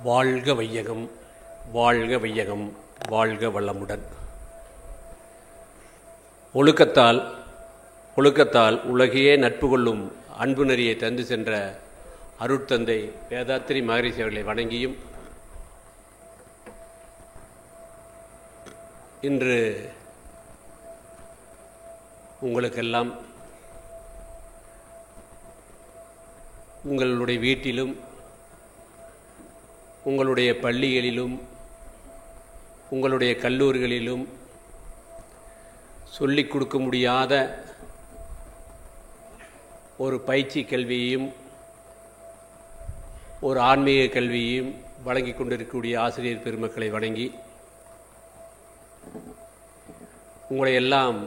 வாழ்க வையகம், வாழ்க வையகம், வாழ்க வளமுடன். ஒழுக்கத்தால் உலகையே நட்பு கொள்ளும் அன்பு நெறியை தந்து சென்ற அருட்தந்தை வேதாத்திரி மகரிஷி அவர்களை வணங்கியும், இன்று உங்களுக்கெல்லாம் உங்களுடைய வீட்டிலும் உங்களுடைய பள்ளிகளிலும் உங்களுடைய கல்லூரிகளிலும் சொல்லிக் கொடுக்க முடியாத ஒரு பயிற்சி கல்வியையும் ஒரு ஆன்மீக கல்வியையும் வழங்கி கொண்டிருக்கக்கூடிய ஆசிரியர் பெருமக்களை வணங்கி, உங்களை எல்லாம்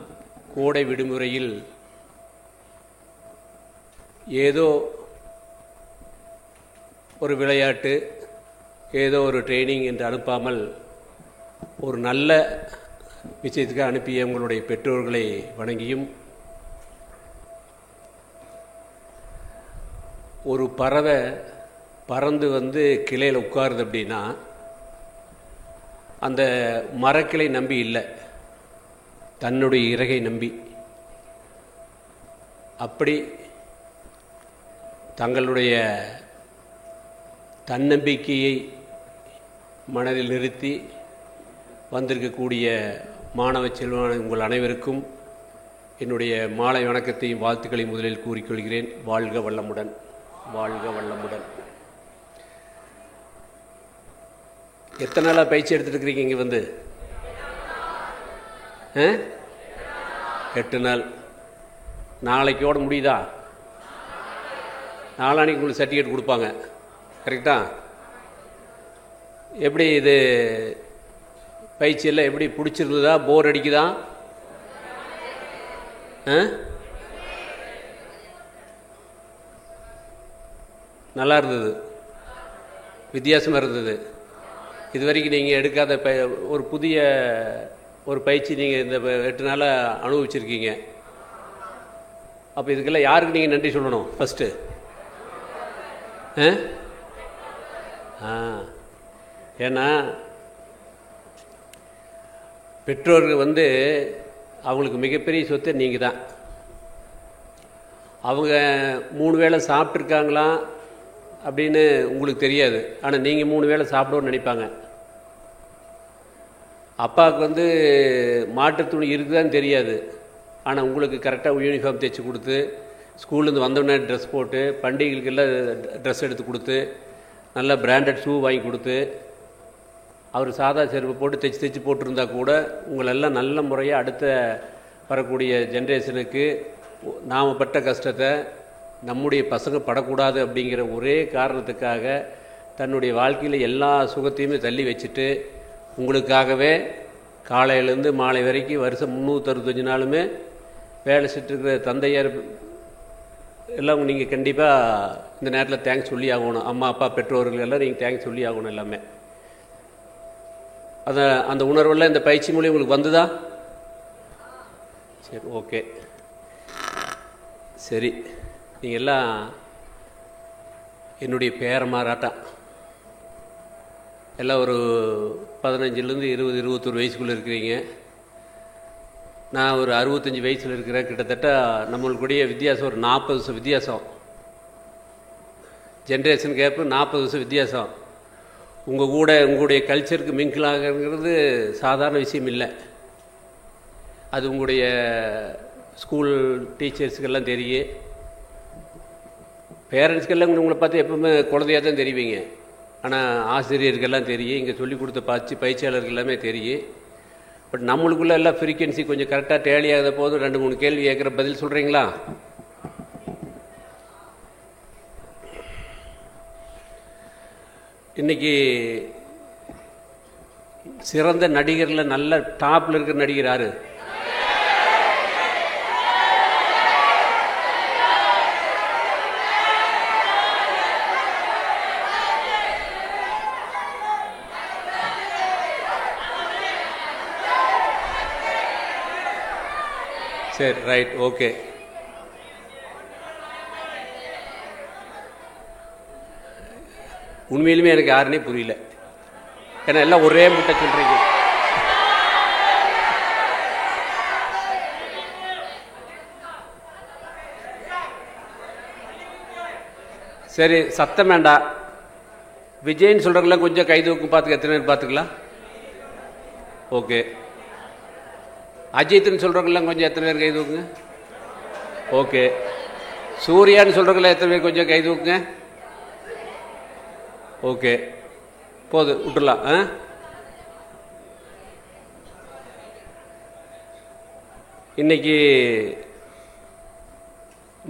கோடை விடுமுறையில் ஏதோ ஒரு விளையாட்டு, ஏதோ ஒரு ட்ரைனிங் என்று அனுப்பாமல் ஒரு நல்ல விஷயத்துக்கு அனுப்பிய உங்களுடைய பெற்றோர்களை வணங்கியும், ஒரு பறவை பறந்து வந்து கிளையில் உட்காருது அப்படின்னா அந்த மரக்கிளை நம்பி இல்லை, தன்னுடைய இறகை நம்பி. அப்படி தங்களுடைய தன்னம்பிக்கையை மனதில் நிறுத்தி வந்திருக்கக்கூடிய மாணவ செல்வமான உங்கள் அனைவருக்கும் என்னுடைய மாலை வணக்கத்தையும் வாழ்த்துக்களையும் முதலில் கூறிக்கொள்கிறேன். வாழ்க வளமுடன், வாழ்க வளமுடன். எத்தனை நாளாக பயிற்சி எடுத்துட்டு இருக்கிறீங்க? இங்கே வந்து 8 நாள். நாளைக்கோட முடியுதா? நாளான்னைக்கு உங்களுக்கு சர்டிஃபிகேட் கொடுப்பாங்க, கரெக்டா? எப்படி இது பயிற்சியெல்லாம் எப்படி பிடிச்சிருந்ததா? போர் அடிக்குதா? நல்லா இருந்தது, வித்தியாசமாக இருந்தது. இது வரைக்கும் நீங்கள் எடுக்காத ஒரு புதிய ஒரு பயிற்சி நீங்கள் இந்த 8 நாளாக அனுபவிச்சிருக்கீங்க. அப்போ இதுக்கெல்லாம் யாருக்கு நீங்கள் நன்றி சொல்லணும்? ஃபஸ்ட்டு ஏன்னா பெற்றோர்கள் வந்து அவங்களுக்கு மிகப்பெரிய சொத்தை நீங்கள் தான். அவங்க 3 வேளை சாப்பிட்ருக்காங்களா அப்படின்னு உங்களுக்கு தெரியாது, ஆனால் நீங்கள் 3 வேளை சாப்பிடணும்னு நினைப்பாங்க. அப்பாவுக்கு வந்து மாட்டுத் துணி இருக்குதான்னு தெரியாது, ஆனால் உங்களுக்கு கரெக்டாக யூனிஃபார்ம் தைச்சி கொடுத்து, ஸ்கூல்லேருந்து வந்தோடனே ட்ரெஸ் போட்டு, பண்டிகைகளுக்கெல்லாம் ட்ரெஸ் எடுத்து கொடுத்து, நல்ல பிராண்டட் ஷூ வாங்கி கொடுத்து, அவர் சாதா செருப்பு போட்டு தைச்சி போட்டிருந்தா கூட உங்களெல்லாம் நல்ல முறையாக அடுத்த வரக்கூடிய ஜென்ரேஷனுக்கு நாம் பட்ட கஷ்டத்தை நம்முடைய பசங்க படக்கூடாது அப்படிங்கிற ஒரே காரணத்துக்காக தன்னுடைய வாழ்க்கையில் எல்லா சுகத்தையுமே தள்ளி வச்சுட்டு உங்களுக்காகவே காலையிலேருந்து மாலை வரைக்கும் வருஷம் 365 நாளுமே வேலை செஞ்சுருக்கிற தந்தையார் எல்லாம் நீங்கள் கண்டிப்பாக இந்த நேரத்தில் தேங்க்ஸ் சொல்லி ஆகணும். அம்மா அப்பா பெற்றோர்கள் எல்லாம் நீங்கள் தேங்க்ஸ் சொல்லி ஆகணும். எல்லாமே அந்த உணர்வெல்லாம் இந்த பயிற்சி மூலியம் உங்களுக்கு வந்துதா? சரி, ஓகே, சரி. நீங்கள் எல்லாம் என்னுடைய பேரமாராட்டம் எல்லாம் ஒரு 15லேருந்து 20, 21 வயசுக்குள்ளே இருக்கிறீங்க. நான் ஒரு 65 வயசில் இருக்கிறேன். கிட்டத்தட்ட நம்மளுக்குடைய வித்தியாசம் ஒரு 40 வருஷம் வித்தியாசம். ஜென்ரேஷன் கேப்பு 40 வருஷம் வித்தியாசம். உங்கள் கூட உங்களுடைய கல்ச்சருக்கு மிங்கிள் ஆகிறது சாதாரண விஷயம் இல்லை. அது உங்களுடைய ஸ்கூல் டீச்சர்ஸுக்கெல்லாம் தெரியும், பேரண்ட்ஸ்க்கெல்லாம் உங்களை பார்த்து எப்பவுமே குழந்தையாக தான் தெரிவிங்க. ஆனால் ஆசிரியருக்கெல்லாம் தெரியும், இங்கே சொல்லிக் கொடுத்த பயிற்சியாளர்கள் எல்லாமே தெரியும். பட் நம்மளுக்குள்ளே எல்லாம் ஃப்ரீக்வன்சி கொஞ்சம் கரெக்டாக டேலி ஆகாத போது 2-3 கேள்வி கேட்குற பதில் சொல்கிறீங்களா? இன்றைக்கி சிறந்த நடிகரில் நல்ல டாப்பில் இருக்கிற நடிகர் யாரு? சரி, ரைட், ஓகே. உண்மையிலுமே எனக்கு யாருன்னே புரியல. ஏன்னா எல்லாம் ஒரே முட்டை சொல்கிறீங்க. சரி, சத்தம் வேண்டாம். விஜய்ன்னு சொல்கிறவங்களாம் கொஞ்சம் கை தூக்கு பார்த்துக்க. எத்தனை பேர் பார்த்துக்கலாம்? ஓகே. அஜித்னு சொல்கிறவங்களாம் கொஞ்சம் எத்தனை பேர் கை தூக்குங்க? ஓகே. சூர்யான்னு சொல்கிறவங்களாம் எத்தனை பேர் கொஞ்சம் கை தூக்குங்க? ஓகே, போது விட்டுடலாம். இன்னைக்கு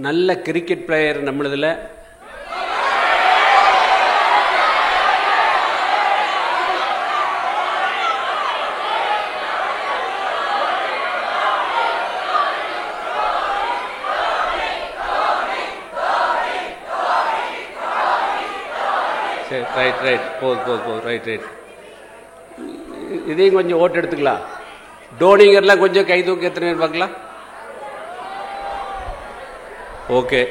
நல்ல கிரிக்கெட் பிளேயர் நம்மளதில் சரி, ரைட் போது ரைட். இதையும் கொஞ்சம் ஓட்டு எடுத்துக்கலாம். டோனிங்கர்லாம் கொஞ்சம் கை தூக்கி எத்தனை பேர் பார்க்கலாம்? ஓகே.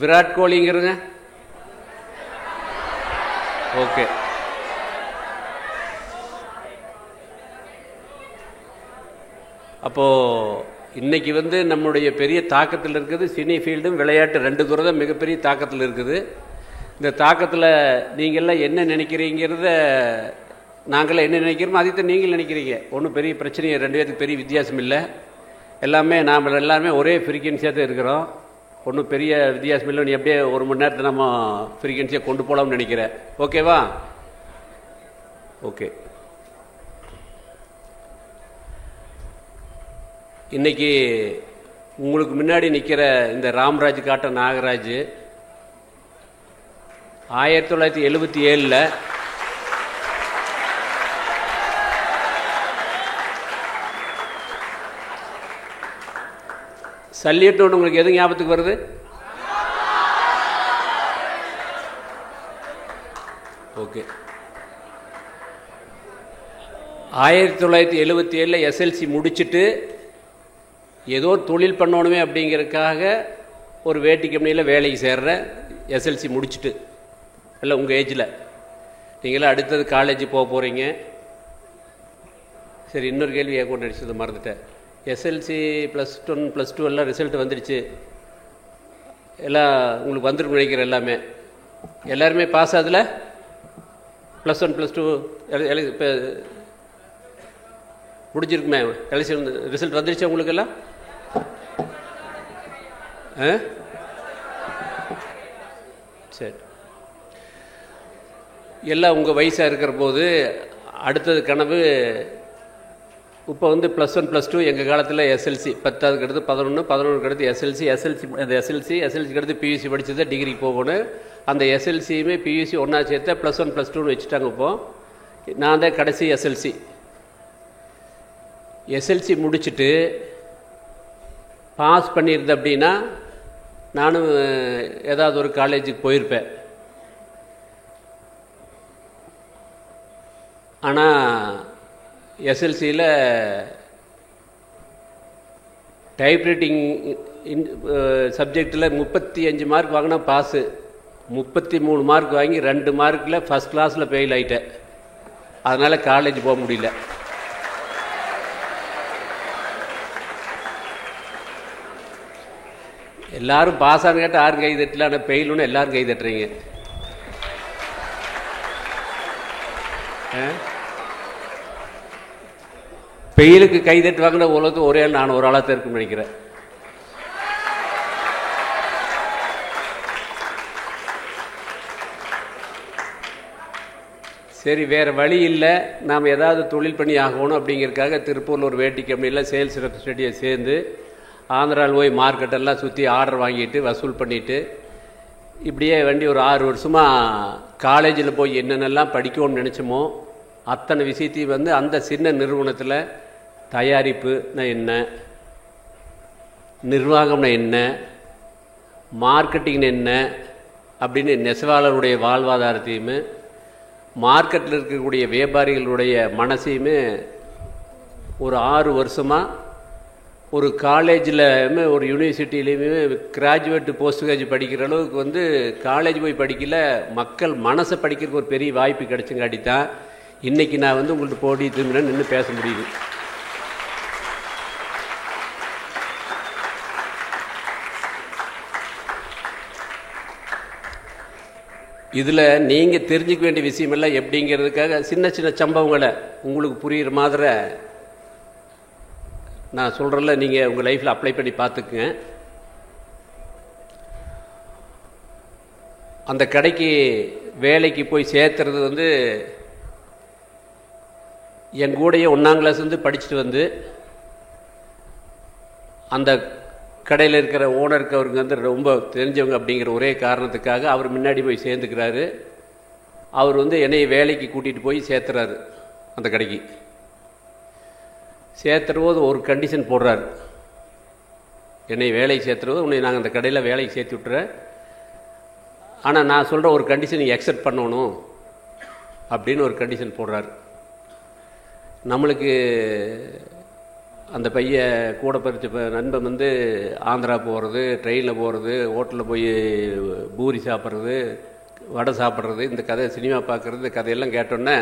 விராட் கோலிங்கிறங்க? ஓகே. அப்போ இன்னைக்கு நம்முடைய பெரிய தாக்கத்தில் இருக்குது சினி ஃபீல்டும் விளையாட்டு ரெண்டு துறை தான் மிகப்பெரிய தாக்கத்தில் இருக்குது. இந்த தாக்கத்தில் நீங்கள்லாம் என்ன நினைக்கிறீங்கிறத நாங்களாம் என்ன நினைக்கிறோமோ அதைத்தான் நீங்கள் நினைக்கிறீங்க. ஒன்றும் பெரிய பிரச்சனையை ரெண்டு பேருக்கு பெரிய வித்தியாசம் இல்லை. எல்லாமே நாம் எல்லாருமே ஒரே ஃப்ரீக்வன்சியாக தான் இருக்கிறோம். ஒன்றும் பெரிய வித்தியாசம் இல்லை. நீ எப்படியே ஒரு மணி நேரத்தை நம்ம ஃப்ரீக்வன்சியாக கொண்டு போகலாம்னு நினைக்கிறேன். ஓகேவா? ஓகே. இன்னைக்கு உங்களுக்கு முன்னாடி நிற்கிற இந்த ராம்ராஜ் காட்ட நாகராஜ் 1977 சல்யூட்னு உங்களுக்கு எது ஞாபகத்துக்கு வருது? ஓகே. 1977 எஸ்எல்சி முடிச்சுட்டு ஏதோ தொழில் பண்ணணுமே அப்படிங்கிறதுக்காக ஒரு வேட்டி கம்பெனியில் வேலைக்கு சேர்ற எஸ்எல்சி முடிச்சுட்டு இல்லை உங்கள் ஏஜில் நீங்களாம் அடுத்தது காலேஜ் போக போகிறீங்க. சரி, இன்னொரு கேள்வி கொண்டு அடிச்சதை மறந்துட்டேன். எஸ்எல்சி +1 +2 எல்லாம் ரிசல்ட் வந்துடுச்சு. எல்லாம் உங்களுக்கு வந்துருக்கு நினைக்கிற எல்லாமே எல்லாருமே பாஸ் ஆகுதுல? +1 +2 இப்போ முடிஞ்சிருக்குமே. எலெக்ஷன் ரிசல்ட் வந்துடுச்சு உங்களுக்கெல்லாம்? சரி, எல்லாம் உங்கள் வயசாக இருக்கிற போது அடுத்தது கனவு இப்போ +1 +2 எங்கள் காலத்தில் எஸ்எல்சி 10க்கு அடுத்து 11 11க்கு அடுத்து எஸ்எல்சிக்கு அடுத்து பியூசி படித்ததை டிகிரி போகணும். அந்த எஸ்எல்சியுமே பியூசி ஒன்றா சேர்த்த +1 +2ன்னு வச்சுட்டாங்க. இப்போது நான் தான் கடைசி எஸ்எல்சி முடிச்சுட்டு பாஸ் பண்ணியிருந்தேன் அப்படின்னா நானும் ஏதாவது ஒரு காலேஜுக்கு போயிருப்பேன். ஆனால் எஸ்எல்சியில் டைப்ரைட்டிங் சப்ஜெக்டில் 35 மார்க் வாங்கினா பாஸு, 33 மார்க் வாங்கி 2 மார்க்கில் ஃபஸ்ட் கிளாஸில் ஃபெயில் ஆகிட்டேன். அதனால் காலேஜ் போக முடியல. எல்லாரும் பாஸ் ஆன கேட்டால் யாரும் கை தட்டல, ஆனால் ஃபெயிலுன்னு எல்லாரும் கை தட்டுறீங்க. ஃபெயிலுக்கு கை தட்டு வாங்கின உலகத்து ஒரே ஆள் நான் ஒரு ஆளாக தான் இருக்குன்னு நினைக்கிறேன். சரி, வேறு வழி இல்லை, நாம் ஏதாவது தொழில் பண்ணி ஆகணும் அப்படிங்கிறதுக்காக திருப்பூரில் ஒரு வேட்டி கம்பெனியில் சேல்ஸ் ரெப்ரசன்டேட்டிவ் சேர்ந்து ஆந்திராவில் போய் மார்க்கெட்டெல்லாம் சுற்றி ஆர்டர் வாங்கிட்டு வசூல் பண்ணிவிட்டு இப்படியே வேண்டி ஒரு 6 வருஷமாக காலேஜில் போய் என்னென்னலாம் படிக்கணும்னு நினச்சோமோ அத்தனை விஷயத்தையும் அந்த சின்ன நிறுவனத்தில் தயாரிப்புனா என்ன, நிர்வாகம்னா என்ன, மார்க்கெட்டிங்னா என்ன அப்படின்னு நெசவாளருடைய வாழ்வாதாரத்தையுமே மார்க்கெட்டில் இருக்கக்கூடிய வியாபாரிகளுடைய மனசையுமே ஒரு 6 வருஷமாக ஒரு காலேஜில் ஒரு யூனிவர்சிட்டியிலையுமே கிராஜுவேட் போஸ்ட் கிராஜுவேட் படிக்கிற அளவுக்கு வந்து காலேஜ் போய் படிக்கல, மக்கள் மனசை படிக்கிறதுக்கு ஒரு பெரிய வாய்ப்பு கிடைச்சங்காட்டி தான் இன்றைக்கி நான் வந்து உங்கள்கிட்ட போடி திரும்பினா நின்று பேச முடியுது. இதில் நீங்கள் தெரிஞ்சிக்க வேண்டிய விஷயமெல்லாம் எப்படிங்கிறதுக்காக சின்ன சின்ன சம்பவங்களை உங்களுக்கு புரிகிற மாதிரி நான் சொல்கிறேன்ல, நீங்கள் உங்கள் லைஃப்பில் அப்ளை பண்ணி பார்த்துக்குங்க. அந்த கடைக்கு வேலைக்கு போய் சேர்த்துறது வந்து என் கூடயே 1ஆம் கிளாஸ் வந்து படிச்சுட்டு வந்து அந்த கடையில் இருக்கிற ஓனருக்கு அவருக்கு வந்து ரொம்ப தெரிஞ்சவங்க அப்படிங்கிற ஒரே காரணத்துக்காக அவர் முன்னாடி போய் சேர்ந்துக்கிறாரு. அவர் வந்து என்னை வேலைக்கு கூட்டிகிட்டு போய் சேர்த்துறாரு. அந்த கடைக்கு சேர்த்துறபோது ஒரு கண்டிஷன் போடுறாரு. என்னை வேலைக்கு சேர்த்துறபோது உன்னை நாங்கள் அந்த கடையில் வேலைக்கு சேர்த்து விட்டுறேன், ஆனால் நான் சொல்கிற ஒரு கண்டிஷன் நீ அக்செப்ட் பண்ணணும் அப்படின்னு ஒரு கண்டிஷன் போடுறாரு. நம்மளுக்கு அந்த பையன் கூட படித்த நண்பன் வந்து ஆந்திரா போகிறது, ட்ரெயினில் போகிறது, ஹோட்டலில் போய் பூரி சாப்பிட்றது, வடை சாப்பிட்றது, இந்த கதை சினிமா பார்க்குறது, இந்த கதையெல்லாம் கேட்டோன்னே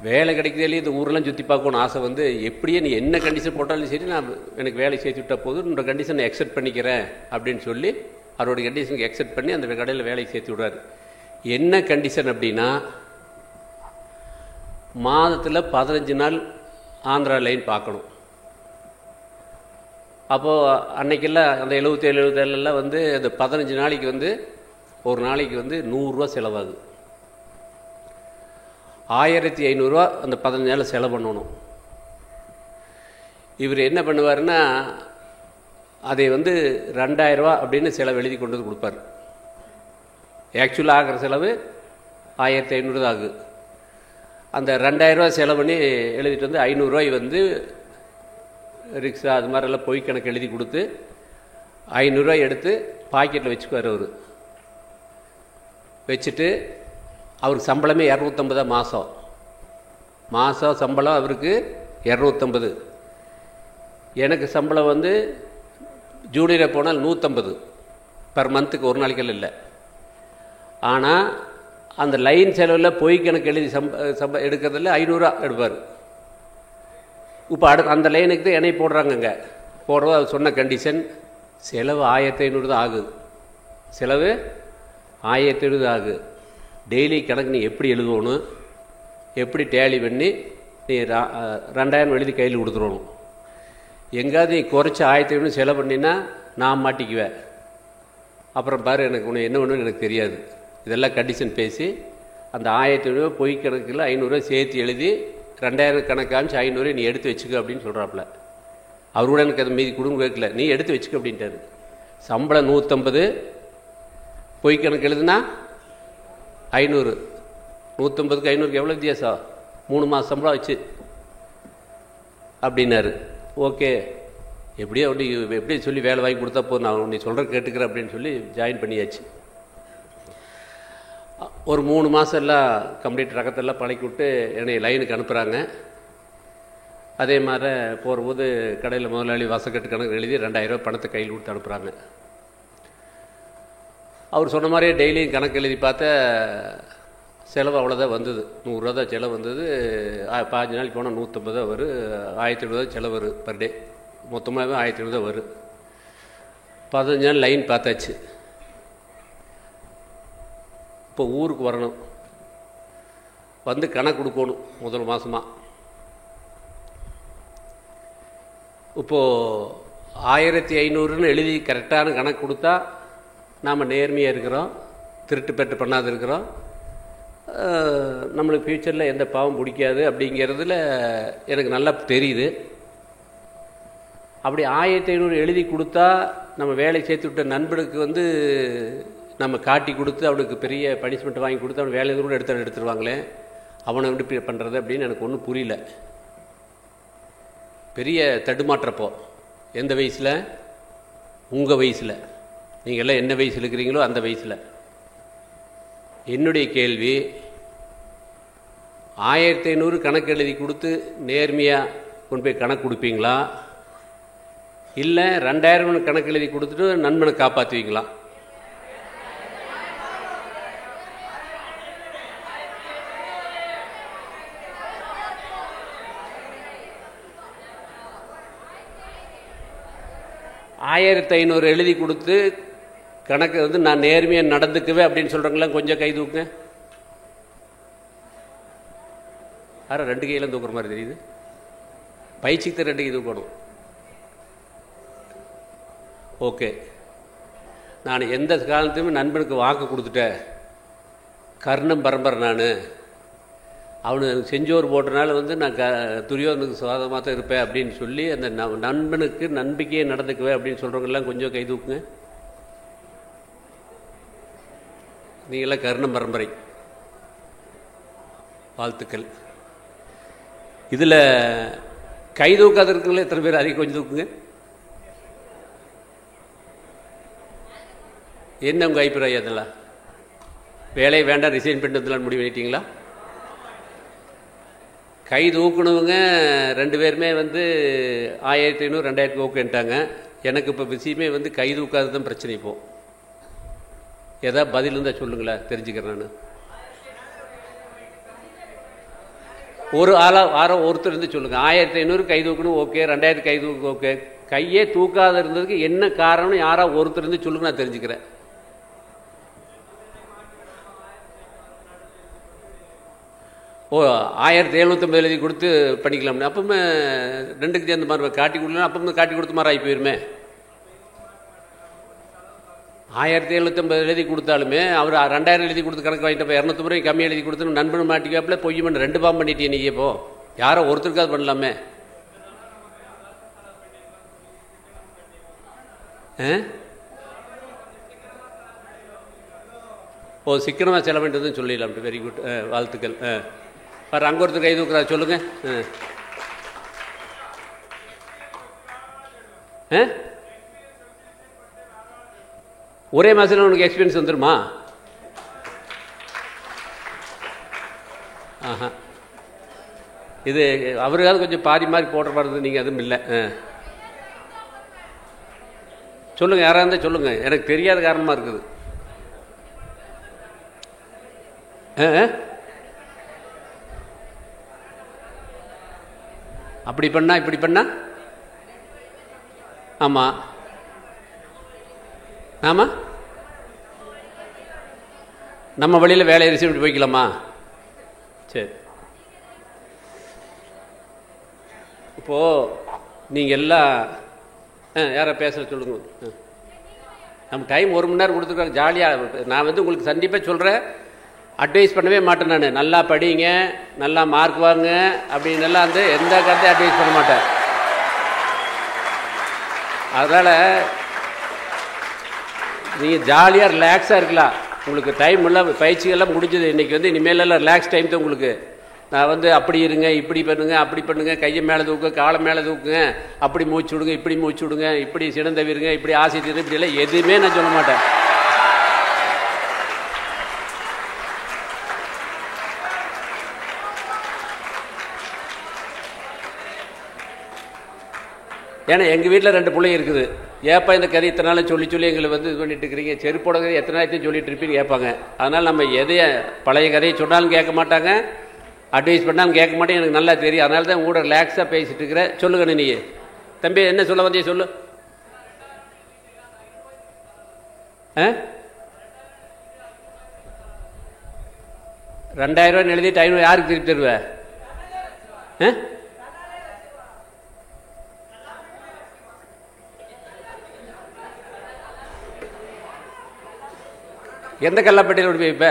வேலை கிடைக்கிறதுலேயே இந்த ஊரெல்லாம் சுற்றி பார்க்கணுன்னு ஆசை வந்து, எப்படியே நீ என்ன கண்டிஷன் போட்டாலும் சரி நான் எனக்கு வேலை சேர்த்து விட்டால் போதும், இந்த கண்டிஷனை அக்செப்ட் பண்ணிக்கிறேன் அப்படின்னு சொல்லி அவரோட கண்டிஷனுக்கு அக்செப்ட் பண்ணி அந்த கடையில் வேலைக்கு சேர்த்து விடுறாரு. என்ன கண்டிஷன் அப்படின்னா, மாதத்தில் 15 நாள் ஆந்திரா லைன் பார்க்கணும். அப்போது அன்னைக்கெல்லாம் அந்த 77 வந்து அந்த 15 நாளைக்கு வந்து ஒரு நாளைக்கு வந்து 100 ரூபா செலவாகுது. 1500 ரூபா அந்த 15 நாள் செலவு பண்ணணும். இவர் என்ன பண்ணுவார்னா, அதை வந்து 2000 ரூபா அப்படின்னு செலவு எழுதி கொண்டு வந்து கொடுப்பார். ஆக்சுவலாக ஆகிற செலவு 1500 தான் ஆகுது. அந்த 2000 ரூபா செலவு பண்ணி எழுதிட்டு வந்து 500 ரூபாய் வந்து ரிக்ஷா அது மாதிரிலாம் பொய் கணக்கு எழுதி கொடுத்து 500 ரூபாய் எடுத்து பாக்கெட்டில் வச்சுக்குவார். அவர் வச்சுட்டு அவருக்கு சம்பளமே 250 மாதம் சம்பளம் அவருக்கு 250. எனக்கு சம்பளம் வந்து ஜூனியரில் போனால் 150 பர் மந்த்துக்கு, ஒரு நாளைக்கெல்லாம் இல்லை. ஆனால் அந்த லைன் செலவில் பொய் கணக்கு எழுதி எடுக்கிறதில்ல 500 ரூபா எடுப்பார். இப்போ அந்த லைனுக்கு தான் எண்ணெய் போடுறாங்கங்க. போடுறது அவர் சொன்ன கண்டிஷன், செலவு 1500 தான் ஆகுது. செலவு 1500 ஆகுது. டெய்லி கணக்கு நீ எப்படி எழுதணும், எப்படி டேலி பண்ணி நீ 2000 எழுதி கையில் கொடுத்துடணும். எங்காவது நீ குறைச்சி 1500 செலவு பண்ணினா நான் மாட்டிக்குவேன். அப்புறம் பாரு எனக்கு உன்னை என்ன ஒன்றுன்னு எனக்கு தெரியாது. இதெல்லாம் கண்டிஷன் பேசி அந்த 1500 பொய் கணக்கில் 500 ரூபா சேர்த்து எழுதி 2000 கணக்காச்சு 500 நீ எடுத்து வச்சுக்க அப்படின்னு சொல்கிறாப்புல. அவர் கூட எனக்கு அதை மீதி குடும்பம் கேட்கல, நீ எடுத்து வச்சுக்க அப்படின்ட்டாரு. சம்பளம் 150, பொய் கணக்கு எழுதுனா 500. 150க்கு 500க்கு எவ்வளோ வித்தியாசம்? 3 மாதம் சம்பளம் வச்சு அப்படின்னாரு. ஓகே, எப்படியோ அப்படி எப்படி சொல்லி வேலை வாங்கி கொடுத்தா போதும், நான் உன்னை சொல்கிற கேட்டுக்கிறேன் அப்படின்னு சொல்லி ஜாயின் பண்ணியாச்சு. ஒரு 3 மாதம் எல்லாம் கம்ப்ளீட் ரகத்தெல்லாம் பழக்கி விட்டு என்னை லைனுக்கு அனுப்புகிறாங்க. அதே மாதிரி போகிறபோது கடையில் முதலாளி வசக்கட்டு கணக்கு எழுதி 2000 ரூபா பணத்தை கையில் கொடுத்து அனுப்புகிறாங்க. அவர் சொன்ன மாதிரியே டெய்லியும் கணக்கு எழுதி பார்த்தா செலவு அவ்வளோதான் வந்தது. 100 ரூபா தான் செலவு வந்தது. 15 நாளைக்கு போனால் 150 தான் வரும். 1500 தான் செலவு வரும் பர் டே. மொத்தமாகவே 1500 தான் வரும். 15 நாள் லைன் பார்த்தாச்சு. இப்போ ஊருக்கு வரணும், வந்து கணக்கு கொடுக்கணும் முதல் மாதமாக. இப்போது 1500ன்னு எழுதி கரெக்டான கணக்கு கொடுத்தா நாம் நேர்மையாக இருக்கிறோம், திருட்டு பெட்டு பண்ணாது இருக்கிறோம், நம்மளுக்கு ஃப்யூச்சரில் எந்த பாவம் பிடிக்காது அப்படிங்கிறதுல எனக்கு நல்லா தெரியுது. அப்படி 1500 எழுதி கொடுத்தா நம்ம வேலை சேர்த்து விட்ட நண்பனுக்கு வந்து நம்ம காட்டி கொடுத்து அவனுக்கு பெரிய பனிஷ்மெண்ட் வாங்கி கொடுத்து அவன் வேலை கூட எடுத்துருவாங்களே, அவனை எப்படி பண்ணுறது அப்படின்னு எனக்கு ஒன்றும் புரியல. பெரிய தடுமாற்றப்போ எந்த வயசில்? உங்கள் வயசில். நீங்கள் எல்லாம் என்ன வயசில் இருக்கிறீங்களோ அந்த வயசில். என்னுடைய கேள்வி, 1500 கணக்கு எழுதி கொடுத்து நேர்மையாக கொண்டு போய் கணக்கு கொடுப்பீங்களா, இல்லை 2000 கணக்கு எழுதி கொடுத்துட்டு நண்பனை காப்பாற்றுவீங்களா? $1500 எழுதி கொடுத்து கணக்கு வந்து நான் நேர்மையாக நடந்துக்குவேன் அப்படின்னு சொல்கிறவங்களாம் கொஞ்சம் கை தூக்குங்க. யாரும் 2 கையிலும் தூக்குற மாதிரி தெரியுது. பயிற்சிக்கு 2 கை தூக்கணும். ஓகே, நான் எந்த காலத்துலையுமே நண்பனுக்கு வாக்கு கொடுத்துட்டேன். கர்ணம் பரம்பரை நான். அவனு செஞ்சோர் போட்டனால வந்து நான் துரியோதனுக்கு சாதகமாக தான் இருப்பேன் அப்படின்னு சொல்லி அந்த நண்பனுக்கு நம்பிக்கையை நடந்துக்குவேன் அப்படின்னு சொல்கிறவங்கெல்லாம் கொஞ்சம் கை தூக்குங்க. நீங்களாம் கர்ணம் பரம்பரை, வாழ்த்துக்கள். இதில் கை தூக்காத இருக்குங்களே எத்தனை பேர்? அதிகம் கொஞ்சம் தூக்குங்க. என்ன உங்கள் அபிப்பிராயம்? அதெல்லாம் வேலையை வேண்டாம் ரிசைன் பண்ணிட்டு முடிவு பண்ணிட்டீங்களா? கை தூக்கணுங்க 2 பேருமே வந்து 1500 2000 ஓகேன்ட்டாங்க. எனக்கு இப்போ விஷயமே வந்து கை தூக்காது தான் பிரச்சனை. இப்போது ஏதாவது பதில் இருந்தால் சொல்லுங்களேன், தெரிஞ்சுக்கிறேன். நான் ஒரு ஒருத்தர் இருந்து சொல்லுங்கள். 1500 கை தூக்கணும் ஓகே, 2000 கை தூக்கு ஓகே. கையே தூக்காத இருந்ததுக்கு என்ன காரணம் யாராவது ஒருத்தர் இருந்து சொல்லுங்க, நான் தெரிஞ்சுக்கிறேன். ஓ, 1750 எழுதி கொடுத்து பண்ணிக்கலாம்னு அப்பவுமே 2க்கு சேர்ந்த மாதிரி காட்டி கொடுக்கலாம். அப்பவுமே காட்டி கொடுத்த மாதிரி ஆகி போயிருமே. 1750 எழுதி கொடுத்தாலுமே அவர் 2000 எழுதி கொடுத்து கணக்கு வாங்கிட்டப்போ 250 கம்மி எழுதி கொடுத்து நண்பன் மாட்டிக்காப்புல பொய் பண்ண 2 பாம் பண்ணிட்டே. நீ இப்போ யாரோ ஒருத்தருக்காவது பண்ணலாமே. ஓ, சிக்கனமாக செலவிட்டதுன்னு சொல்லிடலாம். வெரி குட், வாழ்த்துக்கள். பாரு, அங்கே ஒருத்தர் கை தூக்குறா, சொல்லுங்க. ஒரே மாதத்தில் உனக்கு எக்ஸ்பீரியன்ஸ் வந்துருமா? ஆஹா, இது அவருக்காவது கொஞ்சம் பாதி மாதிரி போடுற மாதிரி நீங்கள் அதுவும் இல்லை. சொல்லுங்கள், யாராக இருந்தால் சொல்லுங்கள். எனக்கு தெரியாத காரணமாக இருக்குது. அப்படி பண்ணா இப்படி பண்ணா? ஆமாம் ஆமாம், நம்ம வழியில் வேலையை ரிசீவ் போய்க்கலாமா? சரி, இப்போது நீங்கள் எல்லாம் யாரை பேச சொல்லுங்க. நம்ம டைம் 1 மணி நேரம் கொடுத்துருக்காங்க. ஜாலியாக நான் வந்து உங்களுக்கு கண்டிப்பாக சொல்கிறேன், அட்வைஸ் பண்ணவே மாட்டேன். நான் நல்லா படிங்க, நல்லா மார்க் வாங்க அப்படின்னு எல்லாம் வந்து எந்த கருத்தையும் அட்வைஸ் பண்ண மாட்டேன். அதனால் நீங்கள் ஜாலியாக ரிலாக்ஸாக இருக்கலாம். உங்களுக்கு டைம் எல்லாம் பயிற்சிகள்லாம் முடிஞ்சது. இன்றைக்கி வந்து இனிமேலெல்லாம் ரிலாக்ஸ் டைம் தான் உங்களுக்கு. நான் வந்து அப்படி இருங்க, இப்படி பண்ணுங்க, அப்படி பண்ணுங்க, கையை மேலே தூக்குங்க, காலை மேலே தூக்குங்க, அப்படி மூச்சு விடுங்க, இப்படி மூச்சு விடுங்க, இப்படி சினந்தவிருங்க, இப்படி ஆசை தீருங்க, இப்படியெல்லாம் எதுவுமே நான் சொல்ல மாட்டேன். ஏன்னா எங்கள் வீட்டில் 2 பிள்ளைங்க இருக்குது. ஏப்பா இந்த கதை இத்தனை நாள் சொல்லி சொல்லி எங்களை வந்து இது பண்ணிட்டு இருக்கிறீங்க, செருப்போட கதை எத்தனை நாளைத்தையும் சொல்லிட்டு இருப்பீங்க கேட்பாங்க. அதனால் நம்ம எதைய பழைய கதையை சொன்னாலும் கேட்க மாட்டாங்க, அட்வைஸ் பண்ணாலும் கேட்க மாட்டேன். எனக்கு நல்லா தெரியும். அதனால தான் கூட ரிலாக்ஸாக பேசிட்டு இருக்கிறேன். சொல்லுங்க நீ தம்பி, என்ன சொல்ல வந்தியே சொல்லு. 2000 எழுதிட்டு 500 யாருக்கு திருப்பி தருவேன்? எந்த கல்லாப்பட்டியில் கொண்டு போய் வைப்ப?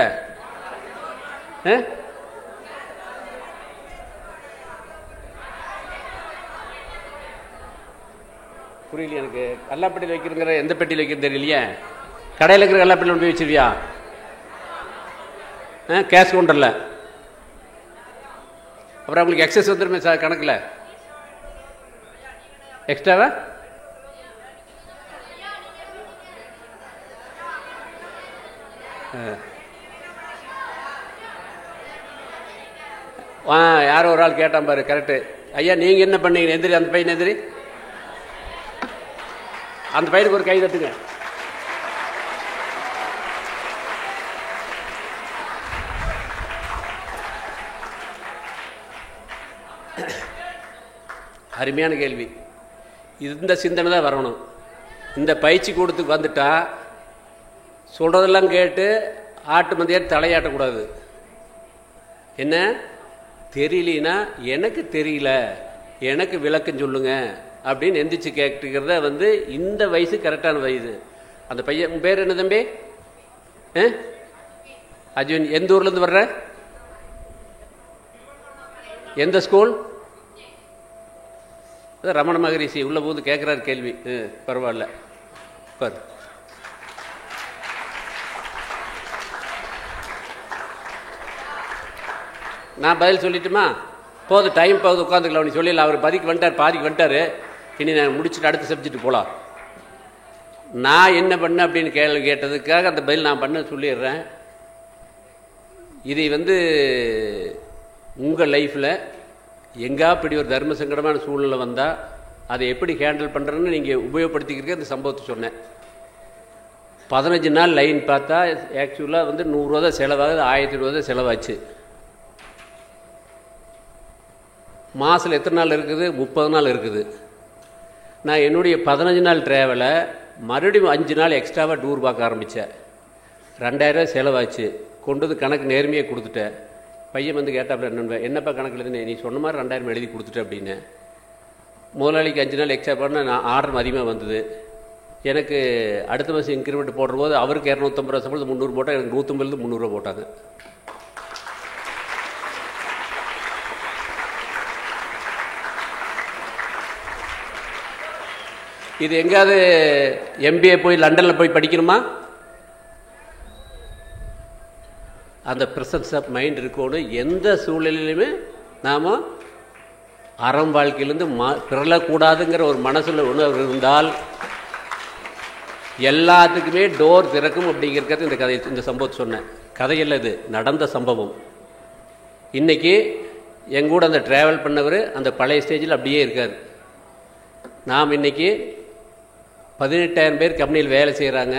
புரியல எனக்கு. கல்லாப்பட்டியில் வைக்கிறங்கிற எந்த பெட்டியில் வைக்கிறது தெரியலையே. கடையில் இருக்கிற கல்லாப்பட்டியில் கொண்டு போய் வச்சிருவியா? கேஷ் கவுண்டரில். அப்புறம் உங்களுக்கு எக்ஸஸ் வந்துருமே சார் கணக்கில். எக்ஸ்ட்ராவா? யாரோ ஒரு ஆள் கேட்டான் பாரு, கரெக்டு. ஐயா நீங்கள் என்ன பண்ணீங்க? எந்திரி, அந்த பையன் எந்திரி. அந்த பையனுக்கு ஒரு கை தட்டுங்க. அருமையான கேள்வி. இந்த சிந்தனை தான் வரணும். இந்த பயிற்சி கூடத்துக்கு வந்துட்டா சொல்றதெல்லாம் கேட்டு ஆட்டு மந்தையாட்டு தலையாட்டக்கூடாது. என்ன தெரியலனா எனக்கு தெரியல, எனக்கு விளக்கம் சொல்லுங்க அப்படின்னு எந்திரிச்சு கேட்டுக்கிறத இந்த வயசு கரெக்டான வயசு. அந்த பையன் பேர் என்ன தம்பி? அஜின். எந்த ஊர்லேருந்து வர்ற? எந்த ஸ்கூல்? ரமண மகரிஷி உள்ள போது கேட்குறாரு கேள்வி. பரவாயில்ல பாரு. நான் பதில் சொல்லிட்டுமா? போதும், டைம் போகுது, உட்காந்துக்கலாம். நீ சொல்லிடல. அவர் பாதிக்கு வந்துட்டார். இனி நான் முடிச்சுட்டு அடுத்த சப்ஜெக்ட் போகலாம். நான் என்ன பண்ணேன் அப்படின்னு கேள்வி கேட்டதுக்காக அந்த பதில் நான் பண்ண சொல்லிடுறேன். இதை உங்கள் லைஃப்பில் எங்கா இப்படி ஒரு தர்ம சங்கடமான சூழ்நிலை வந்தால் அதை எப்படி ஹேண்டில் பண்ணுறேன்னு நீங்கள் உபயோகப்படுத்திக்கிறதுக்கு அந்த சம்பவத்தை சொன்னேன். 15 நாள் லைன் பார்த்தா ஆக்சுவலாக 100 ரூபா தான் செலவாகுது, 1000 ரூபா தான் செலவாச்சு. மாதத்தில் எத்தனை நாள் இருக்குது? 30 நாள் இருக்குது. நான் என்னுடைய 15 நாள் ட்ராவலை மறுபடியும் 5 நாள் எக்ஸ்ட்ராவாக டூர் பார்க்க ஆரம்பித்தேன். 2000 ரூபா செலவாச்சு. கொண்டு கணக்கு நேர்மையாக கொடுத்துட்டேன். பையன் கேட்டாப்புல என்னப்பா கணக்கு எழுதுனே? நீ சொன்ன மாதிரி 2000 எழுதி கொடுத்துட்டேன் அப்படின்னு. முதலாளிக்கு 5 நாள் எக்ஸ்ட்ரா பண்ண நான் ஆர்டர் அதிகமாக வந்தது. எனக்கு அடுத்த மாதம் இன்க்ரிமெண்ட் போடுற போது அவருக்கு 250 ரூபா சம்பளம் 300 போட்டால் எனக்கு 150 300 ரூபா போட்டாங்க. இது எங்கேயாவது MBA போய் லண்டனில் போய் படிக்கணுமா? அந்த ப்ரெசன்ஸ் ஆஃப் மைண்ட் இருக்கணும். எந்த சூழ்நிலையிலுமே நாம் அறம் வாழ்க்கையிலேருந்து பிறலக்கூடாதுங்கிற ஒரு மனசில் உணர்வு இருந்தால் எல்லாத்துக்குமே டோர் திறக்கும். அப்படிங்கிறது இந்த கதை, இந்த சம்பவத்தை சொன்னேன். கதையில் இது நடந்த சம்பவம். இன்றைக்கி எங்கூட அந்த ட்ராவல் பண்ணவர் அந்த பழைய ஸ்டேஜில் அப்படியே இருக்கார். நாம் இன்றைக்கி 18,000 பேர் கம்பெனியில் வேலை செய்கிறாங்க.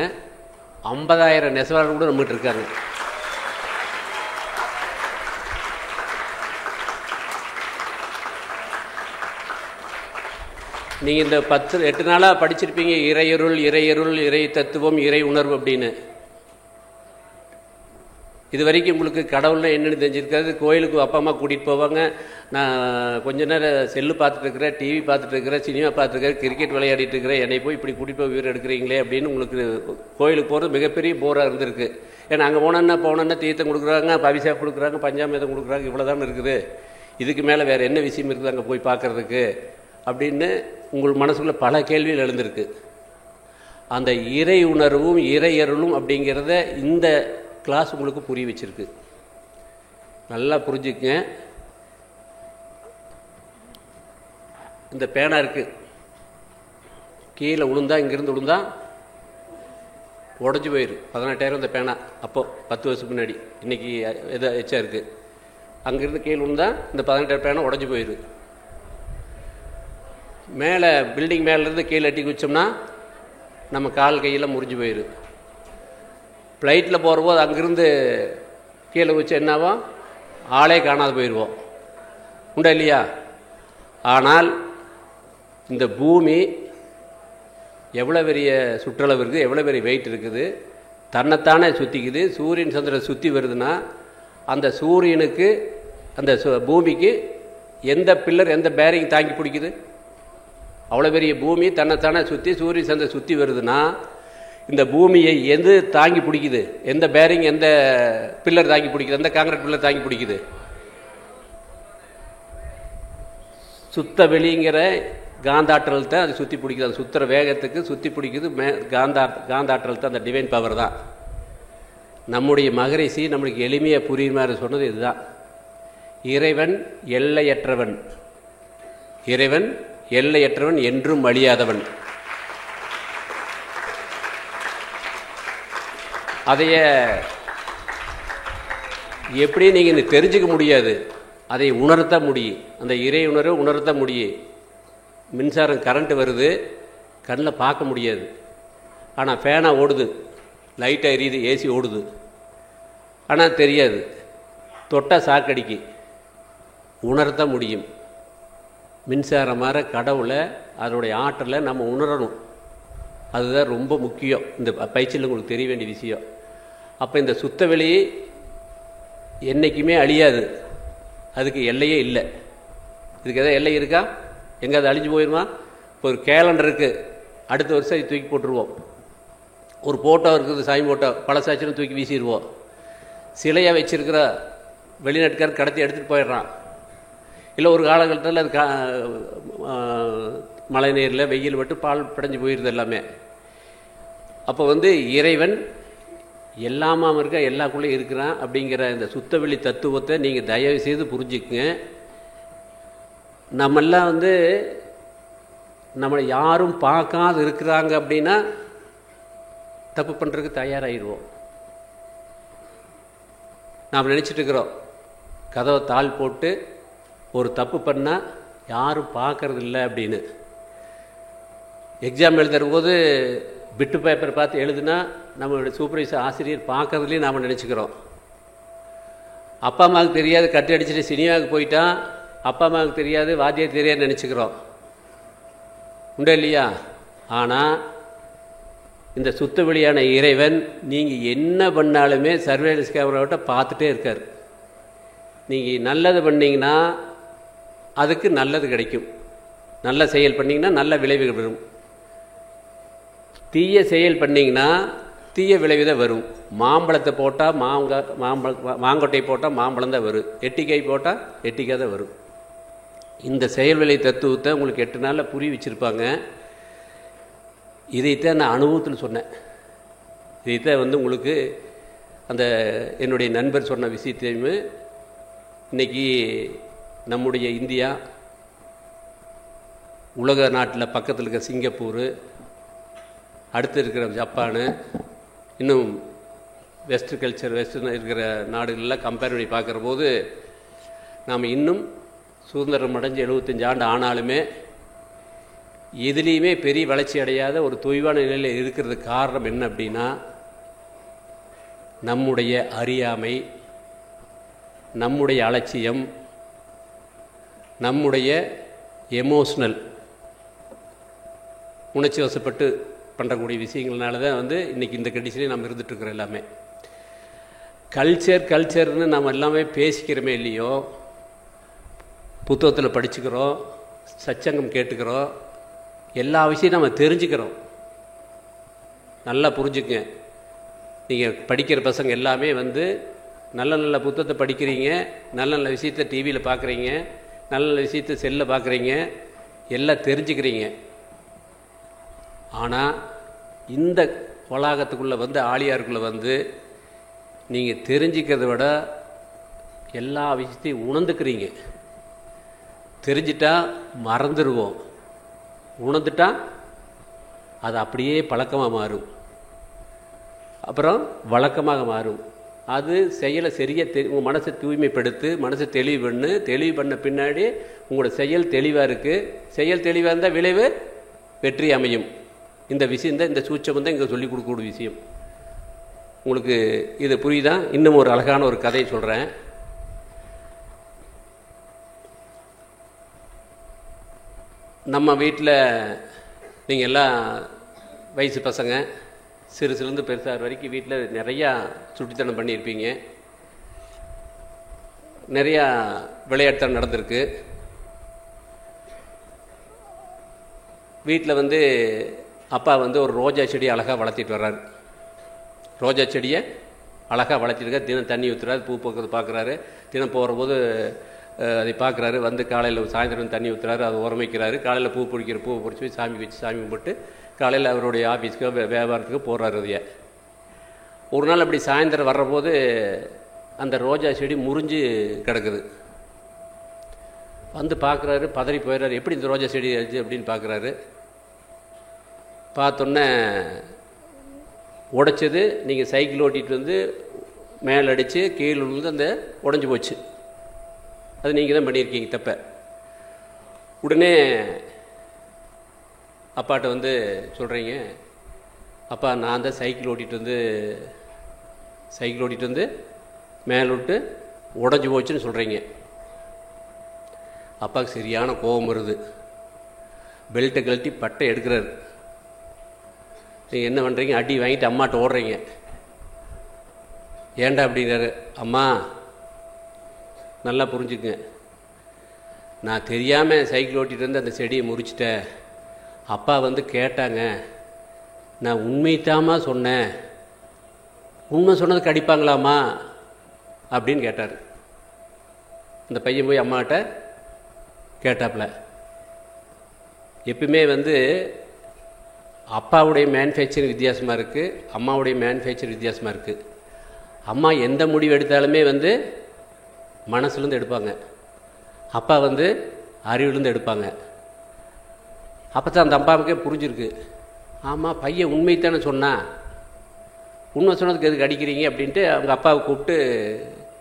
50,000 நெசவாளர் கூட நம்மகிட்ட இருக்காங்க. நீங்கள் இந்த 8 நாளாக படிச்சிருப்பீங்க இறையருள், இறையருள், இறை தத்துவம், இறை உணர்வு அப்படின்னு. இது வரைக்கும் உங்களுக்கு கடவுள்னா என்னென்னு தெரிஞ்சிருக்காது. கோயிலுக்கு அப்பா அம்மா கூட்டிகிட்டு போவாங்க. நான் கொஞ்ச நேரம் செல்லு பார்த்துட்டு இருக்கிறேன், டிவி பார்த்துட்டு இருக்கிறேன், சினிமா பார்த்துருக்கிறேன், கிரிக்கெட் விளையாடிட்டு இருக்கிறேன், என்னை போய் இப்படி கூட்டிகிட்டு போய் உயிர் எடுக்கிறீங்களே அப்படின்னு உங்களுக்கு கோயிலுக்கு போகிறது மிகப்பெரிய போராக இருந்திருக்கு. ஏன்னா அங்கே போனோன்னா தீர்த்தம் கொடுக்குறாங்க, அபிஷேகம் கொடுக்குறாங்க, பஞ்சாமிர்தம் கொடுக்குறாங்க, இவ்வளோதான் இருக்குது. இதுக்கு மேலே வேறு என்ன விஷயம் இருக்குது அங்கே போய் பார்க்குறதுக்கு அப்படின்னு உங்கள் மனசுக்குள்ளே பல கேள்விகள் எழுந்திருக்கு. அந்த இறை உணர்வும் இறையருளும் அப்படிங்கிறத இந்த கிளாஸ் உங்களுக்கு புரிய வச்சிருக்கு. நல்லா புரிஞ்சுக்குங்க. இந்த பேனா இருக்குது, கீழே விழுந்தா, இங்கேருந்து விழுந்தா உடஞ்சி போயிரு. 18,000 இந்த பேனா அப்போது 10 வருஷத்துக்கு முன்னாடி. இன்றைக்கி எதோ எச்சா இருக்குது. அங்கேருந்து கீழே விழுந்தா இந்த 18,000 பேனா உடஞ்சி போயிரு. மேலே பில்டிங் மேலேருந்து கீழே எட்டி குச்சோம்னா நம்ம கால் கையெல்லாம் முறிஞ்சு போயிரு. ஃப்ளைட்டில் போகிறபோது அங்கேருந்து கீழே குச்சா என்னாவும் ஆளே காணாது போயிடுவோம். உண்டா இல்லையா? ஆனால் இந்த பூமி எவ்வளோ பெரிய சுற்றளவு இருக்குது, எவ்வளோ பெரிய வெயிட் இருக்குது, தன்னைத்தானே சுற்றிக்குது. சூரியன் சந்திரன் சுற்றி வருதுன்னா அந்த சூரியனுக்கு அந்த பூமிக்கு எந்த பில்லர், எந்த பேரிங் தாங்கி பிடிக்குது? அவ்வளோ பெரிய பூமி தன்னைத்தானே சுற்றி சூரியன் சந்திரன் சுற்றி வருதுன்னா இந்த பூமியை எது தாங்கி பிடிக்குது? எந்த பேரிங், எந்த பில்லர் தாங்கி பிடிக்குது? எந்த காங்கிரீட் பில்லர் தாங்கி பிடிக்குது? சுத்த வெளிங்கிற காந்தாற்றல் தான் அது சுற்றி பிடிக்குது. அது சுற்றுற வேகத்துக்கு சுற்றி பிடிக்குது காந்தாற்றல் தான், அந்த டிவைன் பவர் தான். நம்முடைய மகரிஷி நம்மளுக்கு எளிமையாக புரியுற மாதிரி சொன்னது இதுதான். இறைவன் எல்லையற்றவன், இறைவன் எல்லையற்றவன், என்றும் அழியாதவன். அதைய எப்படி நீங்கள் தெரிஞ்சுக்க முடியாது, அதை உணர்த்த முடியும். அந்த இறை உணர்வை உணர்த்த முடியும். மின்சாரம் கரண்ட் வருது, கண்ணில் பார்க்க முடியாது. ஆனால் ஃபேனாக ஓடுது, லைட்டாக எரியுது, ஏசி ஓடுது, ஆனால் தெரியாது. தொட்டால் சாக்கடிக்கு உணரத்தான் முடியும். மின்சாரம் மாதிரி கடவுளை அதனுடைய ஆற்றலை நம்ம உணரணும். அதுதான் ரொம்ப முக்கியம். இந்த பயிற்சியில் உங்களுக்கு தெரிய வேண்டிய விஷயம். அப்போ இந்த சுத்தவெளி என்றைக்குமே அழியாது. அதுக்கு எல்லையே இல்லை. இதுக்கு எதாவது எல்லை இருக்கா? எங்கே அது அழிஞ்சு போயிடுமா? இப்போ ஒரு கேலண்டர் இருக்குது, அடுத்த வருஷம் அது தூக்கி போட்டுருவோம். ஒரு ஃபோட்டோ இருக்குது, சாமி ஃபோட்டோ, பழசாச்சுன்னு தூக்கி வீசிடுவோம். சிலையாக வச்சுருக்கிற வெளிநாட்டுக்காரர் கடத்தி எடுத்துகிட்டு போயிடுறான். இல்லை ஒரு காலகட்டத்தில் அது மழை நீரில் வெயில் விட்டு பால் படைஞ்சு போயிடுது எல்லாமே. அப்போ இறைவன் எல்லாமாம் இருக்க எல்லாக்குள்ளே இருக்கிறான் அப்படிங்கிற இந்த சுத்தவெளி தத்துவத்தை நீங்கள் தயவு செய்து புரிஞ்சுக்குங்க. நம்மெல்லாம் நம்மளை யாரும் பார்க்காது இருக்கிறாங்க அப்படின்னா தப்பு பண்ணுறதுக்கு தயாராகிடுவோம். நாம் நினச்சிட்டு இருக்கிறோம், கதவை தாள் போட்டு ஒரு தப்பு பண்ணால் யாரும் பார்க்கறது இல்லை அப்படின்னு. எக்ஸாம் எழுதுகிற போது பிட்டு பேப்பர் பார்த்து எழுதுனா நம்மளுடைய சூப்பர்வைசர் ஆசிரியர் பார்க்கறதுலேயும் நாம் நினச்சிக்கிறோம். அப்பா அம்மாவுக்கு தெரியாது, கட்டு அடிச்சுட்டு சினிமாவுக்கு போயிட்டான், அப்பா அம்மாவுக்கு தெரியாது, வாத்தியார் தெரியாது நினச்சிக்கிறோம். உண்டா இல்லையா? ஆனால் இந்த சுத்தவெளியான இறைவன் நீங்கள் என்ன பண்ணாலுமே சர்வேலன்ஸ் கேமராவிட்ட பார்த்துட்டே இருக்கார். நீங்கள் நல்லது பண்ணிங்கன்னா அதுக்கு நல்லது கிடைக்கும், நல்ல செயல் பண்ணிங்கன்னா நல்ல விளைவுகள் வரும். தீய செயல் பண்ணிங்கன்னா தீய விளைவு தான் வரும். மாம்பழத்தை போட்டால் மாங்கொட்டை போட்டால் மாம்பழம் தான் வரும், எட்டிக்காய் போட்டால் எட்டிக்காய் தான் வரும். இந்த செயல்விளை தத்துவத்தை உங்களுக்கு 8 நாளில் புரிய வச்சுருப்பாங்க. இதைத்தான் நான் அனுபவத்தில் சொன்னேன். இதைத்தான் உங்களுக்கு அந்த என்னுடைய நண்பர் சொன்ன விஷயத்தையுமே இன்றைக்கி நம்முடைய இந்தியா, உலக நாட்டில் பக்கத்தில் இருக்கிற சிங்கப்பூர், அடுத்து இருக்கிற ஜப்பானு, இன்னும் வெஸ்டர்ன் இருக்கிற நாடுகளெலாம் கம்பேர் பண்ணி பார்க்குற போது நாம் இன்னும் சுதந்திரம் அடைஞ்சு 75 ஆண்டு ஆனாலுமே எதுலேயுமே பெரிய வளர்ச்சி அடையாத ஒரு தொய்வான நிலையில் இருக்கிறதுக்கு காரணம் என்ன அப்படின்னா, நம்முடைய அறியாமை, நம்முடைய அலட்சியம், நம்முடைய எமோஷ்னல் உணர்ச்சி வசப்பட்டு பண்ணுறக்கூடிய விஷயங்கள்னால தான் இன்றைக்கி இந்த கண்டிஷனே நம்ம இருந்துகிட்ருக்குறோம். எல்லாமே கல்ச்சர்னு நம்ம எல்லாமே பேசிக்கிறோமே இல்லையோ, புத்தகத்தில் படிச்சுக்கிறோம், சச்சங்கம் கேட்டுக்கிறோம், எல்லா விஷயம் நம்ம தெரிஞ்சுக்கிறோம். நல்லா புரிஞ்சுக்குங்க. நீங்கள் படிக்கிற பசங்க எல்லாமே நல்ல நல்ல புத்தகத்தை படிக்கிறீங்க, நல்ல நல்ல விஷயத்தை டிவியில் பார்க்குறீங்க, நல்ல நல்ல விஷயத்தை செல்லில் பார்க்குறீங்க, எல்லாம் தெரிஞ்சுக்கிறீங்க. ஆனால் இந்த வளாகத்துக்குள்ளே ஆலியாருக்குள்ளே நீங்கள் தெரிஞ்சிக்கிறத விட எல்லா விஷயத்தையும் உணர்ந்துக்கிறீங்க. தெரிஞ்சிட்டா மறந்துடுவோம், உணர்ந்துட்டா அது அப்படியே பழக்கமாக மாறும், அப்புறம் வழக்கமாக மாறும். அது செயலை சரியாக உங்கள் மனசை தூய்மைப்படுத்து, மனசை தெளிவு பண்ண பின்னாடி உங்களோட செயல் தெளிவாக இருக்குது. செயல் தெளிவாக இருந்தால் விளைவு வெற்றி அமையும். இந்த விஷயந்தான், இந்த சூட்சம் தான் இங்கே சொல்லிக் கொடுக்கக்கூடிய விஷயம். உங்களுக்கு இது புரியுதா? இன்னும் ஒரு அழகான ஒரு கதையை சொல்கிறேன். நம்ம வீட்டில் நீங்கள் எல்லாம் வயசு பசங்க சிறுசுலேருந்து பெருசாக வரைக்கும் வீட்டில் நிறையா சுட்டித்தனம் பண்ணியிருப்பீங்க, நிறையா விளையாட்டுத்தனம் நடந்திருக்கு. வீட்டில் அப்பா ஒரு ரோஜா செடியை அழகாக வளர்த்திட்டு வர்றாரு. ரோஜா செடியை அழகாக வளர்த்திருக்கார். தினம் தண்ணி ஊற்றுறாரு, பூ பூக்கிறது பார்க்குறாரு. தினம் போகிற போது அதை பார்க்குறாரு. காலையில் சாயந்தரம் தண்ணி ஊற்றுறாரு, அதை உரமிக்கிறாரு. காலையில் பூ பிடிக்கிற பூவை பிடிச்சி போய் சாமி வச்சு சாமி கும்பிட்டு காலையில் அவருடைய ஆஃபீஸ்க்கோ வியாபாரத்துக்கோ போகிறாரு. அதைய ஒரு நாள் அப்படி சாயந்தரம் வர்றபோது அந்த ரோஜா செடி முறிஞ்சு கிடக்குது. பார்க்குறாரு, பதறி போயிடுறாரு. எப்படி இந்த ரோஜா செடி ஆச்சு அப்படின்னு பார்க்குறாரு. பார்த்தோன்னே உடைச்சது நீங்கள் சைக்கிள் ஓட்டிகிட்டு மேலே அடித்து கீழே விழுந்து அந்த உடஞ்சி போச்சு. அது நீங்கள் தான் பண்ணியிருக்கீங்க தப்ப. உடனே அப்பாட்ட வந்து சொல்கிறீங்க, அப்பா நான் தான் சைக்கிள் ஓட்டிகிட்டு வந்து மேலே விட்டு உடஞ்சி போச்சுன்னு சொல்கிறீங்க. அப்பாவுக்கு சரியான கோபம் வருது. பெல்ட்டை கழட்டி பட்டை எடுக்கிறாரு. நீங்கள் என்ன பண்ணுறீங்க? அடி வாங்கிட்டு அம்மாட்ட ஓடுறீங்க. ஏன்டா அப்படிங்கிறாரு. அம்மா நல்லா புரிஞ்சுக்குங்க, நான் தெரியாமல் சைக்கிள் ஓட்டிகிட்டு வந்து அந்த செடியை முறிச்சிட்டேன். அப்பா வந்து கேட்டாங்க, நான் உண்மைத்தாம்மா சொன்னேன், உண்மை சொன்னதுக்கு அடிப்பாங்களாம்மா அப்படின்னு கேட்டார். அந்த பையன் போய் அம்மாட்ட கேட்டாப்புல. எப்பவுமே வந்து அப்பாவுடைய மேனுஃபேக்சரிங் வித்தியாசமாக இருக்குது, அம்மாவுடைய மேனுஃபேக்சரிங் வித்தியாசமாக இருக்குது. அம்மா எந்த முடிவு எடுத்தாலுமே வந்து மனசுலேருந்து எடுப்பாங்க, அப்பா வந்து அறிவுலேருந்து எடுப்பாங்க. அப்போ தான் அந்த அப்பாவுக்கே புரிஞ்சிருக்கு, ஆமாம் பையன் உண்மைத்தானே சொன்னான், உண்மை சொன்னதுக்கு எதுக்கு அடிக்கிறீங்க அப்படின்ட்டு அவங்க அப்பாவை கூப்பிட்டு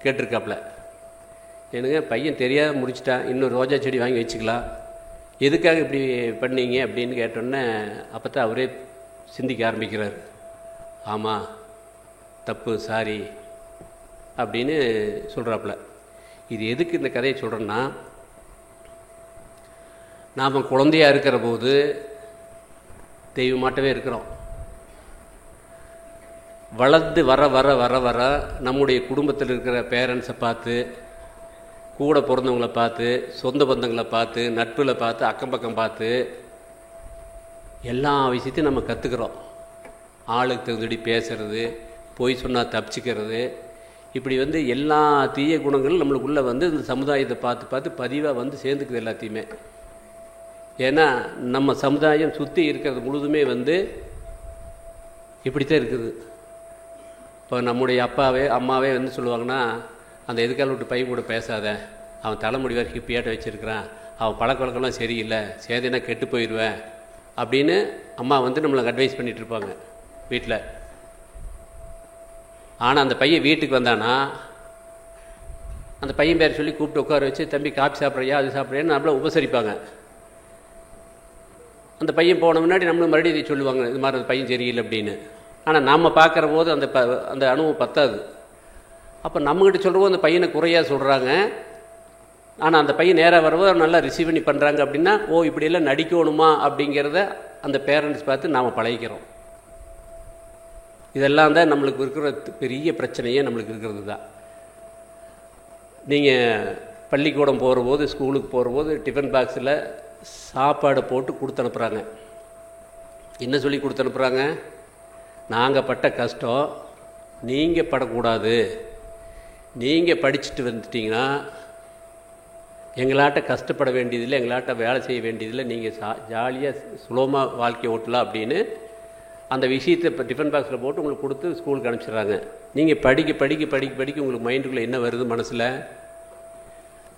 கேட்டிருக்காப்புல. எனக்கு பையன் தெரியாத முடிச்சிட்டான், இன்னும் ரோஜா செடி வாங்கி வச்சுக்கலாம், எதுக்காக இப்படி பண்ணீங்க அப்படின்னு கேட்டோன்னே அப்போ தான் அவரே சிந்திக்க ஆரம்பிக்கிறார். ஆமாம் தப்பு, சாரி அப்படின்னு சொல்கிறாப்புல. இது எதுக்கு இந்த கதையை சொல்கிறேன்னா, நாம் குழந்தையாக இருக்கிற போது தெய்வமாட்டவே இருக்கிறோம். வளர்ந்து வர வர வர வர நம்முடைய குடும்பத்தில் இருக்கிற பேரண்ட்ஸை பார்த்து, கூட பிறந்தவங்களை பார்த்து, சொந்த பந்தங்களை பார்த்து, நட்பில் பார்த்து, அக்கம் பக்கம் பார்த்து எல்லா விஷயத்தையும் நம்ம கற்றுக்கிறோம். ஆளுக்கு தகுந்தபடி பேசுறது, பொய் சொன்னால் தப்பிச்சுக்கிறது, இப்படி வந்து எல்லா தீய குணங்களும் நம்மளுக்குள்ளே வந்து இந்த சமுதாயத்தை பார்த்து பார்த்து பதிவாக வந்து சேர்ந்துக்குது எல்லாத்தையுமே. ஏன்னா நம்ம சமுதாயம் சுற்றி இருக்கிறது முழுதுமே வந்து இப்படித்தான் இருக்குது. இப்போ நம்முடைய அப்பாவே அம்மாவே வந்து சொல்லுவாங்கன்னா, அந்த எதுக்கால விட்டு பையன் கூட பேசாத, அவன் தலைமுடி வரைக்கும் ஹிப்பியாட்ட வச்சுருக்கிறான், அவன் பழக்க வழக்கம்லாம் சரியில்லை, சேதைனா கெட்டு போயிடுவேன் அப்படின்னு அம்மா வந்து நம்மளுக்கு அட்வைஸ் பண்ணிகிட்ருப்பாங்க வீட்டில். ஆனால் அந்த பையன் வீட்டுக்கு வந்தானா அந்த பையன் பேர் சொல்லி கூப்பிட்டு உட்கார வச்சு, தம்பி காப்பி சாப்பிட்றியா, அது சாப்பிட்றியான்னு நம்மள உபசரிப்பாங்க. அந்த பையன் போன முன்னாடி நம்மளும் மறுபடியும் இதை சொல்லுவாங்க, இது மாதிரி அந்த பையன் சரியில்லை அப்படின்னு. ஆனால் நம்ம பார்க்குற போது அந்த அனுபவம் பத்தாது. அப்போ நம்மகிட்ட சொல்கிறபோது அந்த பையனை குறையாக சொல்கிறாங்க. ஆனால் அந்த பையன் நேராக வரவோ நல்லா ரிசீவ் பண்ணி பண்ணுறாங்க அப்படின்னா, ஓ இப்படியெல்லாம் நடிக்கணுமா அப்படிங்கிறத அந்த பேரண்ட்ஸ் பார்த்து நாம் பழகிக்கிறோம். இதெல்லாம் தான் நம்மளுக்கு இருக்கிற பெரிய பிரச்சனையே நம்மளுக்கு இருக்கிறது தான். நீங்கள் பள்ளிக்கூடம் போகிற போது, ஸ்கூலுக்கு போகிற போது டிஃபன் பாக்ஸில் சாப்பாடை போட்டு கொடுத்து அனுப்புகிறாங்க. என்ன சொல்லி கொடுத்து அனுப்புகிறாங்க? நாங்கள் பட்ட கஷ்டம் நீங்கள் படக்கூடாது, நீங்கள் படிச்சுட்டு வந்துட்டீங்கன்னா எங்களாட்ட கஷ்டப்பட வேண்டியதில்லை, எங்களாட்ட வேலை செய்ய வேண்டியதில்லை, நீங்கள் ஜாலியாக சுலபமாக வாழ்க்கையை ஓட்டலாம் அப்படின்னு அந்த விஷயத்தை இப்போ டிஃபன் பாக்ஸில் போட்டு உங்களுக்கு கொடுத்து ஸ்கூலுக்கு அனுப்பிச்சிடுறாங்க. நீங்கள் படிக்க படிக்க படிக்க படிக்க உங்களுக்கு மைண்டுக்குள்ளே என்ன வருது மனசில்?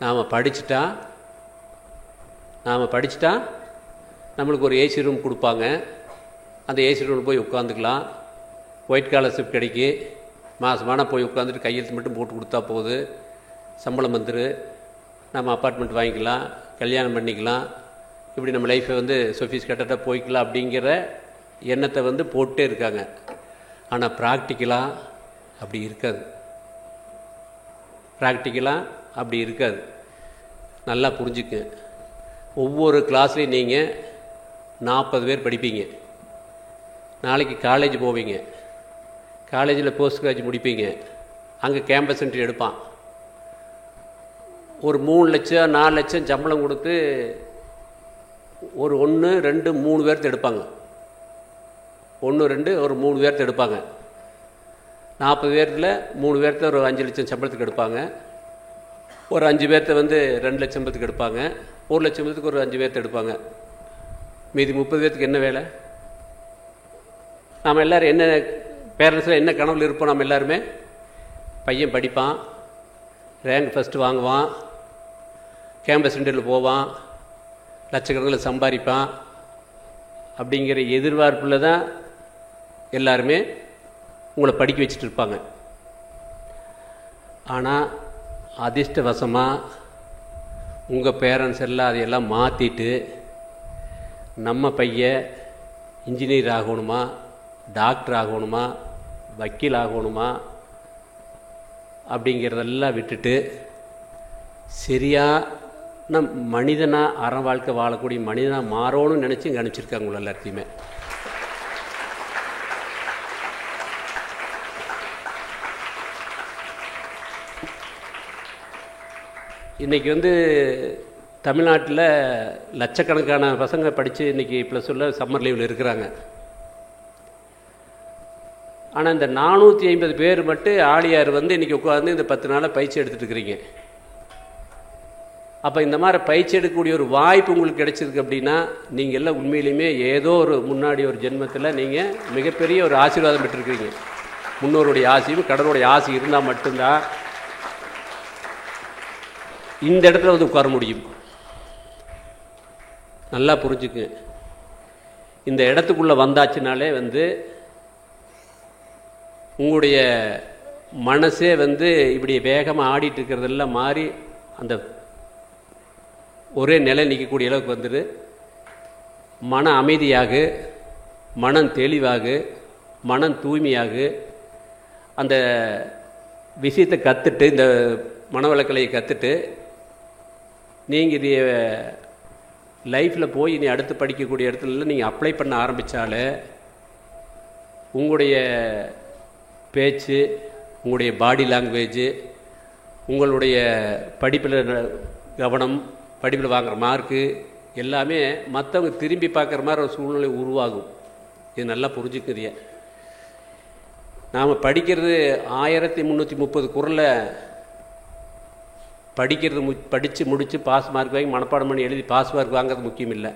நாம் படிச்சுட்டா நம்மளுக்கு ஒரு ஏசி ரூம் கொடுப்பாங்க, அந்த ஏசி ரூம் போய் உட்காந்துக்கலாம், ஒயிட் காலர்ஷிப் கிடைக்கி, மாதமான போய் உட்காந்துட்டு கையெழுத்து மட்டும் போட்டு கொடுத்தா போகுது, சம்பளம் வந்துரு, நம்ம அப்பார்ட்மெண்ட் வாங்கிக்கலாம், கல்யாணம் பண்ணிக்கலாம், இப்படி நம்ம லைஃப்பை வந்து சொஃபிஸ்கேட்டடாக போய்க்கலாம் அப்படிங்கிற எண்ணத்தை வந்து போட்டே இருக்காங்க. ஆனால் ப்ராக்டிக்கலாக அப்படி இருக்காது. நல்லா புரிஞ்சுக்க. ஒவ்வொரு கிளாஸ்லேயும் நீங்கள் 40 பேர் படிப்பீங்க. நாளைக்கு காலேஜ் போவீங்க, காலேஜில் போஸ்ட் கிராஜுவேட் முடிப்பீங்க, அங்கே கேம்பஸ் இன்டர்வியூ எடுப்பான். ஒரு 3 லட்சம் 4 லட்சம் சம்பளம் கொடுத்து ஒரு 1 2 3 பேர்த்து எடுப்பாங்க. 1 2 ஒரு 3 பேர்த்து எடுப்பாங்க. 40 பேர்த்தில் 3 பேர்த்த ஒரு 5 லட்சம் சம்பளத்துக்கு எடுப்பாங்க, ஒரு 5 பேர்த்த வந்து 2 லட்சம் சம்பளத்துக்கு எடுப்பாங்க, 1 லட்சம் சம்பளத்துக்கு ஒரு 5 பேர்த்த எடுப்பாங்க. மீதி 30 பேர்த்துக்கு என்ன வேலை? நாம் எல்லோரும் என்ன பேரண்ட்ஸில் என்ன கனவில் இருப்போம்? நம்ம எல்லாருமே பையன் படிப்பான், ரேங்க் ஃபஸ்ட்டு வாங்குவான், கேம்பஸ் இன்டர்வியூவில் போவான், லட்சக்கணக்கில் சம்பாதிப்பான் அப்படிங்கிற எதிர்பார்ப்பில் தான் எல்லாருமே உங்களை படிக்க வச்சுட்டு இருப்பாங்க. ஆனால் அதிர்ஷ்டவசமாக உங்கள் பேரண்ட்ஸ் எல்லாம் அதையெல்லாம் மாற்றிட்டு நம்ம பையன் இன்ஜினியர் ஆகணுமா, டாக்டர் ஆகணுமா, வக்கீல் ஆகணுமா அப்படிங்கிறதெல்லாம் விட்டுட்டு சரியான மனிதனாக அற வாழ்க்கை வாழக்கூடிய மனிதனாக மாறணும்னு நினச்சி இங்கே அனுப்பிச்சிருக்காங்க உங்களை எல்லாத்தையுமே. இன்றைக்கி தமிழ்நாட்டில் லட்சக்கணக்கான பசங்க படித்து இன்றைக்கி +1 சம்மர் லீவில் இருக்கிறாங்க. ஆனால் இந்த 450 பேர் மட்டும் ஆழியார் இன்றைக்கி உட்காந்து இந்த 10 நாளாக பயிற்சி எடுத்துகிட்டு இருக்கிறீங்க. அப்போ இந்த மாதிரி பயிற்சி எடுக்கக்கூடிய ஒரு வாய்ப்பு உங்களுக்கு கிடைச்சிருக்கு அப்படின்னா நீங்கள் எல்லாம் உண்மையிலுமே ஏதோ ஒரு முன்னாடி ஒரு ஜென்மத்தில் நீங்கள் மிகப்பெரிய ஒரு ஆசீர்வாதம் பெற்றிருக்கிறீங்க. முன்னோருடைய ஆசையும் கடவுளுடைய ஆசை இருந்தால் மட்டும்தான் இந்த இடத்துல உட்கார முடியும். நல்லா புரிஞ்சுக்கு. இந்த இடத்துக்குள்ளே வந்தாச்சுனாலே உங்களுடைய மனசே இப்படி வேகமாக ஆடிட்டு இருக்கிறதெல்லாம் மாறி அந்த ஒரே நிலை நிற்கக்கூடிய அளவுக்கு மன அமைதியாக, மனம் தெளிவாக, மனம் தூய்மையாக அந்த விஷயத்தை கற்றுட்டு, இந்த மனவளக்கலையை கற்றுட்டு நீங்கள் இது லைஃப்பில் போய் நீ அடுத்து படிக்கக்கூடிய இடத்துல நீங்கள் அப்ளை பண்ண ஆரம்பித்தாலே உங்களுடைய பேச்சு, உங்களுடைய பாடி லாங்குவேஜு, உங்களுடைய படிப்பில் கவனம், படிப்பில் வாங்குகிற மார்க்கு எல்லாமே மற்றவங்க திரும்பி பார்க்குற மாதிரி ஒரு சூழ்நிலை உருவாகும். இது நல்லா புரிஞ்சுக்குறிய. நாம் படிக்கிறது 1330 குறளை படிக்கிறது படித்து முடித்து பாஸ் மார்க் வாங்கி மனப்பாடம் பண்ணி எழுதி பாஸ் மார்க் வாங்கிறது முக்கியம் இல்லை.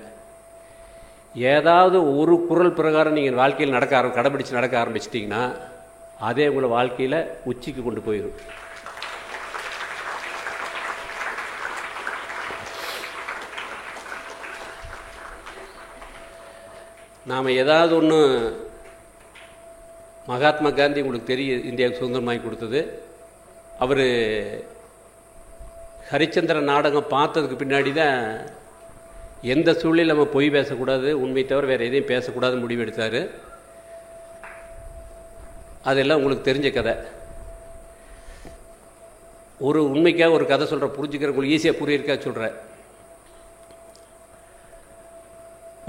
ஏதாவது ஒரு குறள் பிரகாரம் நீங்கள் வாழ்க்கையில் கடைபிடிச்சு நடக்க ஆரம்பிச்சிட்டிங்கன்னா அதே உங்களை வாழ்க்கையில் உச்சிக்கு கொண்டு போயிடும். நாம் ஏதாவது ஒன்று மகாத்மா காந்தி உங்களுக்கு தெரியும், இந்தியாவுக்கு சுதந்திரமாகி கொடுத்தது. அவர் ஹரிச்சந்திர நாடகம் பார்த்ததுக்கு பின்னாடி தான் எந்த சூழ்நிலையில் நம்ம பொய் பேசக்கூடாது, உண்மை தவிர வேறு எதையும் பேசக்கூடாதுன்னு முடிவெடுத்தார். அதெல்லாம் உங்களுக்கு தெரிஞ்ச கதை. ஒரு உண்மைக்காக ஒரு கதை சொல்கிறேன், புரிஞ்சுக்கிற உங்களுக்கு ஈஸியாக புரியிருக்கா சொல்கிறேன்.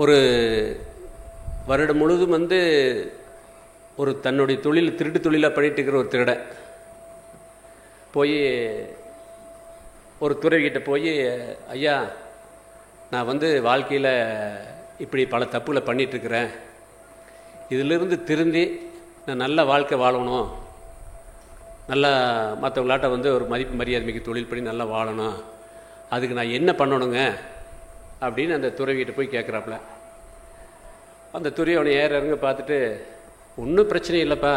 ஒரு வருடம் முழுதும் ஒரு தன்னுடைய தொழில் திருட்டு தொழிலாக பண்ணிட்டு இருக்கிற ஒரு திருடன் போய் ஒரு துறவிகிட்ட போய், ஐயா நான் வாழ்க்கையில் இப்படி பல தப்புகளை பண்ணிகிட்ருக்கிறேன், இதிலிருந்து திருந்தி நான் நல்ல வாழ்க்கை வாழணும், நல்லா மற்றவங்களாட்ட ஒரு மதிப்பு மரியாதை மிக்க தொழில் பண்ணி நல்லா வாழணும், அதுக்கு நான் என்ன பண்ணணுங்க அப்படின்னு அந்த துறவிகிட்ட போய் கேட்குறாப்புல. அந்த துறவி அவனை இறங்க பார்த்துட்டு, ஒன்றும் பிரச்சனை இல்லைப்பா,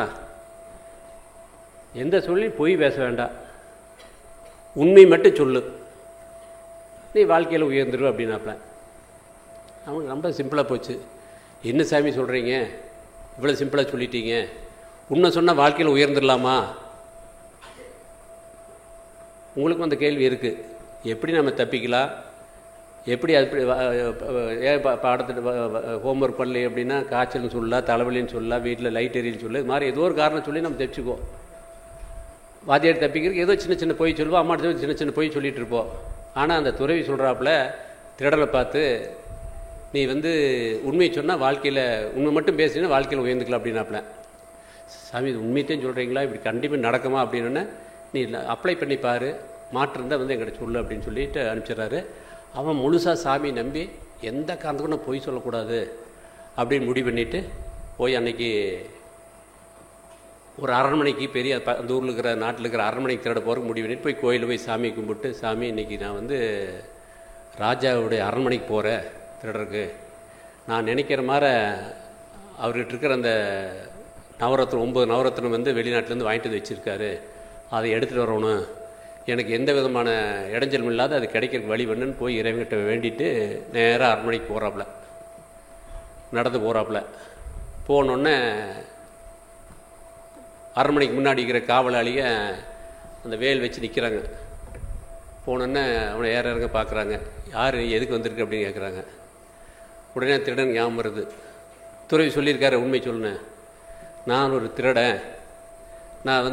எந்த சொல்லையும் பொய் பேச வேண்டாம், உண்மை மட்டும் சொல்லு, நீ வாழ்க்கையில் உயர்ந்துடும் அப்படின்னாப்ல. அவனுக்கு ரொம்ப சிம்பிளாக போச்சு. என்ன சாமி சொல்கிறீங்க, இவ்வளோ சிம்பிளாக சொல்லிட்டீங்க, உன்னை சொன்னால் வாழ்க்கையில் உயர்ந்துடலாமா? உங்களுக்கும் அந்த கேள்வி இருக்குது. எப்படி நம்ம தப்பிக்கலாம், எப்படி அது ஏன் பாடத்துட்டு ஹோம்ஒர்க் பண்ணல அப்படின்னா காய்ச்சல்னு சொல்லலாம், தலைவலின்னு சொல்லலாம், வீட்டில் லைட் எரின்னு சொல்லு, இது மாதிரி ஏதோ ஒரு காரணம் சொல்லி நம்ம தப்பிச்சுக்குவோம். வாத்தியார் தப்பிக்கிறதுக்கு ஏதோ சின்ன சின்ன பொய் சொல்லுவோம், அம்மாட்ட சின்ன சின்ன பொய் சொல்லிகிட்டு இருப்போம். ஆனால் அந்த துறவி சொல்கிறாப்புல திருடலை பார்த்து, நீ உண்மையை சொன்னால் வாழ்க்கையில் உண்மை மட்டும் பேசினா வாழ்க்கையில் உயர்ந்துக்கலாம் அப்படின்னாப்புல. சாமி இது உண்மையத்தையும் சொல்கிறீங்களா, இப்படி கண்டிப்பாக நடக்குமா அப்படின்னோடனே, நீ அப்ளை பண்ணி பாரு, மாற்றம் இருந்தால் எங்கிட்ட சொல்லு அப்படின்னு சொல்லிட்டு அனுப்பிச்சிட்றாரு. அவன் முழுசாக சாமி நம்பி எந்த காரணத்துக்கும் நான் பொய் சொல்லக்கூடாது அப்படின்னு முடிவு பண்ணிவிட்டு போய் அன்னைக்கு ஒரு அரண்மனைக்கு பெரிய அந்த ஊரில் இருக்கிற நாட்டில் இருக்கிற அரண்மனைக்கு திருட போகிறதுக்கு முடிவு பண்ணிட்டு போய் கோயிலில் போய் சாமி கும்பிட்டு, சாமி இன்றைக்கி நான் ராஜாவுடைய அரண்மனைக்கு போகிறேன் திருடருக்கு, நான் நினைக்கிற மாதிரி அவர்கிட்ட இருக்கிற அந்த நவரத்னம் 9 நவரத்னம் வெளிநாட்டிலேருந்து வாங்கிட்டு வந்து வச்சுருக்காரு, அதை எடுத்துகிட்டு வரணும், எனக்கு எந்த விதமான இடைஞ்சலும் இல்லாத அது கிடைக்கிறதுக்கு வழி வேணுன்னு போய் இறைவன்கிட்ட வேண்டிட்டு நேராக அரண்மனைக்கு போகிறாப்புல, நடந்து போகிறாப்புல. போனோடனே அரண்மனைக்கு முன்னாடி இருக்கிற காவலாளிக அந்த வேல் வச்சு நிற்கிறாங்க. போனோடனே அவனை இறங்க பார்க்குறாங்க, யார் எதுக்கு வந்திருக்கு அப்படின்னு கேட்குறாங்க. உடனே திருடன் ஞாபகம் வருது. துறவி சொல்லியிருக்காரு, உண்மை சொல்லுனேன், நான் ஒரு திருடன், நான்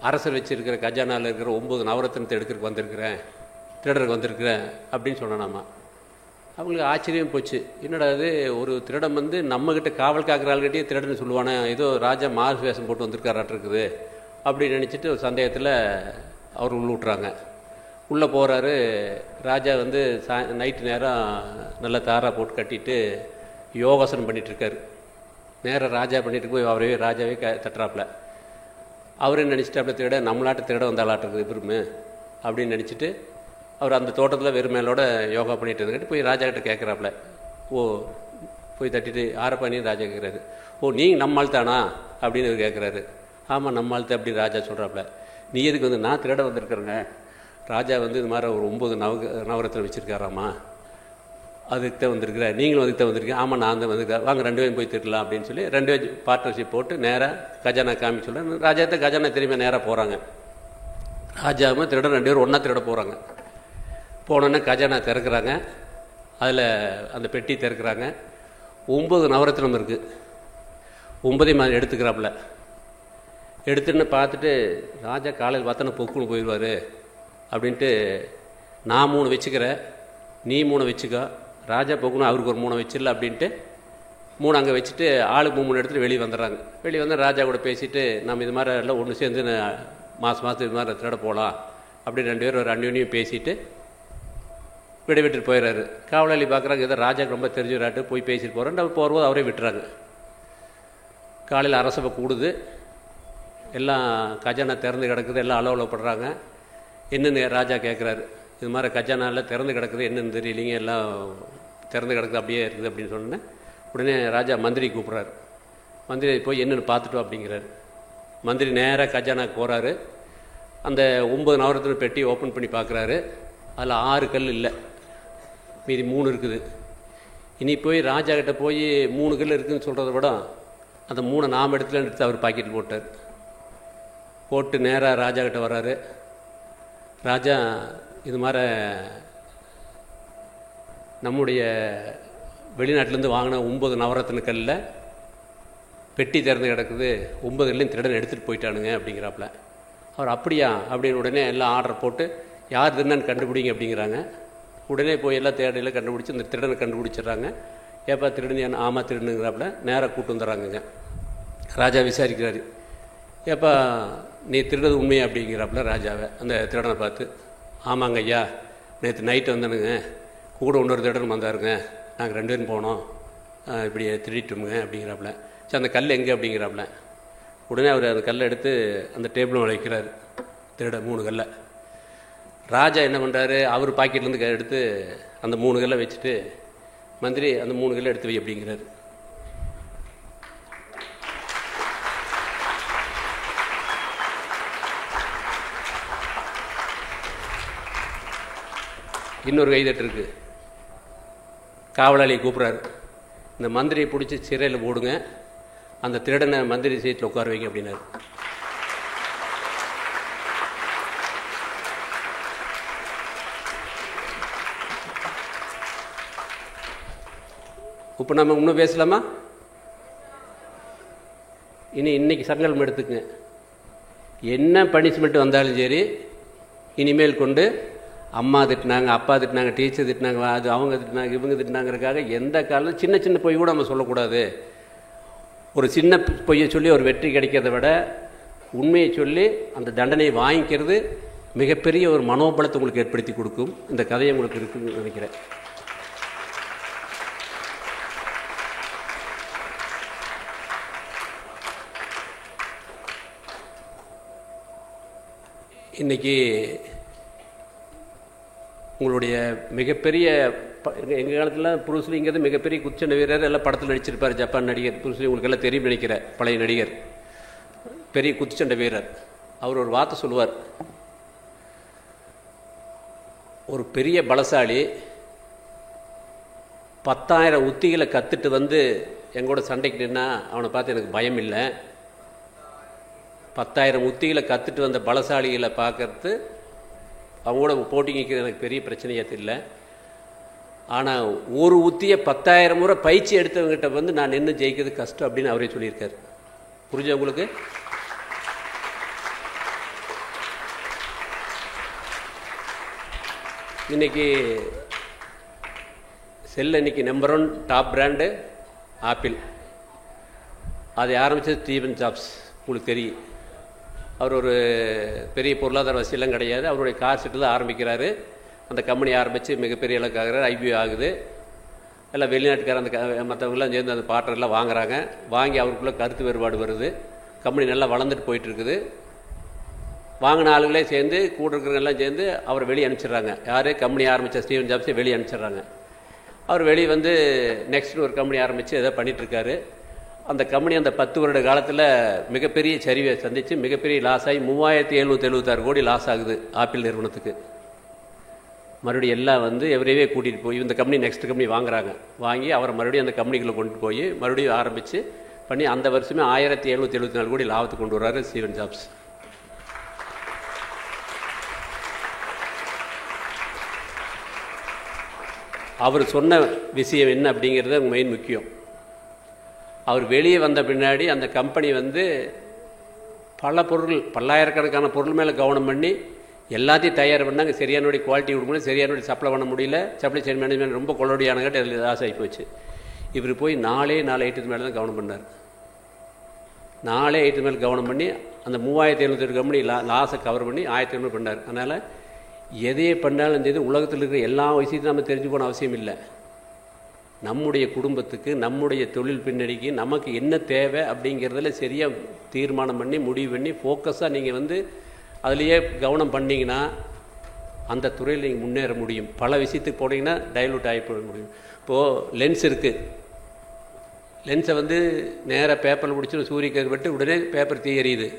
அரசர் வச்சுருக்கிற கஜானாவில் இருக்கிற 9 நவரத்னத்தை எடுக்கிறதுக்கு வந்திருக்கிறேன், திருடருக்கு வந்திருக்கிறேன் அப்படின்னு சொன்னானாமா. அவங்களுக்கு ஆச்சரியம் போச்சு. என்னடா அது, ஒரு திருடன் நம்மக்கிட்ட காவல் காக்கிற ஆள்கிட்டே திருடன்னு சொல்லுவானே, ஏதோ ராஜா மாறு வேஷம் போட்டு வந்திருக்காராட்டு இருக்குது அப்படின்னு நினச்சிட்டு ஒரு சந்தேகத்தில் அவர் உள்ள விட்றாங்க. உள்ளே போகிறாரு. ராஜா நைட்டு நேரம் நல்லா தாரா போட்டு கட்டிட்டு யோகாசனம் பண்ணிகிட்ருக்காரு. நேராக ராஜா பண்ணிட்டு போய் அவரவே ராஜாவே தட்டுறாப்புல. அவரே நினச்சிட்டாப்புல, திருட நம்மளாட்ட திருட வந்தாலாட்டுருக்குது பெருமை அப்படின்னு நினச்சிட்டு அவர் அந்த தோட்டத்தில் வெறும் மேலோட யோகா பண்ணிட்டு இருந்துக்கிட்டு போய் ராஜா கிட்ட கேட்குறாப்புல. ஓ, போய் தட்டிட்டு ஆரப்பாணின்னு ராஜா கேட்குறாரு. ஓ, நீங்கள் நம்மால் தானா அப்படின்னு அவர் கேட்குறாரு. ஆமாம், நம்மால் தான் அப்படின்னு ராஜா சொல்கிறாப்புல. நீ எதுக்கு நான் திருட வந்திருக்கிறேங்க, ராஜா இது மாதிரி ஒரு 9 நவரத்தில் வச்சுருக்காராம்மா, அதுக்கு தான் வந்திருக்கிறேன், நீங்களும் அதுக்கு தான் வந்திருக்கேன். ஆமாம், நான் தான் வந்திருக்கேன், வாங்க 2 பேரும் போய் திருடலாம் அப்படின்னு சொல்லி 2 பேரும் பார்ட்னர்ஷிப் போட்டு நேராக கஜானா காமி சொல்கிறேன். ராஜாத்த கஜானா திரும்பி நேராக போகிறாங்க. ராஜாவும் திருடன் 2 பேரும் ஒன்றா திருட போகிறாங்க. போனோன்னே கஜானா திறக்கிறாங்க. அதில் அந்த பெட்டி திறக்கிறாங்க. 9 நவரத்னம் இருக்குது. 9 மாதிரி எடுத்துக்கிறாப்புல. எடுத்துன்னு பார்த்துட்டு ராஜா காலையில் பார்த்தோன்னா பொக்குன்னு போயிடுவார் அப்படின்ட்டு, நான் 3 வச்சுக்கிறேன், நீ 3 வச்சுக்கோ, ராஜா பொக்குன்னு அவருக்கு ஒரு 3 வச்சிடல அப்படின்ட்டு 3 அங்கே வச்சுட்டு ஆளுக்கு 3 எடுத்துகிட்டு வெளியே வந்துடுறாங்க. வெளியே வந்து ராஜா கூட பேசிவிட்டு, நம்ம இது மாதிரி எல்லாம் ஒன்று சேர்ந்து மாதம் இது மாதிரி திருட போகலாம் அப்படி 2 பேரும் ஒரு அந்யோன்யம் பேசிவிட்டு விட்டுட்டு போயிடுறாரு. காவலாளி பார்க்குறாங்க, ஏதோ ராஜாக்கு ரொம்ப தெரிஞ்சுறாட்டு போய் பேசிட்டு போகிறோம். நம்ம போகிறபோது அவரே விட்டுறாங்க. காலையில் அரசபை கூடுது. எல்லாம் கஜானா திறந்து கிடக்குது, எல்லாம் அலவலப்படுறாங்க. என்னென்னு ராஜா கேட்குறாரு. இது மாதிரி கஜானாவில் திறந்து கிடக்குது, என்னென்னு தெரியலிங்க, எல்லாம் திறந்து கிடக்குது அப்படியே இருக்குது அப்படின்னு சொன்னேன். உடனே ராஜா மந்திரி கூப்பிட்றாரு. மந்திரி போய் என்னென்னு பார்த்துட்டோம் அப்படிங்கிறாரு. மந்திரி நேராக கஜானாக்கு போகிறாரு. அந்த 9 நவரத்ன பெட்டி ஓப்பன் பண்ணி பார்க்குறாரு. அதில் 6 கல் இல்லை, மீதி 3 இருக்குது. இனி போய் ராஜா கிட்ட போய் 3 கல் இருக்குதுன்னு சொல்கிறத விட அந்த 3 நாம் இடத்துல எடுத்து அவர் பாக்கெட்டில் போட்டார். போட்டு நேராக ராஜா கிட்ட வர்றாரு. ராஜா, இது மாதிரி நம்முடைய வெளிநாட்டிலேருந்து வாங்கின 9 நவரத்ன கல்லில் பெட்டி திறந்து கிடக்குது, 9 கல்லையும் திருடன் எடுத்துகிட்டு போயிட்டானுங்க அப்படிங்கிறாப்புல. அவர் அப்படியா அப்படின்னு உடனே எல்லாம் ஆர்டர் போட்டு யார் திருடன்னு கண்டுபிடிங்க அப்படிங்கிறாங்க. உடனே போய் எல்லாம் தேடையில் கண்டுபிடிச்சி அந்த திருடனை கண்டுபிடிச்சிட்றாங்க. ஏப்பா திருடன்? ஆமாம் திருடனுங்கிறாப்புல. நேராக கூட்டு வந்துடுறாங்கங்க. ராஜா விசாரிக்கிறாரு, ஏப்பா நீ திருடது உண்மையா அப்படிங்கிறாப்புல ராஜாவை அந்த திருடனை பார்த்து. ஆமாங்க ஐயா, நேற்று நைட்டு வந்தனுங்க, கூட இன்னொரு திருடன் வந்தாருங்க, நாங்கள் 2 பேரும் போனோம், இப்படி திருடிட்டோமுங்க அப்படிங்கிறாப்புல. சரி, அந்த கல் எங்கே அப்படிங்கிறாப்புல. உடனே அவர் அந்த கல்லை எடுத்து அந்த டேபிளும் வைக்கிறார். திருட 3 கல்லை. ராஜா என்ன பண்ணுறாரு, அவர் பாக்கெட்லேருந்து எடுத்து அந்த 3 கல்லை வச்சுட்டு, மந்திரி அந்த 3 கல்லை எடுத்து வை அப்படிங்கிறாரு. இன்னொரு கைதட்டு இருக்குது. காவலாளியை கூப்பிட்றாரு. இந்த மந்திரியை பிடிச்சி சிறையில் போடுங்க, அந்த திருடனை மந்திரி சீட்டில் உட்கார வைங்க அப்படின்னாரு. இப்போ நம்ம இன்னும் பேசலாமா? இன்னைக்கு சங்கல்பம் எடுத்துக்குங்க. என்ன பனிஷ்மெண்ட் வந்தாலும் சரி, இனிமேல் கொண்டு அம்மா திட்டினாங்க, அப்பா திட்டினாங்க, டீச்சர் திட்டினாங்க, அது அவங்க திட்டினாங்க, இவங்க திட்டினாங்கிறதுக்காக எந்த காலம் சின்ன சின்ன பொய் கூட நம்ம சொல்லக்கூடாது. ஒரு சின்ன பொய்யை சொல்லி ஒரு வெற்றி கிடைக்கிறத விட உண்மையை சொல்லி அந்த தண்டனையை வாங்கிக்கிறது மிகப்பெரிய ஒரு மனோபலத்தை உங்களுக்கு ஏற்படுத்தி கொடுக்கும். இந்த கதையை உங்களுக்கு இருக்குன்னு நினைக்கிறேன். இன்றைக்கி உங்களுடைய மிகப்பெரிய எங்கள் காலத்தில் புருஸ்லிங்கிறது மிகப்பெரிய குச்சண்ட வீரர், எல்லாம் படத்தில் நடிச்சிருப்பார். ஜப்பான் நடிகர் புருஸ்லி, உங்களுக்கு எல்லாம் தெரியும் நினைக்கிற, பழைய நடிகர், பெரிய குத்துச்சண்டை வீரர். அவர் ஒரு வார்த்தை சொல்லுவார், ஒரு பெரிய பலசாலி 10,000 உத்திகளை கற்றுட்டு வந்து எங்கூட சண்டைக்கு நின்னா அவனை பார்த்து எனக்கு பயம் இல்லை. 10,000 உத்திகளை கற்றுட்டு வந்த பலசாலிகளை பார்க்கறது அவங்களோட போட்டிக்கு எனக்கு பெரிய பிரச்சனையே தெரியல. ஆனால் ஒரு உத்தியை 10,000 முறை பயிற்சி எடுத்தவங்ககிட்ட வந்து நான் நின்று ஜெயிக்கிறது கஷ்டம் அப்படின்னு அவரே சொல்லியிருக்காரு. புரிஞ்ச உங்களுக்கு? இன்றைக்கி செல்ல இன்றைக்கி நம்பர் 1 டாப் பிராண்டு ஆப்பிள். அதை ஆரம்பித்தது ஸ்டீவன் ஜாப்ஸ். உங்களுக்கு தெரியும், அவர் ஒரு பெரிய பொருளாதார வசதியெல்லாம் கிடையாது. அவருடைய கார் செட்டில் தான் ஆரம்பிக்கிறாரு. அந்த கம்பெனி ஆரம்பித்து மிகப்பெரிய இலக்காகிறார். ஐபிஓ ஆகுது. எல்லாம் வெளிநாட்டுக்கார அந்த மற்றவங்களாம் சேர்ந்து அந்த பார்ட்னர்லாம் வாங்குறாங்க. வாங்கி அவருக்குள்ளே கருத்து வேறுபாடு வருது. கம்பெனி நல்லா வளர்ந்துட்டு போயிட்டுருக்குது. வாங்கின ஆளுங்களே சேர்ந்து கூட இருக்கிறவங்கெல்லாம் சேர்ந்து அவரை வெளியே அனுப்பிச்சிடுறாங்க. யார்? கம்பெனி ஆரம்பித்த ஸ்டீவன் ஜாப்ஸை வெளியே அனுப்பிச்சிடுறாங்க. அவர் வெளியே வந்து நெக்ஸ்ட் ஒரு கம்பெனி ஆரம்பித்து எதோ பண்ணிகிட்ருக்காரு. அந்த கம்பெனி அந்த 10 வருட காலத்தில் மிகப்பெரிய சரிவை சந்தித்து மிகப்பெரிய லாஸ் ஆகி 3776 கோடி லாஸ் ஆகுது ஆப்பிள் நிறுவனத்துக்கு. மறுபடியும் எல்லாம் வந்து எவரையே கூட்டிகிட்டு போய் இந்த கம்பெனி நெக்ஸ்ட் கம்பெனி வாங்குறாங்க. வாங்கி அவரை மறுபடியும் அந்த கம்பெனிக்குள்ளே கொண்டு போய் மறுபடியும் ஆரம்பித்து பண்ணி அந்த வருஷமே 1774 கோடி லாபத்துக்கு கொண்டு வர்றாரு ஸ்டீவன் ஜாப்ஸ். அவர் சொன்ன விஷயம் என்ன அப்படிங்கிறது மெயின் முக்கியம். அவர் வெளியே வந்த பின்னாடி அந்த கம்பெனி வந்து பல பொருள், பல்லாயிரக்கணக்கான பொருள் மேலே கவனம் பண்ணி எல்லாத்தையும் தயார் பண்ணாங்க. சரியானபடி குவாலிட்டி கொடுக்க முடியல, சரியானபடி சப்ளை பண்ண முடியல. சப்ளை செயின் மேனேஜ்மெண்ட் ரொம்ப கொள்ளடியானங்கிட்ட அதில் லாஸ் ஆகி போச்சு. இவர் போய் 4 ஐட்டத்து மேலே தான் கவனம் பண்ணார். 4 ஐட்டத்து மேலே கவனம் பண்ணி அந்த 3778 கம்பெனி லாஸை கவர் பண்ணி 1700 பண்ணார். அதனால் எதையே பண்ணாலும் செய்து உலகத்தில் இருக்கிற எல்லா விஷயத்தையும் நம்ம தெரிஞ்சு போன அவசியம் இல்லை. நம்முடைய குடும்பத்துக்கு, நம்முடைய தொழில் பின்னணிக்கு நமக்கு என்ன தேவை அப்படிங்கிறதுல சரியாக தீர்மானம் பண்ணி முடிவு பண்ணி ஃபோக்கஸாக நீங்கள் வந்து அதுலேயே கவனம் பண்ணிங்கன்னா அந்த துறையில் நீங்கள் முன்னேற முடியும். பல விஷயத்துக்கு போனீங்கன்னா டைலூட் ஆகி போட முடியும். இப்போது லென்ஸ் இருக்குது. லென்ஸை வந்து நேராக பேப்பரில் பிடிச்சி சூரிய விட்டு உடனே பேப்பர் தீ எரியுது.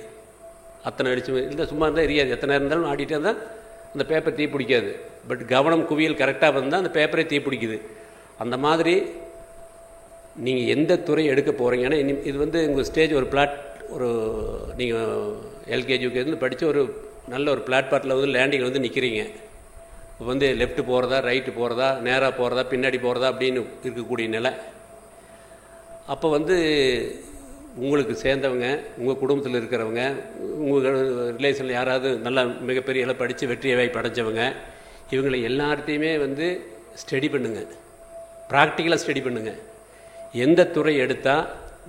அத்தனை அடிச்சு இல்லை, சும்மா இருந்தால் எரியாது. எத்தனை நேரம் இருந்தாலும் ஆடிட்டே இருந்தால் அந்த பேப்பர் தீ பிடிக்காது. பட் கவனம் குவியல் கரெக்டாக இருந்தால் அந்த பேப்பரே தீ பிடிக்குது. அந்த மாதிரி நீங்கள் எந்த துறை எடுக்க போகிறீங்க, ஏன்னா இது வந்து உங்கள் ஸ்டேஜ் ஒரு நீங்கள் எல்கேஜி யூகேஜி படித்து ஒரு நல்ல ஒரு பிளாட்பார்ட்டில் வந்து லேண்டிங்கில் வந்து நிற்கிறீங்க. இப்போ வந்து லெஃப்ட் போகிறதா, ரைட்டு போகிறதா, நேராக போகிறதா, பின்னாடி போகிறதா அப்படின்னு இருக்கக்கூடிய நிலை. அப்போ வந்து உங்களுக்கு சேர்ந்தவங்க, உங்கள் குடும்பத்தில் இருக்கிறவங்க, உங்கள் ரிலேஷனில் யாராவது நல்லா மிகப்பெரிய இலை படித்து வெற்றியை வாய்ப்பு அடைஞ்சவங்க, இவங்களை எல்லாத்தையுமே வந்து ஸ்டடி பண்ணுங்கள். ப்ராக்டிக்கலாக ஸ்டடி பண்ணுங்கள். எந்த துறை எடுத்தால்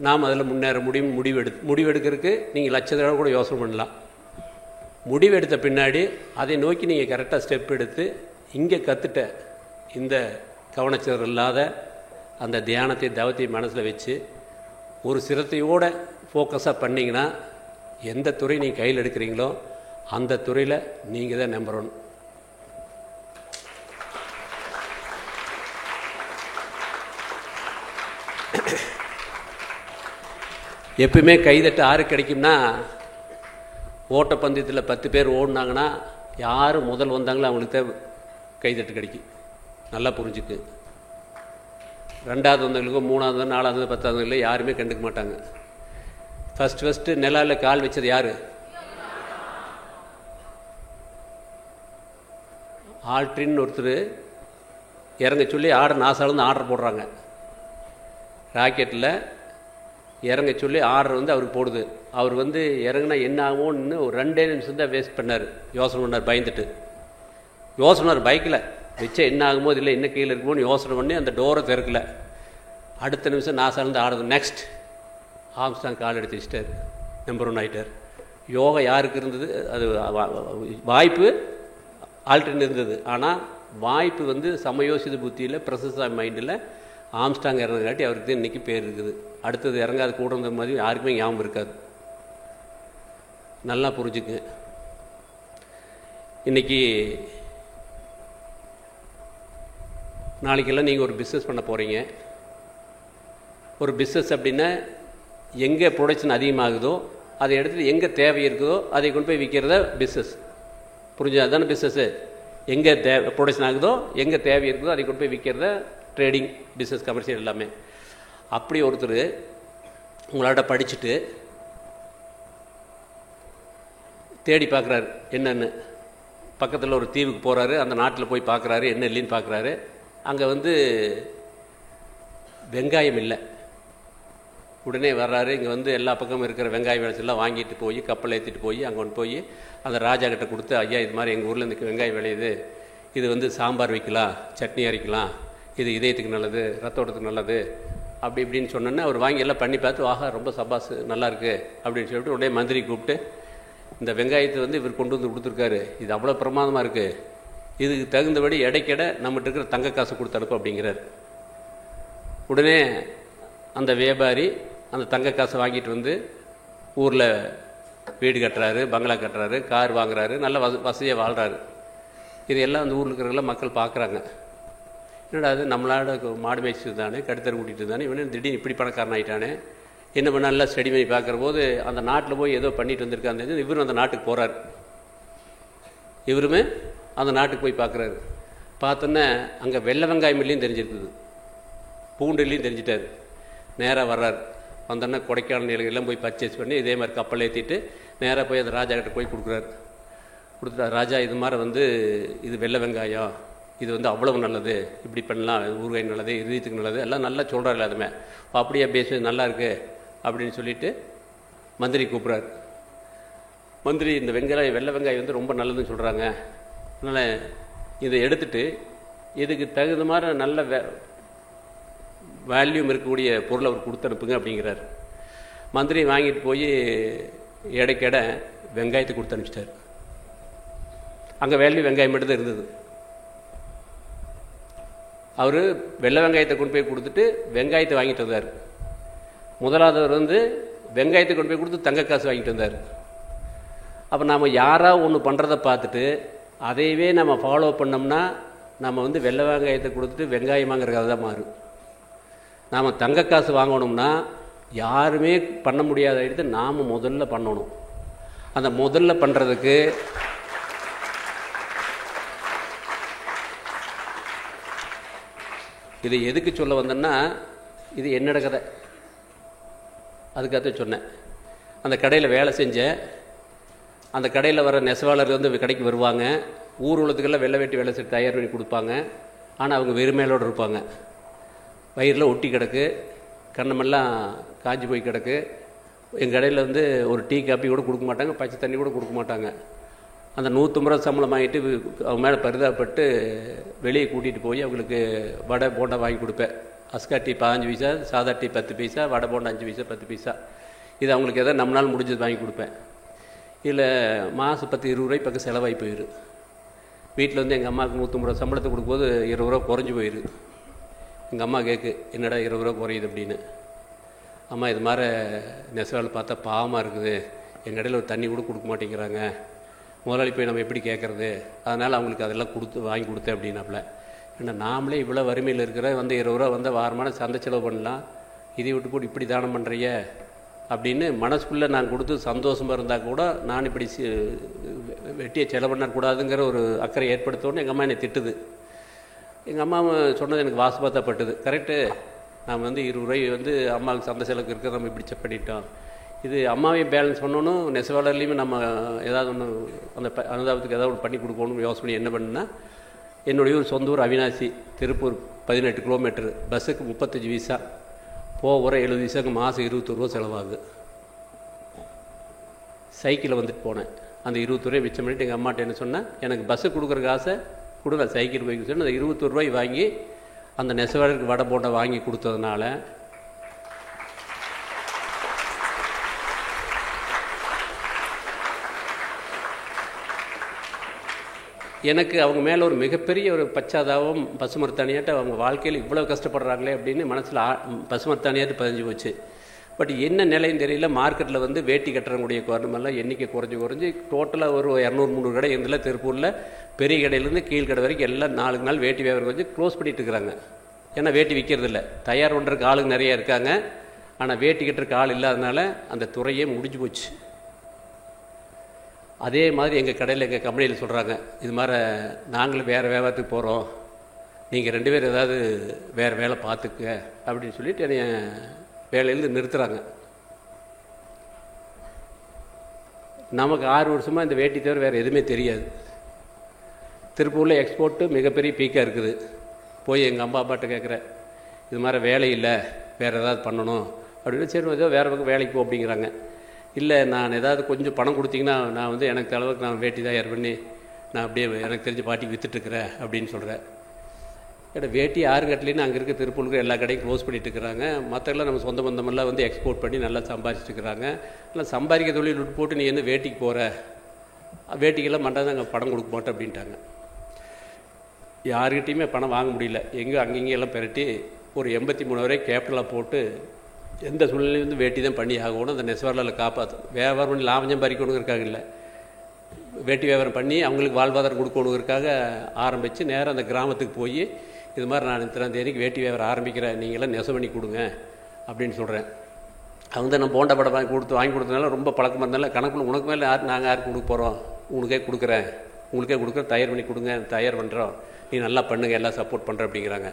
நாம் அதில் முன்னேற முடியும் முடிவெடுக்கிறதுக்கு நீங்கள் லட்சத்தோட கூட யோசனை பண்ணலாம். முடிவெடுத்த பின்னாடி அதை நோக்கி நீங்கள் கரெக்டாக ஸ்டெப் எடுத்து இங்கே கற்றுட்ட இந்த கவனச்சிதறல் இல்லாத அந்த தியானத்தை தவத்தை மனசில் வச்சு ஒரு சிரத்தையோடு ஃபோக்கஸாக பண்ணிங்கன்னா எந்த துறை நீங்கள் கையில் எடுக்கிறீங்களோ அந்த துறையில் நீங்கள் தான் நம்பர் 1. எப்பவுமே கைதட்டு ஆறு கிடைக்கும்னா, ஓட்டப்பந்தயத்தில் 10 பேர் ஓடினாங்கன்னா யார் முதல் வந்தாங்களோ அவங்களுக்கு தான் கைதட்டு கிடைக்கும். நல்லா புரிஞ்சுக்கு. 2வது வந்தவங்களுக்கோ 3வது 4வது 10வது யாருமே கண்டுக்க மாட்டாங்க. ஃபஸ்ட்டு நிலாவில் கால் வச்சது யார்? ஆல்ட்ரின்னு ஒருத்தர் இறங்க சொல்லி நாசாலேருந்து ஆர்டர் போடுறாங்க. ராக்கெட்டில் இறங்க சொல்லி ஆர்டர் வந்து அவருக்கு போடுது. அவர் வந்து இறங்கினா என்ன ஆகும்னு ஒரு 2 நிமிஷம் தான் வேஸ்ட் பண்ணார். யோசனை பண்ணார், பயந்துட்டு யோசனை பைக்கில் வச்சா என்ன ஆகுமோ இல்லை என்ன கீழே இருக்குமோன்னு யோசனை பண்ணி அந்த டோரை திறக்கல. அடுத்த நிமிஷம் நாசாலேருந்து ஆடுது. நெக்ஸ்ட் ஆம்ஸ்டாங் கால் எடுத்து வச்சிட்டார், நம்பர் 1 ஆகிட்டார். யோகா யாருக்கு இருந்தது? அது வாய்ப்பு ஆல்ட்ரின் இருந்தது. ஆனால் வாய்ப்பு வந்து சமயோசித புத்தியில் ப்ரெசஸ் ஆஃப் மைண்டில் ஆம்ஸ்டாங் இறங்காட்டி அவருக்கு தான் இன்றைக்கி பேர் இருக்குது. அடுத்தது இறங்காது கூட இருந்த மாதிரி யாருக்குமே ஞாபகம் இருக்காது. நல்லா புரிஞ்சுக்க. இன்றைக்கி நாளைக்கெல்லாம் நீங்கள் ஒரு பிஸ்னஸ் பண்ண போகிறீங்க. ஒரு பிஸ்னஸ் அப்படின்னா எங்கே ப்ரொடக்ஷன் அதிகமாகுதோ அதை எடுத்துகிட்டு எங்கே தேவை இருக்குதோ அதை கொண்டு போய் விற்கிறத பிஸ்னஸ். புரிஞ்சது தானே பிஸ்னஸ்ஸு? எங்கே ப்ரொடக்ஷன் ஆகுதோ எங்கே தேவை இருக்குதோ அதை கொண்டு போய் விற்கிறத ட்ரேடிங், பிஸ்னஸ், கமர்ஷியல் எல்லாமே. அப்படி ஒருத்தர் உங்களாட்ட படிச்சுட்டு தேடி பார்க்குறாரு என்னென்னு. பக்கத்தில் ஒரு தீவுக்கு போகிறாரு, அந்த நாட்டில் போய் பார்க்குறாரு என்ன இல்லைன்னு பார்க்குறாரு. அங்கே வந்து வெங்காயம் இல்லை. உடனே வர்றாரு. இங்கே வந்து எல்லா பக்கமும் இருக்கிற வெங்காய விளைச்செல்லாம் வாங்கிட்டு போய் கப்பல் ஏற்றிட்டு போய் அங்கே கொண்டு போய் அந்த ராஜா கிட்ட கொடுத்து, ஐயா இது மாதிரி எங்கள் ஊரில் இந்த வெங்காயம் விளையுது, இது வந்து சாம்பார் வைக்கலாம், சட்னி அரைக்கலாம், இது இதயத்துக்கு நல்லது, ரத்தோட்டத்துக்கு நல்லது அப்படி இப்படின்னு சொன்னோன்னே அவர் வாங்கி எல்லாம் பண்ணி பார்த்து, ஆஹா ரொம்ப சபாஸ் நல்லாயிருக்கு அப்படின்னு சொல்லிட்டு உடனே மந்திரி கூப்பிட்டு, இந்த வெங்காயத்தை வந்து இவர் கொண்டு வந்து கொடுத்துருக்காரு, இது அவ்வளோ பிரமாதமாக இருக்குது, இதுக்கு தகுந்தபடி எடைக்கெடை நம்மகிட்ட இருக்கிற தங்க காசு கொடுத்து அனுப்பு அப்படிங்கிறார். உடனே அந்த வியாபாரி அந்த தங்க காசை வாங்கிட்டு வந்து ஊரில் வீடு கட்டுறாரு, பங்களா கட்டுறாரு, கார் வாங்குறாரு, நல்ல வசதியாக வாழ்கிறாரு. இதையெல்லாம் அந்த ஊரில் இருக்கிறவங்களாம் மக்கள் பார்க்குறாங்க. என்னடா அது நம்மளாட மாடு மேய்ச்சிட்டு தானே, கடுத்தர் கூட்டிகிட்டு தானே, இவனே திடீர்னு இப்படி பணக்காரன் ஆகிட்டானே, என்ன பண்ண நல்லா ஸ்டடி பண்ணி பார்க்குற போது அந்த நாட்டில் போய் ஏதோ பண்ணிட்டு வந்திருக்காங்க. இவரும் அந்த நாட்டுக்கு போகிறார். இவருமே அந்த நாட்டுக்கு போய் பார்க்குறாரு. பார்த்தோன்னே அங்கே வெள்ளை வெங்காயம் இல்லையும் தெரிஞ்சிருக்குது, பூண்டுலையும் தெரிஞ்சிட்டார். நேராக வர்றார். வந்தோடனே கொடைக்கானல் நிலையெல்லாம் போய் பர்ச்சேஸ் பண்ணி இதே மாதிரி கப்பல் ஏற்றிட்டு நேராக போய் அந்த ராஜா கிட்ட போய் கொடுக்குறாரு. கொடுத்துட்டா, ராஜா இது மாதிரி வந்து இது வெள்ளை வெங்காயம், இது வந்து அவ்வளவு நல்லது, இப்படி பண்ணலாம், ஊறுகாய் நல்லது, இதயத்துக்கு நல்லது, எல்லாம் நல்லா சொல்கிறாரு. எல்லாத்துமே அப்படியே பேச நல்லா இருக்கு அப்படின்னு சொல்லிட்டு மந்திரி கூப்பிட்றாரு. மந்திரி, இந்த வெங்காயம் வெள்ளை வெங்காயம் வந்து ரொம்ப நல்லதுன்னு சொல்கிறாங்க, அதனால் இதை எடுத்துட்டு இதுக்கு தகுந்த மாதிரி நல்ல வேல்யூம் இருக்கக்கூடிய பொருளை அவர் கொடுத்து அனுப்புங்க அப்படிங்கிறார். மந்திரி வாங்கிட்டு போய் எடைக்கெடை வெங்காயத்தை கொடுத்து அனுப்பிச்சிட்டார். அங்கே வேல்யூ வெங்காயம் மட்டும் தான் இருந்தது. அவர் வெள்ளை வெங்காயத்தை கொண்டு போய் கொடுத்துட்டு வெங்காயத்தை வாங்கிட்டு வந்தார். முதலாவதவர் வந்து வெங்காயத்தை கொண்டு போய் கொடுத்து தங்க காசு வாங்கிட்டு வந்தார். அப்போ நாம் யாராவது ஒன்று பண்ணுறதை பார்த்துட்டு அதையவே நம்ம ஃபாலோ பண்ணோம்னா நம்ம வந்து வெள்ளை வெங்காயத்தை கொடுத்துட்டு வெங்காயம் வாங்குறதுக்காக தான் மாறும். நாம் தங்க காசு வாங்கணும்னா யாருமே பண்ண முடியாத எடுத்து நாம் முதல்ல பண்ணணும். அந்த முதல்ல பண்ணுறதுக்கு இது எதுக்கு சொல்ல வந்தேன்னா, இது என்னோட கதை, அதுக்காக சொன்னேன். அந்த கடையில் வேலை செஞ்சேன். அந்த கடையில் வர நெசவாளர் வந்து கடைக்கு வருவாங்க. ஊர் உலகத்துக்கெல்லாம் வெள்ளை வேட்டி வேலை செஞ்சு தயார் பண்ணி கொடுப்பாங்க. ஆனால் அவங்க வெறுமையிலோடு இருப்பாங்க. வயிறில் ஒட்டி கிடக்கு, கண்ணமெல்லாம் காஞ்சி போய் கிடக்கு. எங்கள் கடையில் வந்து ஒரு டீ காப்பி கூட கொடுக்க மாட்டாங்க, பச்சை தண்ணி கூட கொடுக்க மாட்டாங்க. அந்த 150 ரூபா சம்பளம் வாங்கிட்டு அவங்க மேலே பரிதாபப்பட்டு வெளியே கூட்டிகிட்டு போய் அவங்களுக்கு வடை போண்டா வாங்கி கொடுப்பேன். அஸ்கா டீ 15 பைசா, சாதா டீ 10 பைசா, வடை போண்டா 5 பைசா 10 பைசா. இது அவங்களுக்கு எதாவது நம்மளால் முடிஞ்சது வாங்கி கொடுப்பேன். இதில் மாதம் 10-20 ரூபாய் பக்கம் செலவாகி போயிடும். வீட்டில் வந்து எங்கள் அம்மாவுக்கு 150 ரூபா சம்பளத்தை கொடுக்கும்போது 20 ரூபா குறைஞ்சி போயிடுது. எங்கள் அம்மா கேட்கு, என்னடா 20 ரூபா குறையுது அப்படின்னு. அம்மா இது மாதிரி நெசவால் பார்த்தா பாவமாக இருக்குது, எங்கள் கடையில் ஒரு தண்ணி கூட கொடுக்க மாட்டேங்கிறாங்க, முதலாளி போய் நம்ம எப்படி கேட்குறது, அதனால் அவங்களுக்கு அதெல்லாம் வாங்கி கொடுத்தேன் அப்படின்னாப்புல. ஏன்னா நாமளே இவ்வளோ வறுமையில் இருக்கிற வந்து 20 ரூபா வந்து வாரமான சந்தை செலவு பண்ணலாம், இதை விட்டு போட்டு இப்படி தானம் பண்ணுறிய அப்படின்னு மனசுக்குள்ளே நான் கொடுத்து சந்தோஷமாக இருந்தால் கூட நான் இப்படி வெட்டியை செலவு பண்ணக்கூடாதுங்கிற ஒரு அக்கறை ஏற்படுத்தோன்னு எங்கள் அம்மா என்னை திட்டுது. எங்கள் அம்மா சொன்னது எனக்கு வாசுபாத்தப்பட்டது. கரெக்டு, நாம் வந்து 20 ரூபாய் வந்து அம்மாவுக்கு சந்தை செலவுக்கு இருக்கிற நம்ம இப்படி செக் பண்ணிட்டோம். இது அம்மாவையும் பேலன்ஸ் பண்ணணும், நெசவாளர்லையுமே நம்ம ஏதாவது ஒன்று அந்த அனுதாபத்துக்கு ஏதாவது ஒன்று பண்ணி கொடுக்கணும்னு யோசனை பண்ணி என்ன பண்ணுன்னா, என்னுடைய ஒரு சொந்த ஊர் அவினாசி, திருப்பூர் 18 கிலோமீட்டரு, பஸ்ஸுக்கு 35 பைசா, போகிற 70 பைசாவுக்கு மாதம் 21 ரூபா செலவாகுது. சைக்கிளில் வந்துட்டு போனேன். அந்த 21 ரூபாய் மிச்சம் பண்ணிட்டு எங்கள் அம்மாட்ட என்ன சொன்னேன், எனக்கு பஸ்ஸு கொடுக்குற காசை கொடுங்க, சைக்கிள் போய்க்கு சொன்னால் அந்த 21 ரூபாய் வாங்கி அந்த நெசவாளருக்கு வடை போண்டா வாங்கி கொடுத்ததுனால எனக்கு அவங்க மேலே ஒரு மிகப்பெரிய ஒரு பச்சாதாபம், பசுமரத்தானியாட்டு அவங்க வாழ்க்கையில் இவ்வளோ கஷ்டப்படுறாங்களே அப்படின்னு மனசில் பசுமரத்தானியாட்டு பதிஞ்சு போச்சு. பட் என்ன நிலைன்னு தெரியல, மார்க்கெட்டில் வந்து வேட்டி கட்டுறவங்களுடைய குறைமெல்லாம் எண்ணிக்கை குறைஞ்சி டோட்டலாக ஒரு 200-300 கடை இருந்தில் திருப்பூரில் பெரிய கடையிலேருந்து கீழ்கடை வரைக்கும் எல்லாம் 4 நாள் வேட்டி வியாபாரம் கொஞ்சம் க்ளோஸ் பண்ணிட்டு இருக்கிறாங்க. ஏன்னா வேட்டி விற்கிறது இல்லை, தயார் பண்ணுறதுக்கு ஆளுங்க நிறையா இருக்காங்க, ஆனால் வேட்டி கட்டுறதுக்கு ஆள் இல்லாதனால அந்த துறையே முடிஞ்சு போச்சு. அதே மாதிரி எங்கள் கடையில் எங்கள் கம்பெனியில் சொல்கிறாங்க, இது மாதிரி நாங்களும் வேறு வியாபாரத்துக்கு போகிறோம், நீங்கள் 2 பேர் ஏதாவது வேறு வேலை பார்த்துக்க அப்படின்னு சொல்லிட்டு என்னை வேலையிலேருந்து நிறுத்துகிறாங்க. நமக்கு 6 வருஷமாக இந்த வேட்டி தவிர வேறு எதுவுமே தெரியாது. திருப்பூரில் எக்ஸ்போர்ட்டு மிகப்பெரிய பீக்காக இருக்குது. போய் எங்கள் அம்மா அப்பாட்ட கேட்குறேன், இது மாதிரி வேலை இல்லை, வேறு ஏதாவது பண்ணணும் அப்படின்னு. சரி ஏதோ வேறு பக்கம் வேலைக்கு போ அப்படிங்கிறாங்க. இல்லை நான் ஏதாவது கொஞ்சம் பணம் கொடுத்தீங்கன்னா நான் வந்து எனக்கு அளவுக்கு நான் வேட்டி தயார் பண்ணி நான் அப்படியே எனக்கு தெரிஞ்ச பாட்டிக்கு விற்றுட்டுருக்குறேன் அப்படின்னு சொல்கிறேன். ஏன்னா வேட்டி யாரும் கட்டலின்னு அங்கே இருக்க திருப்பூருக்கு எல்லா கடையும் க்ளோஸ் பண்ணிட்டு இருக்கிறாங்க. மற்றெல்லாம் நம்ம சொந்த பந்தமெல்லாம் வந்து எக்ஸ்போர்ட் பண்ணி நல்லா சம்பாதிச்சுட்டு இருக்கிறாங்க. இல்லை சம்பாதிக்க தொழில் விட்டு போட்டு நீ என்ன வேட்டிக்கு போகிற, வேட்டிக்கெல்லாம் மண்டாதான் அங்கே பணம் கொடுக்க மாட்டேன் அப்படின்ட்டாங்க. யாருக்கிட்டையுமே பணம் வாங்க முடியல. எங்கே அங்கெல்லாம் பெரட்டி ஒரு 83 வரை கேபிட்டலாக போட்டு எந்த சூழ்நிலையும் வந்து வேட்டி தான் பண்ணி ஆகணும், அந்த நெசவாளர்களை காப்பாற்றும். வியாபாரம் பண்ணி லாபம் சம்பாதிக்கணுங்கிறக்காக இல்லை, வேட்டி வியாபாரம் பண்ணி அவங்களுக்கு வாழ்வாதாரம் கொடுக்கணுங்கிறதுக்காக ஆரம்பித்து நேராக அந்த கிராமத்துக்கு போய் இது மாதிரி நான் இத்தனை தேதிக்கு வேட்டி வியாபாரம் ஆரம்பிக்கிறேன், நீங்களாம் நெசவு பண்ணி கொடுங்க அப்படின்னு சொல்கிறேன். அவங்க தான் நம்ம போண்டா படம் வாங்கி கொடுத்தனால ரொம்ப பழக்கமாக இருந்தாலும் கணக்கில் உனக்கு மேலே நாங்கள் யாருக்கு கொடுக்க போகிறோம், உங்களுக்கே கொடுக்குறேன், தயார் பண்ணி கொடுங்க, தயார் பண்ணுறோம், நீ நல்லா பண்ணுங்கள், எல்லாம் சப்போர்ட் பண்ணுற அப்படிங்கிறாங்க.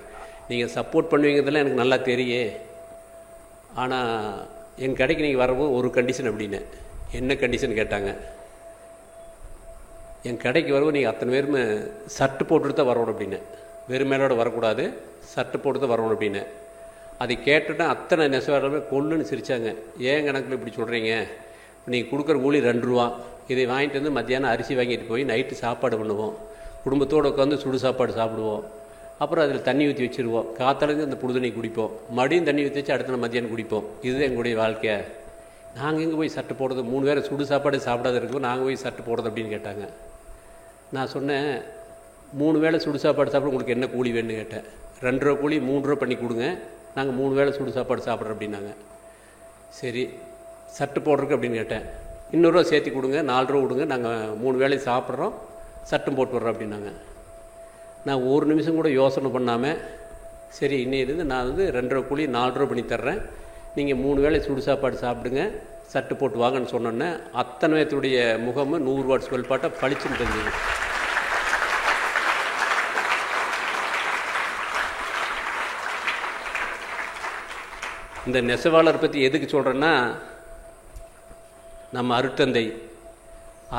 நீங்கள் சப்போர்ட் பண்ணுவீங்கிறதுலாம் எனக்கு நல்லா தெரியும். ஆனால் என் கடைக்கு நீங்கள் வரவும் ஒரு கண்டிஷன் அப்படின்னு. என்ன கண்டிஷன் கேட்டாங்க. என் கடைக்கு வரவும் நீங்கள் அத்தனை பேருமே சர்ட்டு போட்டுட்டு தான் வரணும் அப்படின்னு, வெறும் மேலோட வரக்கூடாது, சர்ட்டு போட்டு தான் வரணும் அப்படின்னு. அதை கேட்டுட்டா அத்தனை நெசவாளருமே கொல்லுன்னு சிரித்தாங்க. ஏன் கணக்கில் இப்படி சொல்கிறீங்க, நீங்கள் கொடுக்குற கூலி 2 ரூபா, இதை வாங்கிட்டு வந்து மத்தியானம் அரிசி வாங்கிட்டு போய் நைட்டு சாப்பாடு பண்ணுவோம், குடும்பத்தோடு உட்காந்து சுடு சாப்பாடு சாப்பிடுவோம், அப்புறம் அதில் தண்ணி ஊற்றி வச்சுருவோம், காத்தளந்து அந்த புது தண்ணி குடிப்போம், மறுபடியும் தண்ணி ஊற்றி வச்சு அடுத்த மத்தியானம் குடிப்போம். இதுதான் எங்களுடைய வாழ்க்கை. நாங்கள் எங்கே போய் சட்டு போடுறது, 3 வேளை சுடு சாப்பாடு சாப்பிடாத இருக்கோம், நாங்கள் போய் சட்டு போடுறது அப்படின்னு கேட்டாங்க. நான் சொன்னேன், 3 வேளை சுடு சாப்பாடு சாப்பிட உங்களுக்கு என்ன கூலி வேணும்னு கேட்டேன். 2 ரூபா கூலி 3 ரூபா பண்ணி கொடுங்க, நாங்கள் 3 வேளை சுடு சாப்பாடு சாப்பிட்றோம் அப்படின்னாங்க. சரி சட்டு போடுறதுக்கு அப்படின்னு கேட்டேன். 200 ரூபா சேர்த்து கொடுங்க, 4 ரூபா கொடுங்க, நாங்கள் 3 வேளையும் சாப்பிட்றோம், சட்டும் போட்டு வர்றோம் அப்படின்னாங்க. நான் ஒரு நிமிஷம் கூட யோசனை பண்ணாமல், சரி இன்னிலிருந்து நான் வந்து 2 ரூபா கூலி 4 ரூபா பண்ணி தர்றேன், நீங்கள் 3 வேளை சுடு சாப்பாடு சாப்பிடுங்க, சட்டு போட்டு வாங்கன்னு சொன்னோன்னே அத்தனை பேத்துடைய முகமும் 100 வாட்ஸ் வெல்பாட்டை பளிச்சுன்னு தெரிஞ்சுது. இந்த நெசவாளர் பற்றி எதுக்கு சொல்கிறேன்னா, நம்ம அருட்தந்தை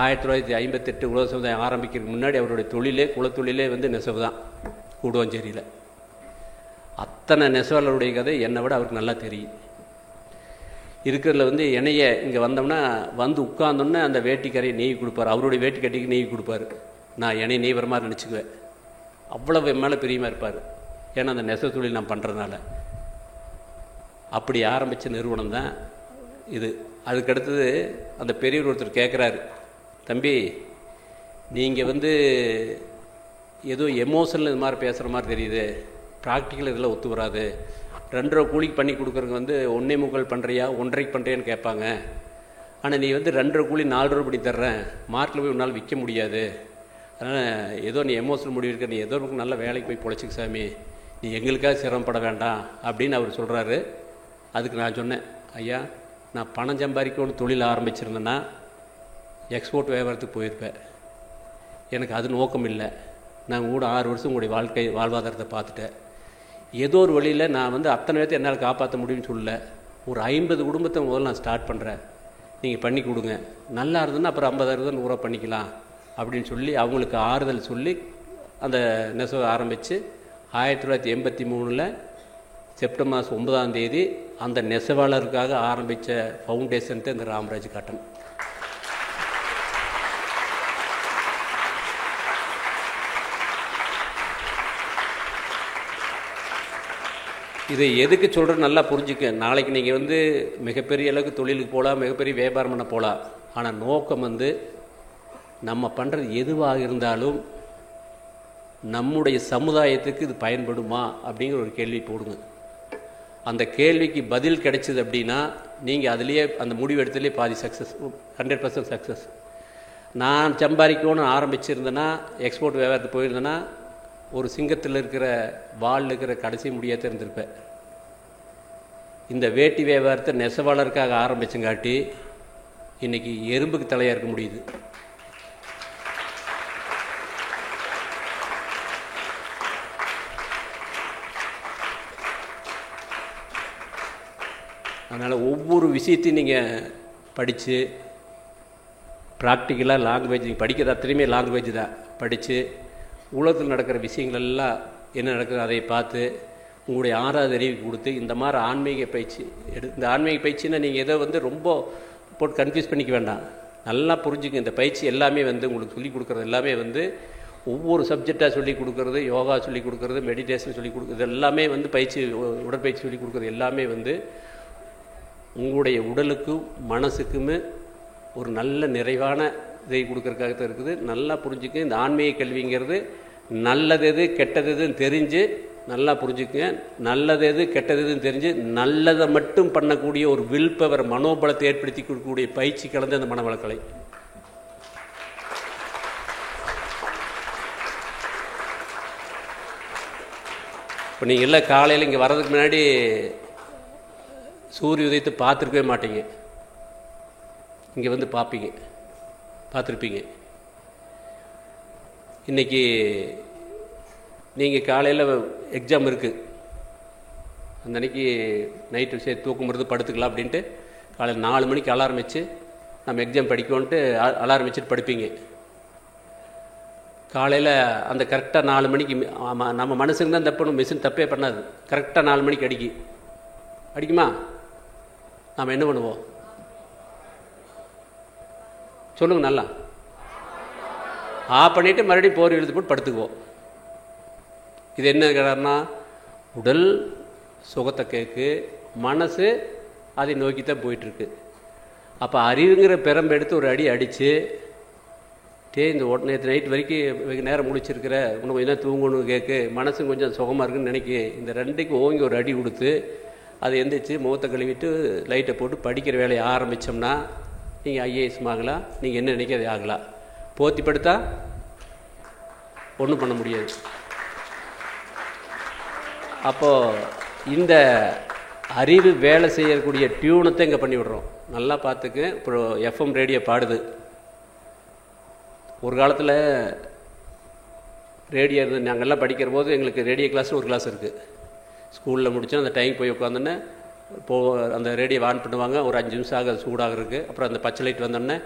1958 உலக சமுதாயம் ஆரம்பிக்கிறதுக்கு முன்னாடி அவருடைய தொழிலே குலத்தொழிலே வந்து நெசவு தான். கூடுவாஞ்சேரியில் அத்தனை நெசவாளருடைய கதை என்னை விட அவருக்கு நல்லா தெரியும். இருக்கிறதுல வந்து என்னைய இங்கே வந்தோம்னா வந்து உட்கார்ந்தோன்னே அந்த வேட்டிக்கரையை நெய் கொடுப்பார், அவருடைய வேட்டி கட்டிக்கு நெய் கொடுப்பார். நான் என்னை நெய்வர மாதிரி நினச்சிக்குவேன். அவ்வளவு என் மேலே பிரியமாக இருப்பார். ஏன்னா அந்த நெசவு தொழில் நான் பண்ணுறதுனால. அப்படி ஆரம்பித்த நிறுவனம் தான் இது. அதுக்கடுத்தது அந்த பெரியவர் ஒருத்தர் கேட்குறாரு, தம்பி நீங்கள் வந்து ஏதோ எமோஷனில் இது மாதிரி பேசுகிற மாதிரி தெரியுது, ப்ராக்டிக்கல் இதெல்லாம் ஒத்து வராது. 2 ரூபா கூலிக்கு பண்ணி கொடுக்குறதுக்கு வந்து 1.25 பண்ணுறியா 1.5 பண்ணுறியான்னு கேட்பாங்க. ஆனால் நீ வந்து 2 ரூபா கூலி 4 ரூபா பண்ணி தர்றேன், மார்க்கில் போய் உன்னால் விற்க முடியாது, அதனால் ஏதோ நீ எமோஷனல் முடிவு இருக்க, நீ ஏதோ ஒரு நல்ல வேலைக்கு போய் பொழைச்சிக்க சாமி, நீ எங்களுக்காக சிரமப்பட வேண்டாம் அப்படின்னு அவர் சொல்கிறாரு. அதுக்கு நான் சொன்னேன், ஐயா நான் பணம் சம்பாதிக்கணும்னு தொழில் ஆரம்பிச்சிருந்தேன்னா எக்ஸ்போர்ட் வியாபாரத்துக்கு போயிருப்பேன். எனக்கு அது நோக்கம் இல்லை. நான் கூட 6 வருஷம் உங்களுடைய வாழ்வாதாரத்தை பார்த்துட்டேன். ஏதோ ஒரு வழியில் நான் வந்து அத்தனை பேர்த்தை என்னால் காப்பாற்ற முடியும்னு சொல்லலை. ஒரு 50 குடும்பத்தை முதல்ல நான் ஸ்டார்ட் பண்ணுறேன், நீங்கள் பண்ணி கொடுங்க, நல்லா இருந்ததுன்னா அப்புறம் 50,000 100 பண்ணிக்கலாம் அப்படின்னு சொல்லி அவங்களுக்கு ஆறுதல் சொல்லி அந்த நெசவை ஆரம்பித்து 1983 செப்டம்பர் மாதம் 9ஆம் தேதி அந்த நெசவாளருக்காக ஆரம்பித்த ஃபவுண்டேஷன் தான் இந்த ராமராஜ் காட்டன். இதை எதுக்கு சொல்கிறேன்னு நல்லா புரிஞ்சுக்க. நாளைக்கு நீங்கள் வந்து மிகப்பெரிய அளவுக்கு தொழிலுக்கு போகலாம், மிகப்பெரிய வியாபாரம் பண்ண போகலாம். ஆனால் நோக்கம் வந்து நம்ம பண்ணுறது எதுவாக இருந்தாலும் நம்முடைய சமுதாயத்துக்கு இது பயன்படுமா அப்படிங்கிற ஒரு கேள்வி போடுங்க. அந்த கேள்விக்கு பதில் கிடைச்சிது அப்படின்னா நீங்கள் அதுலேயே அந்த முடிவு எடுத்துலேயே பாதி சக்ஸஸ், 100% சக்ஸஸ். நான் சம்பாதிக்கணும்னு ஆரம்பிச்சிருந்தேன்னா, எக்ஸ்போர்ட் வியாபாரத்துக்கு போயிருந்தேன்னா, ஒரு சிங்கத்தில் இருக்கிற வால் இருக்கிற கடைசி முடியாத இருந்திருப்பேன். இந்த வேட்டி வியாபாரத்தை நெசவாளருக்காக ஆரம்பிச்சங்காட்டி இன்றைக்கி எறும்புக்கு தலையாக இருக்க முடியுது. அதனால் ஒவ்வொரு விஷயத்தையும் நீங்கள் படித்து ப்ராக்டிக்கலாக லாங்குவேஜ், நீங்கள் படிக்கிறது அத்தனையுமே லாங்குவேஜ் தான், படித்து உலகத்தில் நடக்கிற விஷயங்களெல்லாம் என்ன நடக்குது அதை பார்த்து உங்களுடைய 6வது அறிவுக்கு கொடுத்து இந்த மாதிரி ஆன்மீக பயிற்சி இந்த ஆன்மீக பயிற்சின்னா நீங்கள் எதை வந்து ரொம்ப போட்டு கன்ஃபியூஸ் பண்ணிக்க வேண்டாம். நல்லா புரிஞ்சுங்க. இந்த பயிற்சி எல்லாமே வந்து உங்களுக்கு சொல்லிக் கொடுக்குறது எல்லாமே வந்து ஒவ்வொரு சப்ஜெக்டாக சொல்லிக் கொடுக்குறது, யோகா சொல்லிக் கொடுக்குறது, மெடிடேஷன் சொல்லிக் கொடுக்குறது எல்லாமே வந்து பயிற்சி, உடற்பயிற்சி சொல்லிக் கொடுக்குறது எல்லாமே வந்து உங்களுடைய உடலுக்கும் மனசுக்குமே ஒரு நல்ல நிறைவான இதை கொடுக்கறதுக்காகத்தான் இருக்குது. நல்லா புரிஞ்சுக்க. இந்த ஆன்மீக கல்விங்கிறது நல்லது எது கெட்டது எதுன்னு தெரிஞ்சு நல்லா புரிஞ்சுக்குங்க. நல்லது எது கெட்டது எதுன்னு தெரிஞ்சு நல்லதை மட்டும் பண்ணக்கூடிய ஒரு வில் பவர், மனோபலத்தை ஏற்படுத்தி கொடுக்கக்கூடிய பயிற்சி கலந்து அந்த மனவளக்கலை. இப்போ நீங்கள் எல்லாம் காலையில் இங்கே வர்றதுக்கு முன்னாடி சூரிய உதயத்தை பார்த்துருக்கவே மாட்டீங்க. இங்கே வந்து பார்த்துருப்பீங்க. இன்றைக்கி நீங்கள் காலையில் எக்ஸாம் இருக்குது, அந்த அன்றைக்கி நைட்டு சரி தூக்கம் வருது படுத்துக்கலாம் அப்படின்ட்டு காலையில் 4 மணிக்கு அலாரம் வச்சு நம்ம எக்ஸாம் படிக்கோன்ட்டு அலாரம் வச்சுட்டு படுப்பீங்க. காலையில் அந்த கரெக்டாக 4 மணிக்கு நம்ம மனசுக்கு தான் தப்பணும், மிஷின் தப்பே பண்ணாது. கரெக்டாக 4 மணிக்கு அடிக்குமா? நாம் என்ன பண்ணுவோம் சொல்லுங்கள். நல்லா ஆஃப் பண்ணிவிட்டு மறுபடியும் போர் இழுத்து போட்டு படுத்துக்குவோம். இது என்ன காரணம்னா உடல் சுகத்தை கேட்கு, மனசு அதை நோக்கித்தான் போயிட்டுருக்கு. அப்போ அறிவுங்கிற பெரம்பு எடுத்து ஒரு அடி அடித்து இந்த நேற்று நைட் வரைக்கும் வெகு நேரம் முடிச்சிருக்கிற இன்னும் கொஞ்சம் தான் தூங்கணும்னு கேட்கு, மனசு கொஞ்சம் சுகமாக இருக்குன்னு நினைக்கி இந்த 2க்கு ஓங்கி ஒரு அடி கொடுத்து அதை எந்திரிச்சு முகத்தை கழுவிட்டு லைட்டை போட்டு படிக்கிற வேலையை ஆரம்பித்தோம்னா நீங்கள் ஐஏஎஸ் ஆகலாம். நீங்கள் என்ன நினைக்கிறதே ஆகலாம். போத்தி படுத்தா ஒன்றும் பண்ண முடியாது. அப்போது இந்த அறிவு வேலை செய்யக்கூடிய டியூனத்தை இங்கே பண்ணி விடுறோம். நல்லா பார்த்துக்க. இப்போ எஃப்எம் ரேடியோ பாடுது. ஒரு காலத்தில் ரேடியோ இருந்து நாங்கள்லாம் படிக்கிற போது எங்களுக்கு ரேடியோ கிளாஸ்னு ஒரு கிளாஸ் இருக்குது. ஸ்கூலில் முடித்தோம், அந்த டைம் போய் உட்காந்தோன்னே அந்த ரேடியோ ஆன் பண்ணுவாங்க. ஒரு 5 நிமிஷம் ஆக சூடாக இருக்குது. அப்புறம் அந்த பச்சை லைட் வந்தோடனே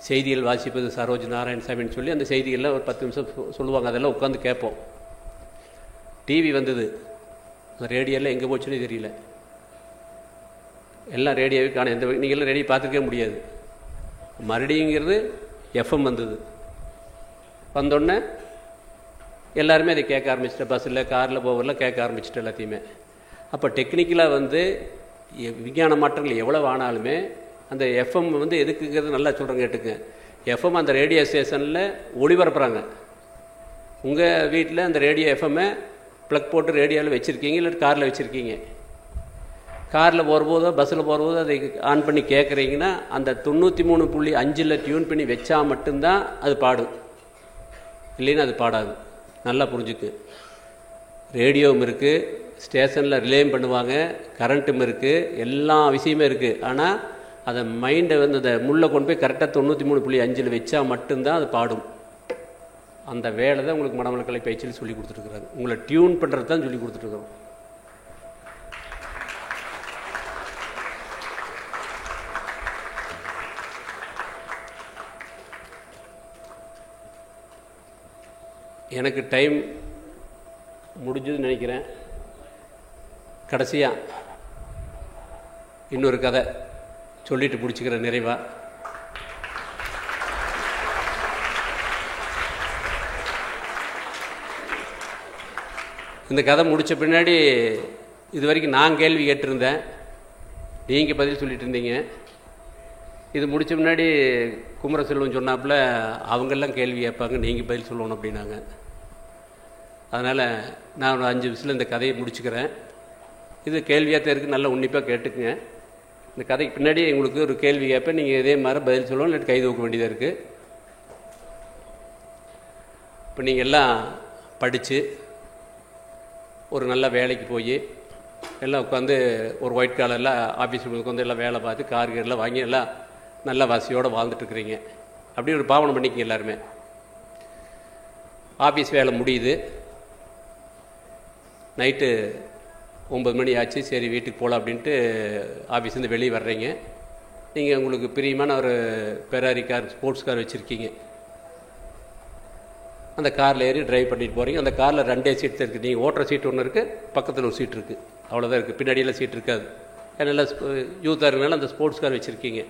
செய்திகள் வாசிப்பது சரோஜ் நாராயணசாமின்னு சொல்லி அந்த செய்திகளில் ஒரு 10 நிமிஷம் சொல்லுவாங்க. அதெல்லாம் உட்காந்து கேட்போம். டிவி வந்தது, அந்த ரேடியோலாம் எங்கே போச்சுன்னே தெரியல. எல்லாம் ரேடியோவே காண. நீங்கள்லாம் ரேடியோ பார்த்துக்கவே முடியாது. மறுபடிங்கிறது எஃப்எம் வந்தோடனே எல்லாருமே அதை கேட்க ஆரம்பிச்சிட்டேன். பஸ்ஸில் காரில் போவரில் கேட்க ஆரம்பிச்சிட்டு எல்லாத்தையுமே. அப்போ டெக்னிக்கலாக விஞ்ஞான மாற்றங்கள் எவ்வளோ ஆனாலுமே அந்த எஃப்எம் எதுக்குங்கிறது நல்லா சொல்கிறேன் கேட்டுங்க. எஃப்எம் அந்த ரேடியோ ஸ்டேஷனில் ஒளிபரப்புகிறாங்க. உங்கள் வீட்டில் அந்த ரேடியோ எஃப்எம்மை ப்ளக் போட்டு ரேடியோவில் வச்சுருக்கீங்க, இல்லை காரில் வச்சுருக்கீங்க. காரில் போகிறபோதோ பஸ்ஸில் போகிறபோதோ அதை ஆன் பண்ணி கேட்குறீங்கன்னா அந்த 93.5 டியூன் பண்ணி வச்சா மட்டும்தான் அது பாடும், இல்லைன்னா அது பாடாது. நல்லா புரிஞ்சுக்கு. ரேடியோவும் இருக்குது, ஸ்டேஷனில் ரிலேயும் பண்ணுவாங்க, கரண்ட்டும் இருக்குது, எல்லா விஷயமே இருக்குது. ஆனால் அதை மைண்டை அந்த முள்ளை கொண்டு போய் கரெக்டாக 93.5 வச்சா மட்டும்தான் அது பாடும். அந்த வேலை தான் உங்களுக்கு மனவளக்கலை பயிற்சியில் சொல்லி கொடுத்துருக்குறாங்க. உங்களை டியூன் பண்ணுறது தான் சொல்லி கொடுத்துட்ருக்குறோம். எனக்கு டைம் முடிஞ்சதுன்னு நினைக்கிறேன். கடைசியாக இன்னொரு கதை சொல்லிட்டு பிடிச்சிக்கிற நிறைவா. இந்த கதை முடித்த பின்னாடி இது வரைக்கும் நான் கேள்வி கேட்டிருந்தேன், நீங்கள் பதில் சொல்லிட்டு இருந்தீங்க. இது முடித்த முன்னாடி குமரசெல்வம் சொன்னாப்புல அவங்கெல்லாம் கேள்வி கேட்பாங்க, நீங்கள் பதில் சொல்லணும் அப்படின்னாங்க. அதனால் நான் ஒரு 5 நிமிஷத்தில் இந்த கதையை முடிச்சுக்கிறேன். இது கேள்வியாக இருக்குது, நல்லா உன்னிப்பாக கேட்டுக்குங்க. இந்த கதைக்கு பின்னாடி உங்களுக்கு ஒரு கேள்வி கேட்பேன், நீங்கள் இதே மாதிரி பதில் சொல்லணும், இல்லாட்டி கை தூக்க வேண்டியதாக இருக்குது. இப்போ நீங்கள் எல்லாம் படித்து ஒரு நல்ல வேலைக்கு போய் எல்லாம் உட்காந்து ஒரு ஒயிட் காலரில் ஆஃபீஸுக்கு வந்து எல்லாம் வேலை பார்த்து கார்கெல்லாம் வாங்கி எல்லாம் நல்ல வசதியோடு வாழ்ந்துட்டுருக்குறீங்க. அப்படி ஒரு பாவனை பண்ணிக்கிங்க எல்லாருமே. ஆஃபீஸ் வேலை முடியுது, நைட்டு 9 மணி ஆச்சு, சரி வீட்டுக்கு போகலாம் அப்படின்ட்டு ஆஃபீஸ்லேருந்து வெளியே வர்றீங்க. நீங்கள் உங்களுக்கு பிரியமான ஒரு பெராரி கார், ஸ்போர்ட்ஸ் கார் வச்சுருக்கீங்க. அந்த காரில் ஏறி ட்ரைவ் பண்ணிட்டு போகிறீங்க. அந்த காரில் 2 சீட் தான் இருக்குது. நீங்கள் ஓட்டுற சீட் ஒன்று இருக்குது, பக்கத்தில் ஒரு சீட் இருக்குது, அவ்வளோதான் இருக்குது. பின்னாடியெல்லாம் சீட் இருக்காது. நல்லா யூத்தாக இருக்கனால அந்த ஸ்போர்ட்ஸ் கார் வச்சுருக்கீங்க.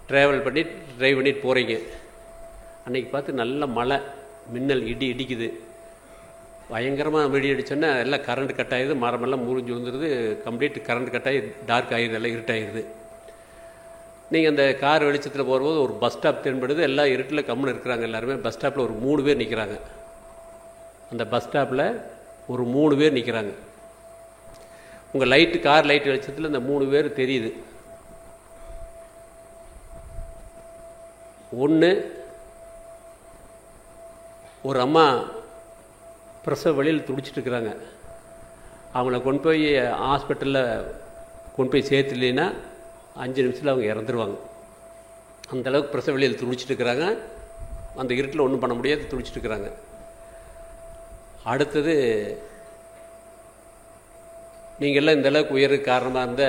ட்ராவல் பண்ணி ட்ரைவ் பண்ணிட்டு போகிறீங்க. அன்றைக்கி பார்த்து நல்ல மழை, மின்னல், இடி இடிக்குது. பயங்கரமாக வெடி அடிச்சோன்னா எல்லாம் கரண்ட் கட் ஆகிடுது. மரமெல்லாம் முறிஞ்சு வந்துடுது. கம்ப்ளீட் கரண்ட் கட் ஆகி டார்க் ஆகிடுது, எல்லாம் இருட்டாகிடுது. நீங்கள் அந்த கார் வெளிச்சத்தில் போகும்போது ஒரு பஸ் ஸ்டாப் தென்படுது. எல்லாம் இருட்டில் கம்முன்னு இருக்கிறாங்க. எல்லாருமே பஸ் ஸ்டாப்பில் ஒரு 3 பேர் நிற்கிறாங்க. அந்த பஸ் ஸ்டாப்பில் ஒரு 3 பேர் நிற்கிறாங்க. உங்கள் லைட்டு, கார் லைட் வெளிச்சத்தில் இந்த 3 பேர் தெரியுது. ஒன்று, ஒரு அம்மா பிரசவ வழியில் துடிச்சிட்டு இருக்கிறாங்க. அவங்கள கொண்டு போய் ஹாஸ்பிட்டலில் கொண்டு போய் சேர்த்துலைன்னா 5 நிமிஷத்தில் அவங்க இறந்துருவாங்க. அந்தளவுக்கு பிரசவ வழியில் துடிச்சிட்டு இருக்கிறாங்க. அந்த இருட்டில் ஒன்றும் பண்ண முடியாது, துடிச்சிட்டு இருக்கிறாங்க. அடுத்தது, நீங்கள் எல்லாம் இந்தளவுக்கு உயருக்கு காரணமாக இருந்த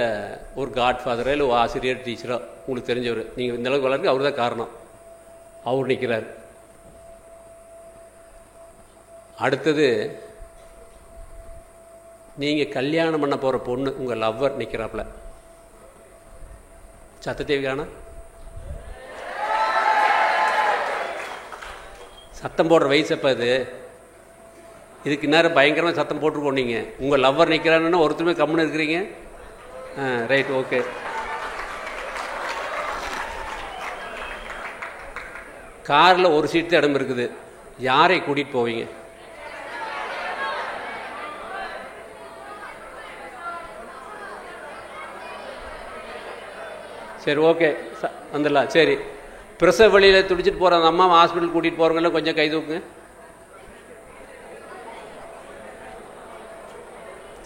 ஒரு காட்ஃபாதரோ இல்லை ஒரு ஆசிரியர், டீச்சரோ, உங்களுக்கு தெரிஞ்சவர், நீங்கள் இந்தளவுக்கு வளர்க்கு அவர் தான் காரணம். அவர் நிற்கிறார். அடுத்தது, நீங்கள் கல்யாணம் பண்ண போகிற பொண்ணு, உங்கள் லவ்வர் நிற்கிறாப்புல. சத்தத்தை காணோம். சத்தம் போடுற வயசு அப்போ அது. இதுக்கு நேரம் பயங்கரமாக சத்தம் போட்டுருக்கோம். நீங்கள் உங்கள் லவ்வர் நிற்கிறான்னு ஒருத்தருமே கம்முன்னு இருக்கிறீங்க. Right, okay. காரில் ஒரு சீட் தான் இடம் இருக்குது. யாரை கூட்டிகிட்டு போவீங்க? சரி, ஓகே, வந்துடலாம். சரி, பிரசவ வழியில் துடிச்சிட்டு போகிற அந்த அம்மாவை ஹாஸ்பிட்டல் கூட்டிகிட்டு போகிறவங்களாம் கொஞ்சம் கை தூக்குங்க.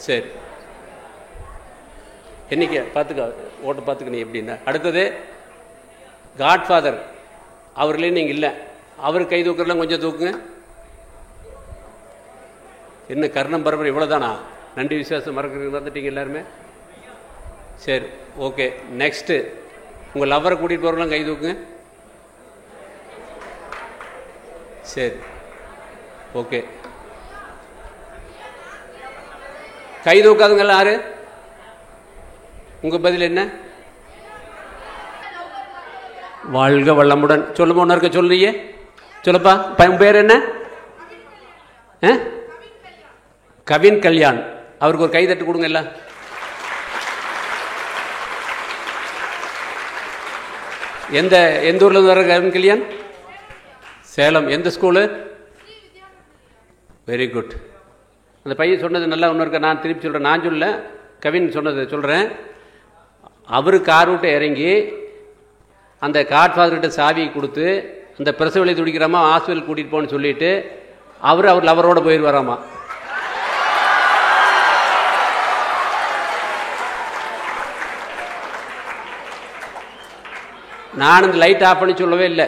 சரி, என்னைக்கு பார்த்துக்க, ஓட்ட பார்த்துக்க. நீ எப்படின்னா அடுத்தது காட்ஃபாதர், அவர்களே நீங்கள் இல்லை, அவர் கை தூக்குறலாம் கொஞ்சம் தூக்குங்க. என்ன கர்ணம் பரம்பரை இவ்வளோதானா? நன்றி விசுவாசம் மறந்துட்டீங்க எல்லாருமே. சரி, ஓகே. நெக்ஸ்ட்டு, உங்கள் லவ்வரை கூட்டிகிட்டு போகிறவங்களாம் கை தூக்குங்க. சரி, ஓகே. கை தூக்காதுங்களா யாரு? உங்கள் பதில் என்ன? வாழ்க வளமுடன். சொல்லுமா, ஒன்று இருக்க சொல்லுறியே, சொல்லப்பா. உன் பேர் என்ன? கவின் கல்யாண். அவருக்கு ஒரு கை தட்டு கொடுங்க எல்லாம். எந்த ஊர்ல இருந்து வர கவின் கல்யாண்? சேலம். எந்த ஸ்கூலு? Very good. அந்த பையன் சொன்னது நல்லா ஒன்று இருக்க. நான் திருப்பி சொல்கிறேன். நான் சொல்ல, கவின் சொன்னது சொல்கிறேன். அவரு கார் விட்டு இறங்கி அந்த காட்ஃபாதர்கிட்ட சாவியை கொடுத்து அந்த பிரசவ வலி துடிக்கிறாமா ஹாஸ்பிட்டல் கூட்டிகிட்டு போன்னு சொல்லிட்டு அவர் லவரோட போயிடுவாராமா. நான் இந்த லைட் ஆஃப் பண்ணி சொல்லவே இல்லை.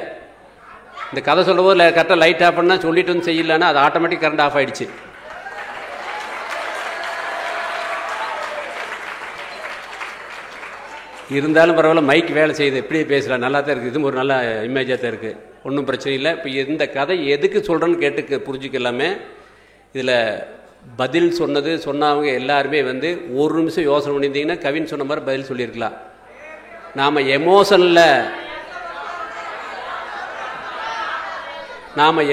இந்த கதை சொல்லும்போது கரெக்டாக லைட் ஆஃப் பண்ணால் சொல்லிட்டு வந்து செய்யலன்னா அது ஆட்டோமேட்டிக் கரண்ட் ஆஃப் ஆகிடுச்சு. இருந்தாலும் பரவாயில்ல, மைக் வேலை செய்யுது, எப்படியே பேசலாம், நல்லா தான் இருக்குது. இதுவும் ஒரு நல்ல இமேஜாக தான் இருக்குது, ஒன்றும் பிரச்சனை இல்லை. இப்போ இந்த கதை எதுக்கு சொல்கிறேன்னு கேட்டு புரிஞ்சுக்கலாமே. இதில் பதில் சொன்னவங்க எல்லாருமே ஒரு நிமிஷம் யோசனை பண்ணியிருந்தீங்கன்னா கவின் சொன்ன மாதிரி பதில் சொல்லியிருக்கலாம். நாம்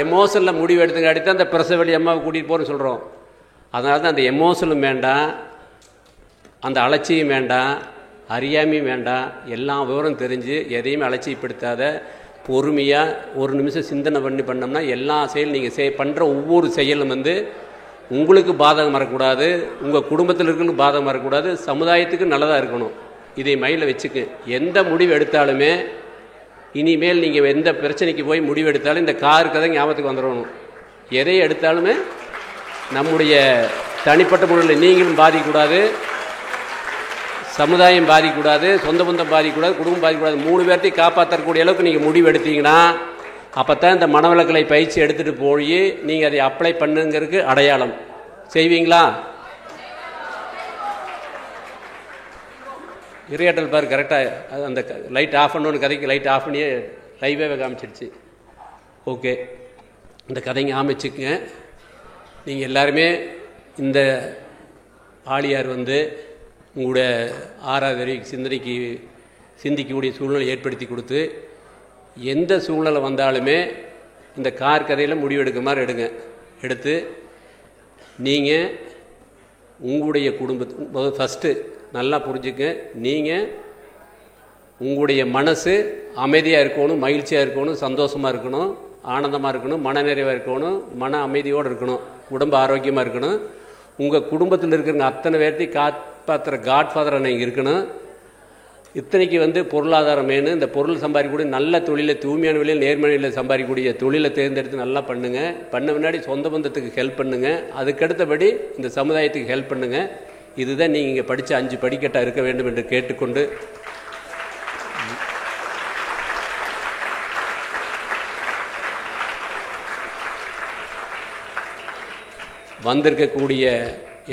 எமோஷனில் முடிவு எடுத்துக்காட்டி தான் அந்த பிரசவ அம்மாவை கூட்டிகிட்டு போகிறோன்னு சொல்கிறோம். அதனால தான் அந்த எமோஷனும் வேண்டாம், அந்த அலட்சியம் வேண்டாம், அறியாமையும் வேண்டாம். எல்லா விவரம் தெரிஞ்சு எதையுமே அலட்சியப்படுத்தாத பொறுமையாக ஒரு நிமிஷம் சிந்தனை பண்ணோம்னா எல்லா செயலும் நீங்கள் பண்ணுற ஒவ்வொரு செயலும் உங்களுக்கு பாதகம் வரக்கூடாது, உங்கள் குடும்பத்தில் இருக்கிறவங்களுக்கு பாதகம் வரக்கூடாது, சமுதாயத்துக்கு நல்லதாக இருக்கணும். இதை மைண்டில் வச்சுக்கு. எந்த முடிவு எடுத்தாலுமே இனிமேல் நீங்கள் எந்த பிரச்சனைக்கு போய் முடிவு எடுத்தாலும் இந்த காருக்கு தான் ஞாபகத்துக்கு வந்துடணும். எதை எடுத்தாலுமே நம்முடைய தனிப்பட்ட முறையில் நீங்களும் பாதிக்கக்கூடாது, சமுதாயம் பாதிக்கக்கூடாது, சொந்த பந்தம் பாதிக்கக்கூடாது, குடும்பம் பாதிக்கக்கூடாது. 3 பேர்த்தையும் காப்பாற்றக்கூடிய அளவுக்கு நீங்கள் முடிவு எடுத்தீங்கன்னா அப்போ தான் இந்த மனவளக்கலை பயிற்சி எடுத்துகிட்டு போய் நீங்கள் அதை அப்ளை பண்ணுங்கிறதுக்கு அடையாளம். செய்வீங்களா? இரையாற்றல் பாரு கரெக்டாக அந்த லைட் ஆஃப் பண்ணணுன்னு கதைக்கு லைட் ஆஃப் பண்ணியே லைவே காமிச்சிடுச்சு. ஓகே, இந்த கதைங்க ஆரம்பிச்சுக்குங்க. நீங்கள் எல்லாருமே இந்த ஆழியார் வந்து உங்களுடைய ஆறாவது சிந்தனைக்கு சிந்திக்கக்கூடிய சூழ்நிலை ஏற்படுத்தி கொடுத்து, எந்த சூழ்நிலை வந்தாலுமே இந்த கார் கதையில் முடிவெடுக்க மாதிரி எடுத்து நீங்கள் உங்களுடைய குடும்பத்து ஃபஸ்ட்டு நல்லா புரிஞ்சுக்க. நீங்கள் உங்களுடைய மனசு அமைதியாக இருக்கணும், மகிழ்ச்சியாக இருக்கணும், சந்தோஷமாக இருக்கணும், ஆனந்தமாக இருக்கணும், மன நிறைவாக இருக்கணும், மன அமைதியோடு இருக்கணும், உடம்பு ஆரோக்கியமாக இருக்கணும். உங்கள் குடும்பத்தில் இருக்கிறவங்க அத்தனை பேர்த்தையும் காப்பாற்றுற காட்ஃபாதராக நீங்கள் இருக்கணும். இத்தனைக்கு வந்து பொருளாதாரம் வேணும். இந்த பொருள் சம்பாதிக்கக்கூடிய நல்ல தொழிலை, தூய்மையான விலையில் நேர்மறையில் சம்பாதிக்கக்கூடிய தொழிலை தேர்ந்தெடுத்து நல்லா பண்ணுங்கள். பண்ண முன்னாடி சொந்த பந்தத்துக்கு ஹெல்ப் பண்ணுங்கள். அதுக்கடுத்தபடி இந்த சமுதாயத்துக்கு ஹெல்ப் பண்ணுங்கள். இதுதான் நீங்கள் இங்கே படித்த 5 படிக்கட்டாக இருக்க வேண்டும் என்று கேட்டுக்கொண்டு, வந்திருக்கக்கூடிய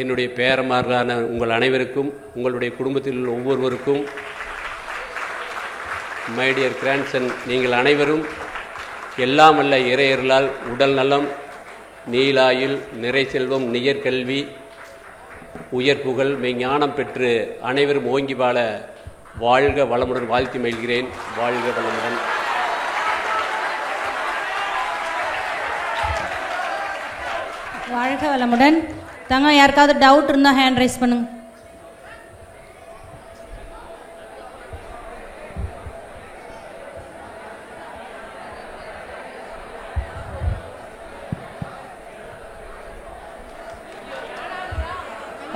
என்னுடைய பேரமார்களான உங்கள் அனைவருக்கும், உங்களுடைய குடும்பத்தில் உள்ள ஒவ்வொருவருக்கும், மை டியர் கிராண்ட்சன், நீங்கள் அனைவரும் எல்லாம் அல்ல இறையர்களால் உடல் நலம், நீலாயுள், நிறை செல்வம், நிகர்கல்வி, உயர் புகழ், மெய்ஞானம் பெற்று அனைவரும் ஓங்கி வாழ வாழ்க வளமுடன் வாழ்த்தி மகிழ்கிறேன். வாழ்க வளமுடன். வாழ்க வளமுடன். தங்க யாருக்காவது டவுட் இருந்தால் ஹேண்ட் ரைஸ் பண்ணுங்க.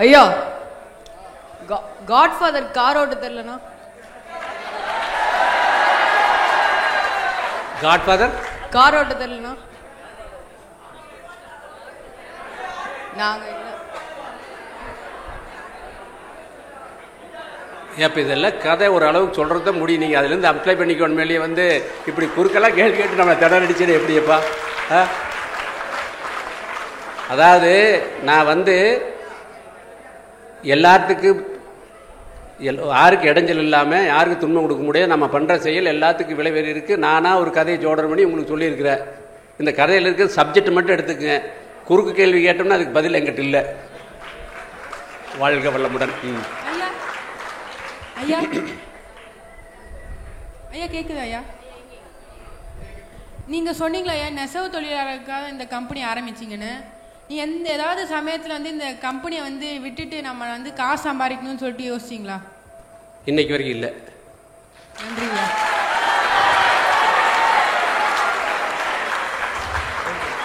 ஐயா, காட்ஃபாதர் கார் ஓட்ட தெரியலனா? காட்ஃபாதர் கார் ஓட்ட தெரியலனா? நாங்க இல்ல. இப்போ இதெல்லாம் கதை ஒரு அளவுக்கு சொல்கிறது தான் முடியும். நீங்கள் அதுலேருந்து அப்ளை பண்ணிக்கணும். மேலேயே வந்து இப்படி குறுக்கெல்லாம் கேள்வி கேட்டு நம்மளை தடை அடிச்சது எப்படியப்பா? அதாவது நான் வந்து எல்லாத்துக்கும் யாருக்கு இடைஞ்சல் இல்லாமல், யாருக்கு துன்பம் கொடுக்க முடியாது, நம்ம பண்ணுற செயல் எல்லாத்துக்கும் விளைவேறி இருக்குது. நானாக ஒரு கதையை ஜோடர் பண்ணி உங்களுக்கு சொல்லியிருக்கிறேன். இந்த கதையில் இருக்கிற சப்ஜெக்ட் மட்டும் எடுத்துக்கங்க. குறுக்கு கேள்வி கேட்டோம்னா அதுக்கு பதில் எங்கிட்ட இல்லை. வாழ்க வளமுடன். ஐயா ஐயா ஐயா கேக்குது ஐயா? நீங்க சொன்னீங்களா ஐயா, நெசவு தொழிலாளருக்காக இந்த கம்பெனி ஆரம்பிச்சிங்கன்னு? நீ ஏதாவது சமயத்தில் வந்து இந்த கம்பெனியை வந்து விட்டுட்டு நம்ம வந்து காசு சம்பாதிக்கணும்னு சொல்லிட்டு யோசிச்சிங்களா? இன்னைக்கு வரைக்கும் இல்லை. நன்றி ஐயா.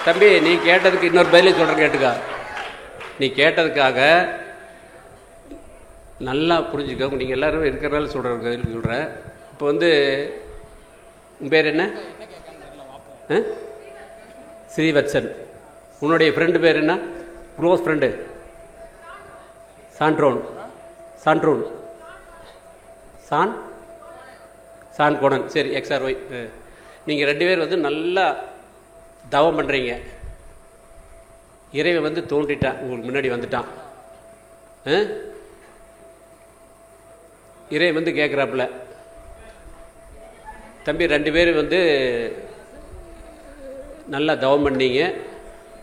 தம்பி, நீ கேட்டதுக்கு இன்னொரு பதிலே சொல்கிறேன், கேட்டுக்கா. நீ கேட்டதுக்காக நல்லா புரிஞ்சுக்க. நீங்கள் எல்லோரும் இருக்கிறனால சொல்கிறேன். இப்போ வந்து உன் பேர் என்ன? ஸ்ரீவத்சன். உன்னுடைய ஃப்ரெண்டு பேர் என்ன? Close friend? சான்ட்ரோன். சான் கோணன். சரி, XRY. நீங்கள் 2 பேர் வந்து நல்லா தவம் பண்ணுறீங்க. இறைவன் வந்து தோன்றிட்டான், உங்களுக்கு முன்னாடி வந்துட்டான். இறைவன் வந்து கேட்குறாப்புல, தம்பி 2 பேர் வந்து நல்லா தவம் பண்ணீங்க,